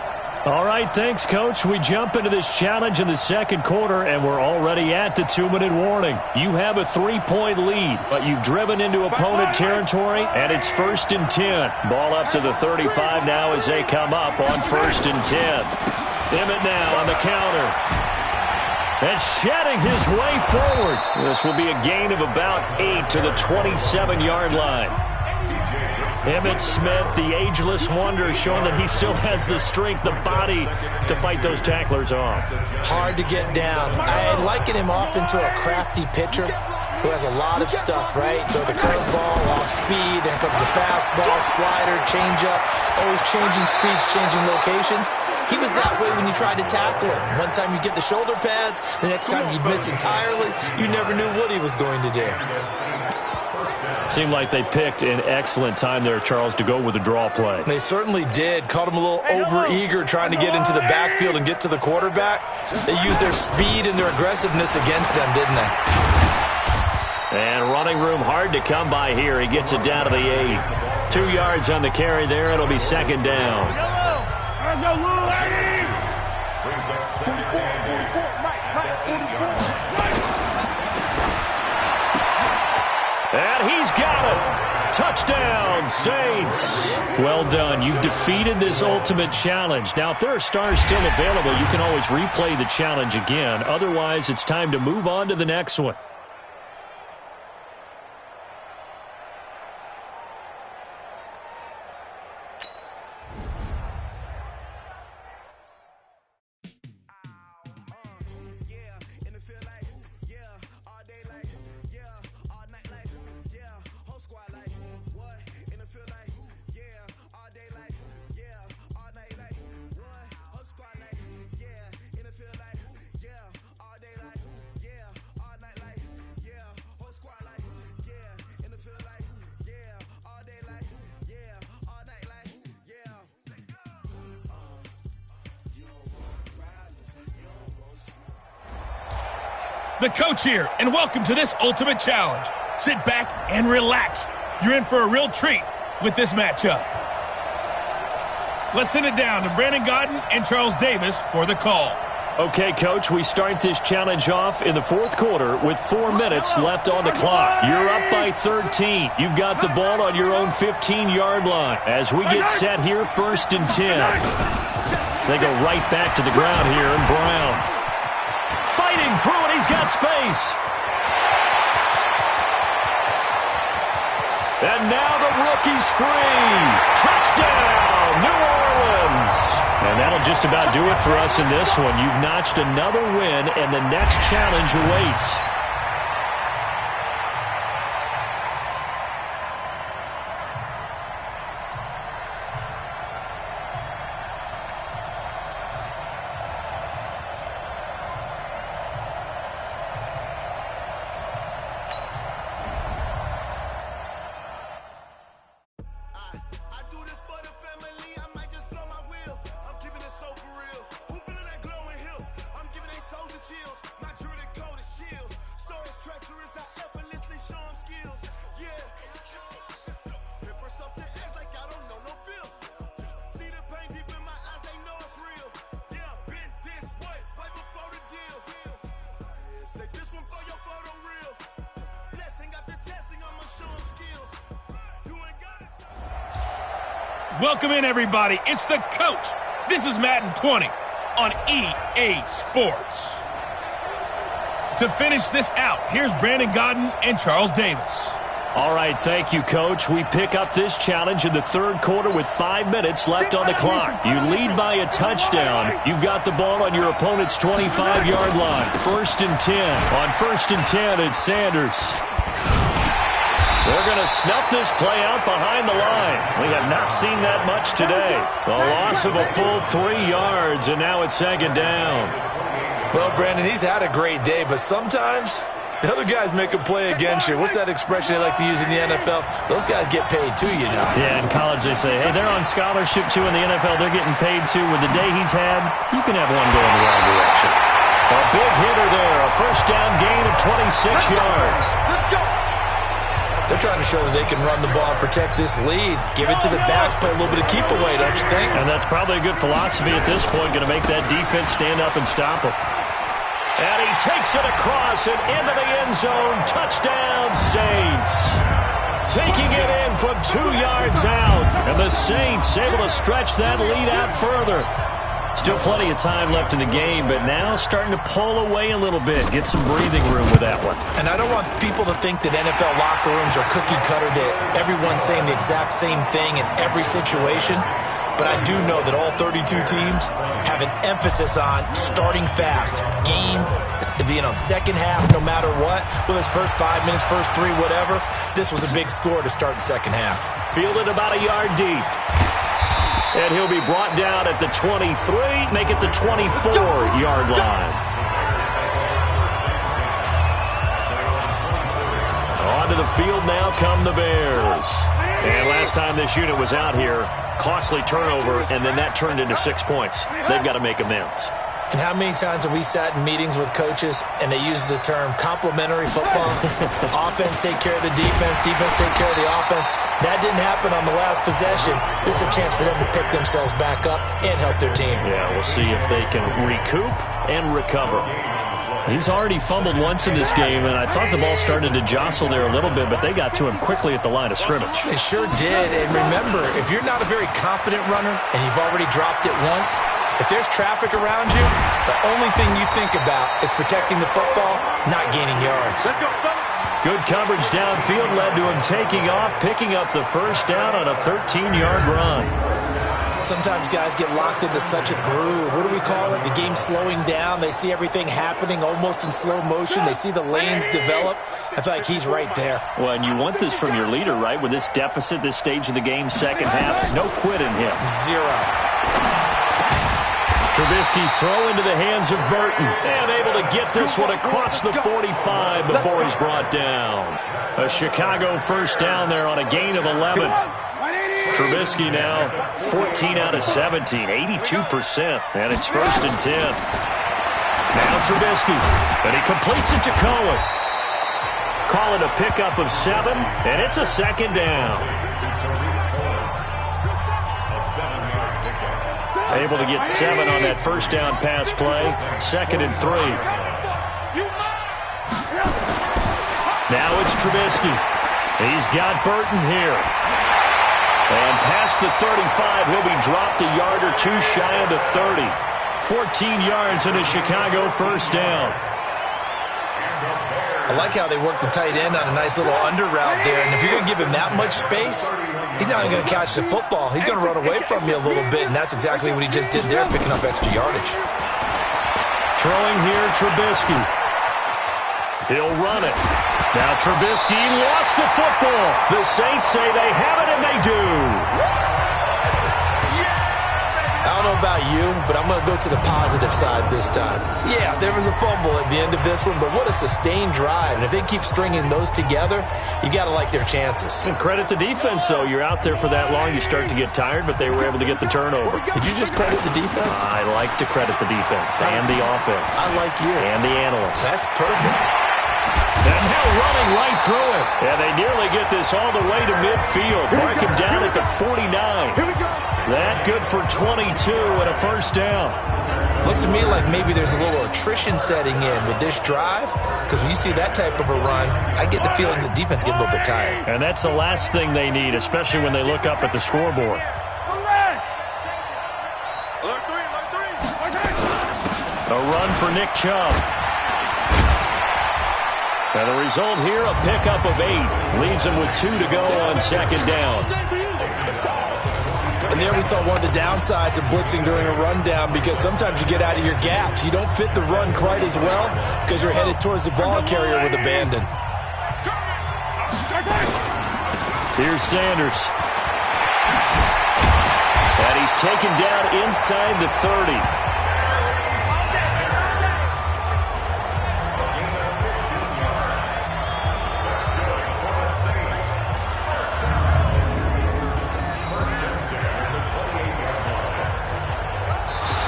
All right, thanks, Coach. We jump into this challenge in the second quarter, and we're already at the 2-minute warning. You have a 3-point lead, but you've driven into opponent territory, and it's 1st and 10. Ball up to the 35 now as they come up on 1st and 10. Emmett now on the counter. And shedding his way forward. This will be a gain of about 8 to the 27-yard line. Emmitt Smith, the ageless wonder, showing that he still has the strength, the body to fight those tacklers off. Hard to get down. I liken him off into a crafty pitcher who has a lot of stuff, right? Throw the curveball, off speed, then comes the fastball, slider, changeup, always changing speeds, changing locations. He was that way when you tried to tackle him. One time you get the shoulder pads, the next time you'd miss entirely. You never knew what he was going to do. Seemed like they picked an excellent time there, Charles, to go with the draw play. They certainly did. Caught him a little over-eager trying to get into the backfield and get to the quarterback. They used their speed and their aggressiveness against them, didn't they? And running room hard to come by here. He gets it down to the 8. 2 yards on the carry there. It'll be 2nd down. Brings up 2nd and 44. And he's got it. Touchdown, Saints. Well done. You've defeated this ultimate challenge. Now, if there are stars still available, you can always replay the challenge again. Otherwise, it's time to move on to the next one. The coach here, and welcome to this Ultimate Challenge. Sit back and relax. You're in for a real treat with this matchup. Let's send it down to Brandon Godden and Charles Davis for the call. Okay, Coach, we start this challenge off in the 4th quarter with 4 minutes left on the clock. You're up by 13. You've got the ball on your own 15-yard line. As we get set here, 1st and 10. They go right back to the ground here, and Brown fighting through it. He's got space. And now the rookie's free. Touchdown, New Orleans. And that'll just about do it for us in this one. You've notched another win, and the next challenge awaits. Welcome in, everybody. It's the coach. This is Madden 20 on EA Sports. To finish this out, here's Brandon Gaudin and Charles Davis. All right, thank you, Coach. We pick up this challenge in the third quarter with 5 minutes left on the clock. You lead by a touchdown. You've got the ball on your opponent's 25-yard line. 1st and 10. On 1st and 10, it's Sanders. They're going to snuff this play out behind the line. We have not seen that much today. The loss of a full 3 yards, and now it's 2nd down. Well, Brandon, he's had a great day, but sometimes the other guys make a play against you. What's that expression they like to use in the NFL? Those guys get paid too, you know. Yeah, in college they say, hey, they're on scholarship too. In the NFL, they're getting paid too. With the day he's had, you can have one going the wrong direction. A big hitter there. A 1st down gain of 26 yards. They're trying to show that they can run the ball and protect this lead. Give it to the backs, play a little bit of keep away, don't you think? And that's probably a good philosophy at this point, going to make that defense stand up and stop them. And he takes it across and into the end zone. Touchdown, Saints. Taking it in from 2 yards out. And the Saints able to stretch that lead out further. Still plenty of time left in the game, but now starting to pull away a little bit. Get some breathing room with that one. And I don't want people to think that NFL locker rooms are cookie cutter, that everyone's saying the exact same thing in every situation. But I do know that all 32 teams have an emphasis on starting fast. Game, second half, no matter what. Whether it's first 5 minutes, first 3, whatever. This was a big score to start the second half. Fielded about a yard deep. And he'll be brought down at the 23, make it the 24-yard line. Onto the field now come the Bears. And last time this unit was out here, costly turnover, and then that turned into 6 points. They've got to make amends. And how many times have we sat in meetings with coaches and they use the term complementary football? Offense take care of the defense, defense take care of the offense. That didn't happen on the last possession. This is a chance for them to pick themselves back up and help their team. Yeah, we'll see if they can recoup and recover. He's already fumbled once in this game, and I thought the ball started to jostle there a little bit, but they got to him quickly at the line of scrimmage. They sure did. And remember, if you're not a very confident runner and you've already dropped it once, if there's traffic around you, the only thing you think about is protecting the football, not gaining yards. Good coverage downfield led to him taking off, picking up the 1st down on a 13-yard run. Sometimes guys get locked into such a groove. What do we call it? The game slowing down. They see everything happening almost in slow motion. They see the lanes develop. I feel like he's right there. Well, and you want this from your leader, right? With this deficit, this stage of the game, second half, no quit in him. 0. Trubisky's throw into the hands of Burton. And able to get this one across the 45 before he's brought down. A Chicago 1st down there on a gain of 11. Trubisky now 14 out of 17, 82%, and it's 1st and 10. Now Trubisky, and he completes it to Cohen. Call it a pickup of 7, and it's a 2nd down. Able to get 7 on that 1st down pass play, 2nd and 3. Now it's Trubisky. He's got Burton here. And past the 35, he'll be dropped a yard or 2 shy of the 30. 14 yards and a Chicago 1st down. I like how they work the tight end on a nice little under route there. And if you're going to give him that much space, he's not even going to catch the football. He's going to run away from you a little bit, and that's exactly what he just did there, picking up extra yardage. Throwing here, Trubisky. He'll run it. Now Trubisky lost the football. The Saints say they have it, and they do. I don't know about you, but I'm going to go to the positive side this time. Yeah, there was a fumble at the end of this one, but what a sustained drive. And if they keep stringing those together, you got to like their chances. And credit the defense, though. You're out there for that long, you start to get tired, but they were able to get the turnover. Did you just credit the defense? I like to credit the defense and the offense. I like you. And the analysts. That's perfect. And now running right through it. And they nearly get this all the way to midfield. Mark him down at the 49. That good for 22 and a 1st down. Looks to me like maybe there's a little attrition setting in with this drive, because when you see that type of a run, I get the feeling the defense gets a little bit tired. And that's the last thing they need, especially when they look up at the scoreboard. A run for Nick Chubb. And the result here, a pickup of 8. Leaves him with 2 to go on second down. And there we saw one of the downsides of blitzing during a rundown, because sometimes you get out of your gaps. You don't fit the run quite as well because you're headed towards the ball carrier with abandon. Here's Sanders. And he's taken down inside the 30.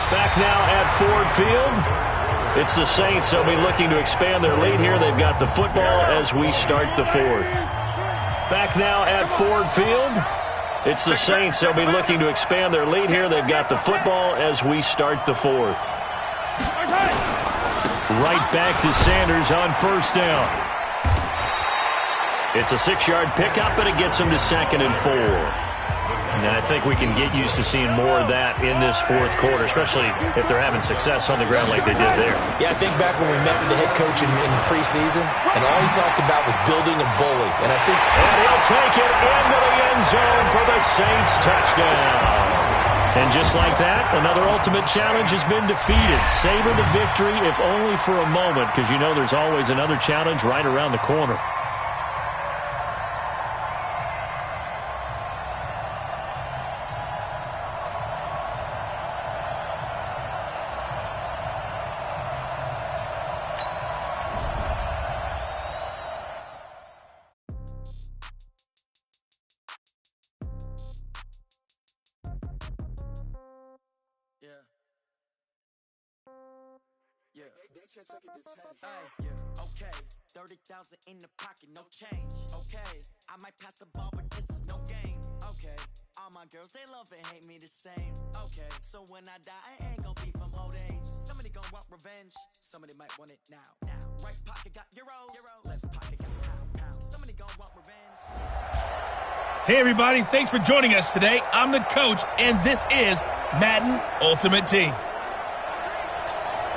Back now at Ford Field. It's the Saints. They'll be looking to expand their lead here. They've got the football as we start the 4th. Back now at Ford Field. It's the Saints. They'll be looking to expand their lead here. They've got the football as we start the 4th. Right back to Sanders on first down. It's a 6-yard pickup, but it gets him to 2nd and 4. And I think we can get used to seeing more of that in this 4th quarter, especially if they're having success on the ground like they did there. Yeah, I think back when we met with the head coach in preseason, and all he talked about was building a bully. And I think... And he'll take it into the end zone for the Saints touchdown. And just like that, another ultimate challenge has been defeated. Savor the victory, if only for a moment, because you know there's always another challenge right around the corner. Okay, 30,000 in the pocket, no change. Okay, I might pass the ball, but this is no game. Okay, all my girls, they love and hate me the same. Okay, so when I die, I ain't gonna be from old age. Somebody gonna want revenge, somebody might want it now. Right pocket got euros, left pocket got pound. Somebody gonna want revenge. Hey everybody, thanks for joining us today. I'm the coach, and this is Madden Ultimate Team.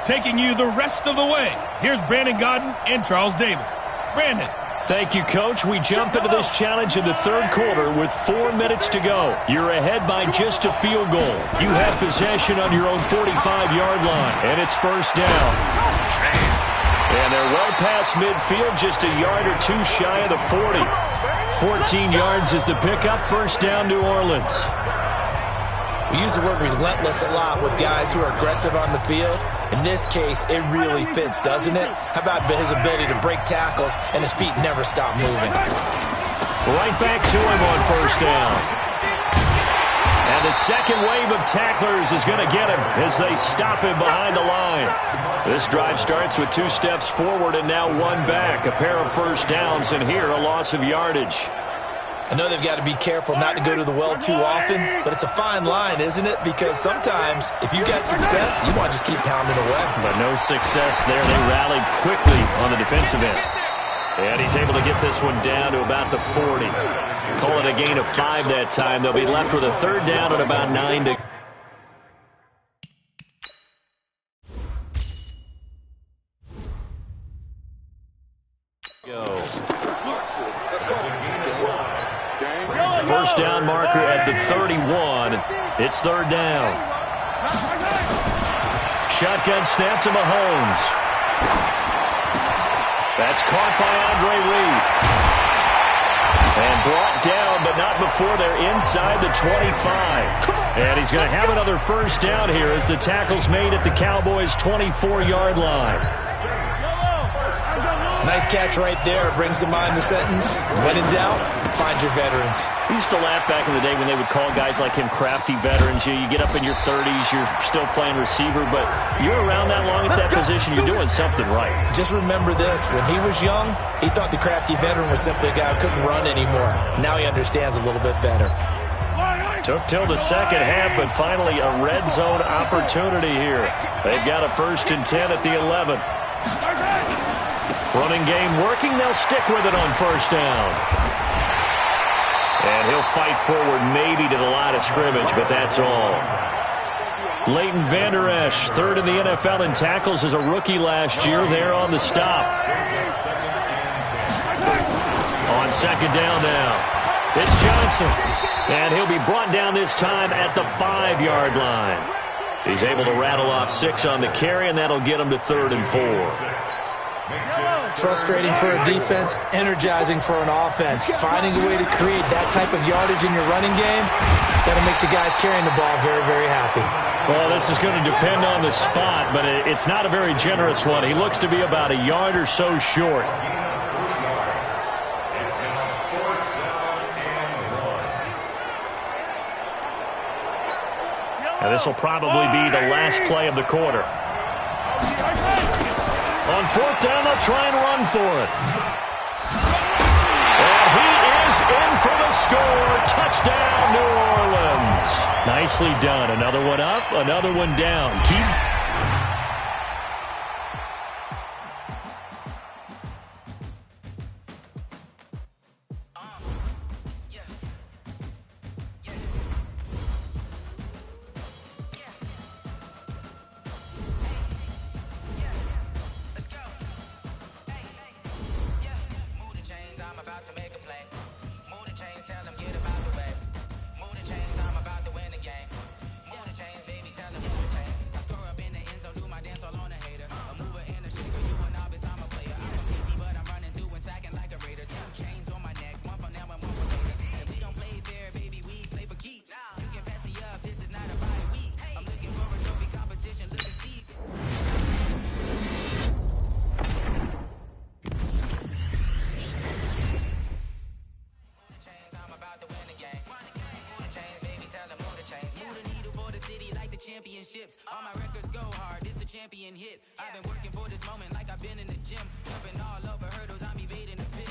Taking you the rest of the way, here's Brandon Gaudin and Charles Davis. Brandon. Thank you, Coach. We jump into this challenge in the 3rd quarter with 4 minutes to go. You're ahead by just a field goal. You have possession on your own 45-yard line, and it's first down. And they're well past midfield, just a yard or 2 shy of the 40. 14 yards is the pickup, first down, New Orleans. We use the word relentless a lot with guys who are aggressive on the field. In this case, it really fits, doesn't it? How about his ability to break tackles and his feet never stop moving? Right back to him on first down. And the second wave of tacklers is going to get him as they stop him behind the line. This drive starts with 2 steps forward and now 1 back. A pair of first downs, and here a loss of yardage. I know they've got to be careful not to go to the well too often, but it's a fine line, isn't it? Because sometimes, if you got success, you want to just keep pounding away. But no success there. They rallied quickly on the defensive end. And he's able to get this one down to about the 40. Call it a gain of 5 that time. They'll be left with a 3rd down and about 9 to go. First down marker at the 31. It's 3rd down. Shotgun snap to Mahomes. That's caught by Andre Reed. And brought down, but not before they're inside the 25. And he's going to have another first down here as the tackle's made at the Cowboys' 24-yard line. Nice catch right there. Brings to mind the sentence, when in doubt, find your veterans. We used to laugh back in the day when they would call guys like him crafty veterans. You get up in your 30s, you're still playing receiver, but you're around that long at that position, you're doing something right. Just remember this. When he was young, he thought the crafty veteran was simply a guy who couldn't run anymore. Now he understands a little bit better. Took till the second half, but finally a red zone opportunity here. They've got a 1st and 10 at the 11. Running game working. They'll stick with it on first down. And he'll fight forward maybe to the line of scrimmage, but that's all. Leighton Vander Esch, 3rd in the NFL in tackles as a rookie last year. There on the stop. on second down now. It's Johnson. And he'll be brought down this time at the 5-yard line. He's able to rattle off 6 on the carry, and that'll get him to 3rd and 4. Frustrating for a defense, energizing for an offense. Finding a way to create that type of yardage in your running game, that'll make the guys carrying the ball very, very happy. Well, this is going to depend on the spot, but it's not a very generous one. He looks to be about a yard or so short. And this will probably be the last play of the quarter. On 4th down, they'll try and run for it. And he is in for the score. Touchdown, New Orleans. Nicely done. Another one up, another one down. All my records go hard, this a champion hit. I've been working for this moment like I've been in the gym. Jumping all over hurdles, I'm evading the pit.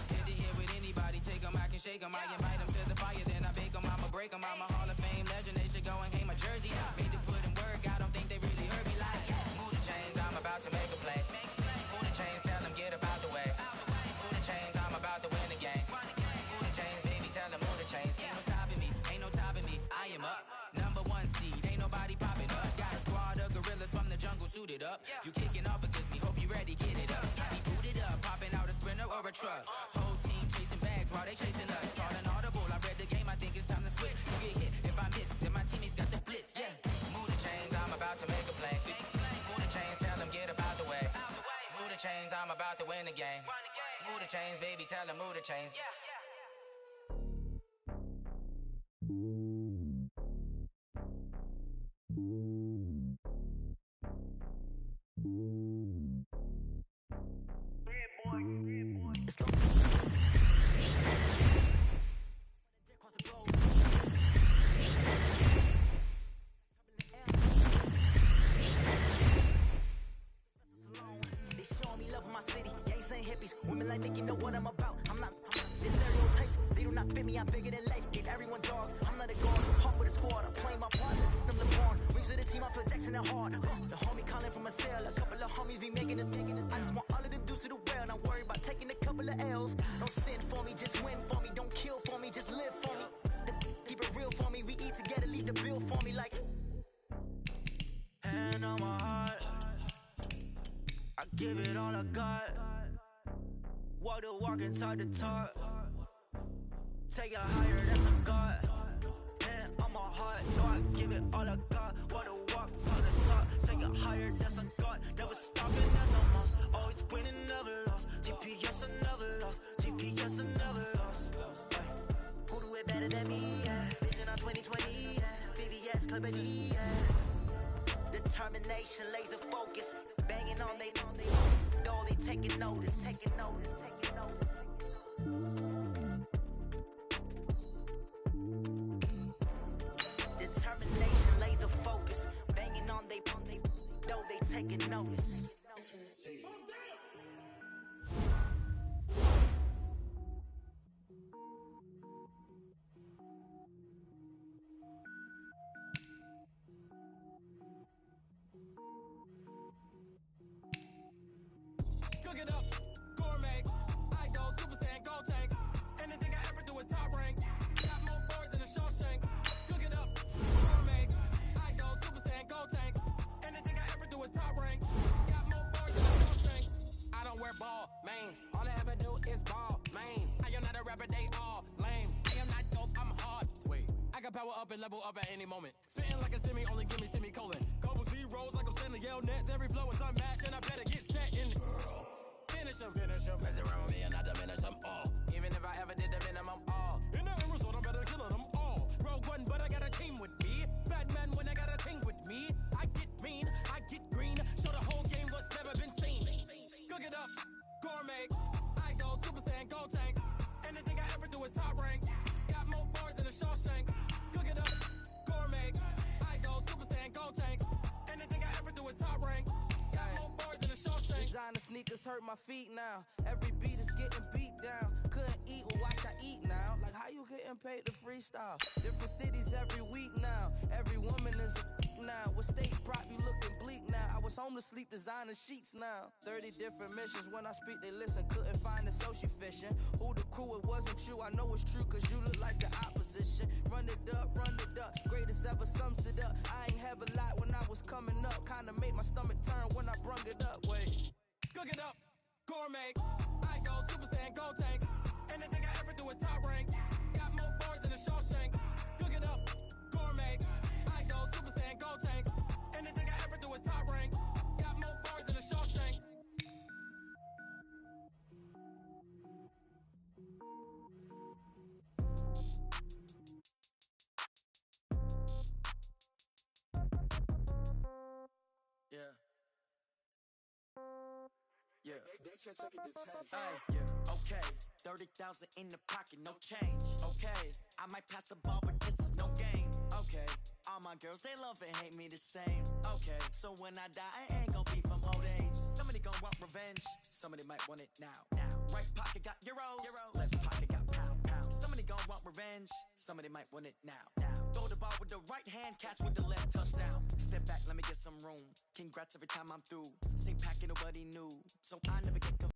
Hit to hit with anybody, take them, I can shake them. I invite them to the fire, then I bake them, I'ma break them. I'm a Hall of Fame legend, they should go and hang my jersey. Made to put in work, I don't think they really heard me like. Move the chains, I'm about to make a play. Move the chains, tell them get up out the way. Move the chains, I'm about to win the game. Move the chains, baby, tell them move the chains. Ain't no stopping me, ain't no topping me, I am up. Number 1 seed, ain't nobody popping up. Got a squad of gorillas from the jungle suited up. You kicking off against me, hope you ready, get it up. I be booted up, popping out a sprinter or a truck. Whole team chasing bags while they chasing us. Calling audible, I read the game, I think it's time to switch. You get hit, if I miss, then my teammates got the blitz, yeah. Move the chains, I'm about to make a play. Move the chains, tell them get up out the way. Move the chains, I'm about to win the game. Move the chains, baby, tell them move the chains. Women like Nick, you know what I'm about. I'm not this stereotypes, they do not fit me. I'm bigger than life. Give everyone dogs. I'm not a guard. Hard with a squad. I'm playing my part. I'm the born. Wings of the team. I feel Jackson and hard. The homie calling from a cell. A couple of homies be making it. I just want all of them dudes to the well. Not worry about taking a couple of L's. Don't sin for me, just win for me. Don't kill for me, just live for me. Keep it real for me. We eat together, leave the bill for me like. Hand on my heart. I give it all I got. Walk the walk and talk the talk. Take it higher, that's a God. Hand on my heart, yo, I give it all I got. Walk the walk, talk the talk. Take it higher, that's a God. Never stopping, that's a must. Always winning, never lost. GPS, I never lost. GPS, I never lost. Who do it better than me? Yeah. Vision on 2020. Yeah. VVS, Company. Yeah. Determination, laser focus. Banging on they know they taking notice. Taking notice. Determination, laser focus, banging on they know they taking notice. Cook it up, gourmet. I go Super Saiyan, go tank. Anything I ever do is top rank. Got more birds than a Shawshank. Cook it up, gourmet. I go Super Saiyan, go tank. Anything I ever do is top rank. power up and level up at any moment. Spitting like a semi, only give me semicolon. Couple zeros like I'm sending yell nets. Every flow is unmatched, and I better get set in it. Finish them. Mess around with me and I diminish them all. Even if I ever did the minimum all. In the end result, I'm better killing them all. Rogue One, but I got a team with me. Batman when I got a team with me. I get mean, I get green. Show the whole game what's never been seen. Cook it up, gourmet. I go Super Saiyan, go tank. Anything I ever do is top rank. Got more bars than a Shawshank. Cook it up, gourmet. I go Super Saiyan, go tank. Anything I ever do is top rank. Got more bars than a Shawshank. Designer sneakers hurt my feet now. Every beat is getting beat down. Couldn't eat, well watch I eat now. Like how you getting paid to freestyle? Different cities every week now. Every woman is a now. What state prop you looking bleak now? I was home to sleep designer sheets now. 30 different missions. When I speak they listen. Couldn't find it so she fishing. Who the crew? It wasn't you. I know it's true cause you look like the opposition. Run it up. Greatest ever sums it up. I ain't have a lot when I was coming up. Kinda made my stomach turn when I brung it up. Wait. Cook it up, gourmet. I go Super Saiyan, go tank. Anything I ever do is top rank. Got more bars than a Shawshank. Cook it up, gourmet. I go Super Saiyan, go tank. Anything I ever do is top rank. Got more bars than a Shawshank. Yeah. Okay. 30,000 in the pocket, no change. Okay. I might pass the ball, but this is no game. Okay. All my girls, they love and hate me the same. Okay. So when I die, I ain't gonna be from old age. Somebody gonna want revenge. Somebody might want it now. Right pocket got euros. Left pocket got pounds. Somebody gonna want revenge. Somebody might want it now. Throw the ball with the right hand, catch with the left, touchdown. Step back, let me get some room. Congrats every time I'm through. Same packet, nobody knew. So I never get confused.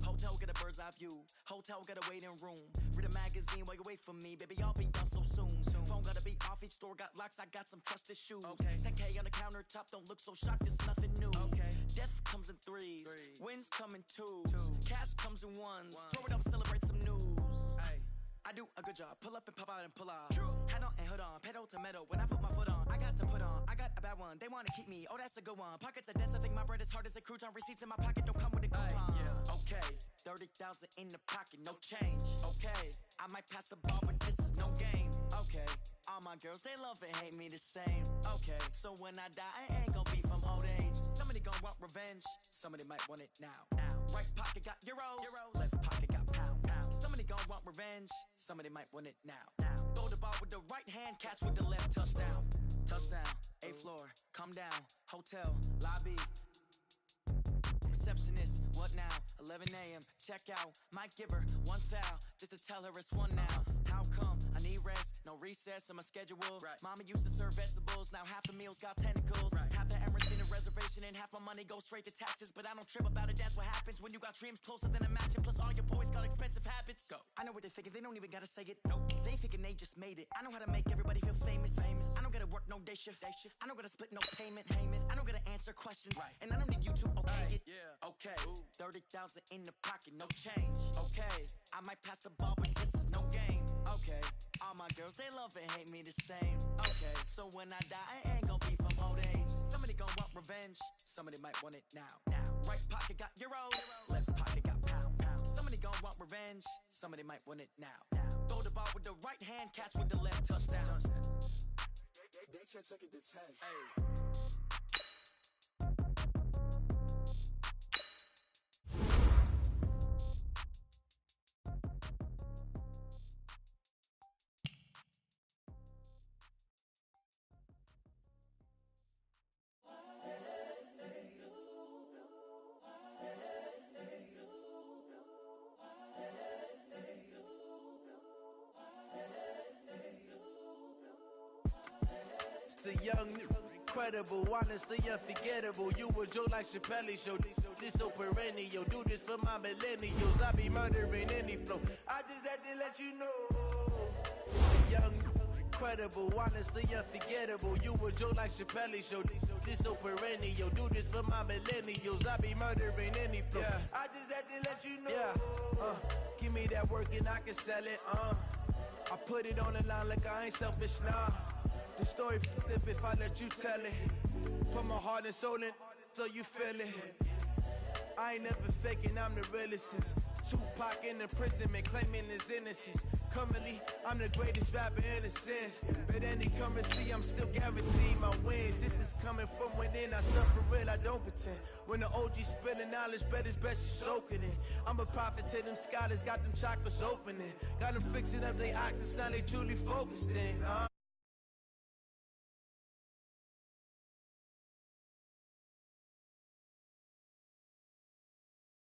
Hotel get a bird's eye view. Hotel got a waiting room. Read a magazine while you wait for me. Baby, I'll be done so soon. Phone gotta be off, each store got locks. I got some trusted shoes. Okay. 10K on the countertop, don't look so shocked, it's nothing new. Okay. Death comes in threes. Wins come in twos. Cash comes in ones. Throw it up, celebrate some news. I do a good job. Pull up and pop out and pull off. Hat on and hood on. Pedal to metal. When I put my foot on, I got to put on. I got a bad one. They want to keep me. Oh, that's a good one. Pockets are dense. I think my bread is hard as a crouton. Receipts in my pocket don't come with a coupon. Okay. 30,000 in the pocket. No change. Okay. I might pass the ball, but this is no game. Okay. All my girls, they love and hate me the same. Okay. So when I die, I ain't gonna be from old age. Somebody gonna want revenge. Somebody might want it now. Right pocket got euros. Left pocket got pounds. Somebody gonna want revenge. Somebody might want it now. Throw the ball with the right hand, catch with the left, touchdown. Touchdown, 8th floor, come down, hotel, lobby. Receptionist, what now? 11 a.m., check out. Might give her one foul, just to tell her it's one now. How come? I need rest, no recess in my schedule. Mama used to serve vegetables, now half the meals got tentacles. Half the Emirates in a reservation and half my money goes straight to taxes. But I don't trip about it, that's what happens when you got dreams closer than a mansion. Plus all your boys got expensive habits. Go. I know what they're thinking, they don't even gotta say it. Nope. They ain't thinking they just made it. I know how to make everybody feel famous. I don't gotta work no day shift. I don't gotta split no payment. I don't gotta answer questions. And I don't need you to okay it. Okay. 30,000 in the pocket, no change. Okay. I might pass the ball, but this is no game. Okay. All my girls, they love and hate me the same. Okay. So when I die, I ain't gonna be from old age. Somebody gonna want revenge. Somebody might want it now. Right pocket got euros. Left pocket got pounds. Somebody gonna want revenge. Somebody might want it now. Throw the ball with the right hand, catch with the left, touchdown. They check it to 10. The young, incredible, honestly unforgettable. You a joke like Chappelle show. This so perennial. Do this for my millennials. I be murdering any flow. I just had to let you know. The young, incredible, honestly unforgettable. You a joke like Chappelle show. This so perennial. Do this for my millennials. I be murdering any flow. I just had to let you know. Give me that work and I can sell it. I put it on the line like I ain't selfish, nah. The story flip if I let you tell it. Put my heart and soul in so you feel it. I ain't never faking, I'm the realest since Tupac in the prison, man, claiming his innocence. Currently, I'm the greatest rapper in a sense. But any currency, I'm still guaranteed my wins. This is coming from within, I stuff for real, I don't pretend. When the OG spilling knowledge, bet it's best you soak it in. I'm a prophet to them scholars, got them chakras opening. Got them fixing up they octaves, now they truly focused in.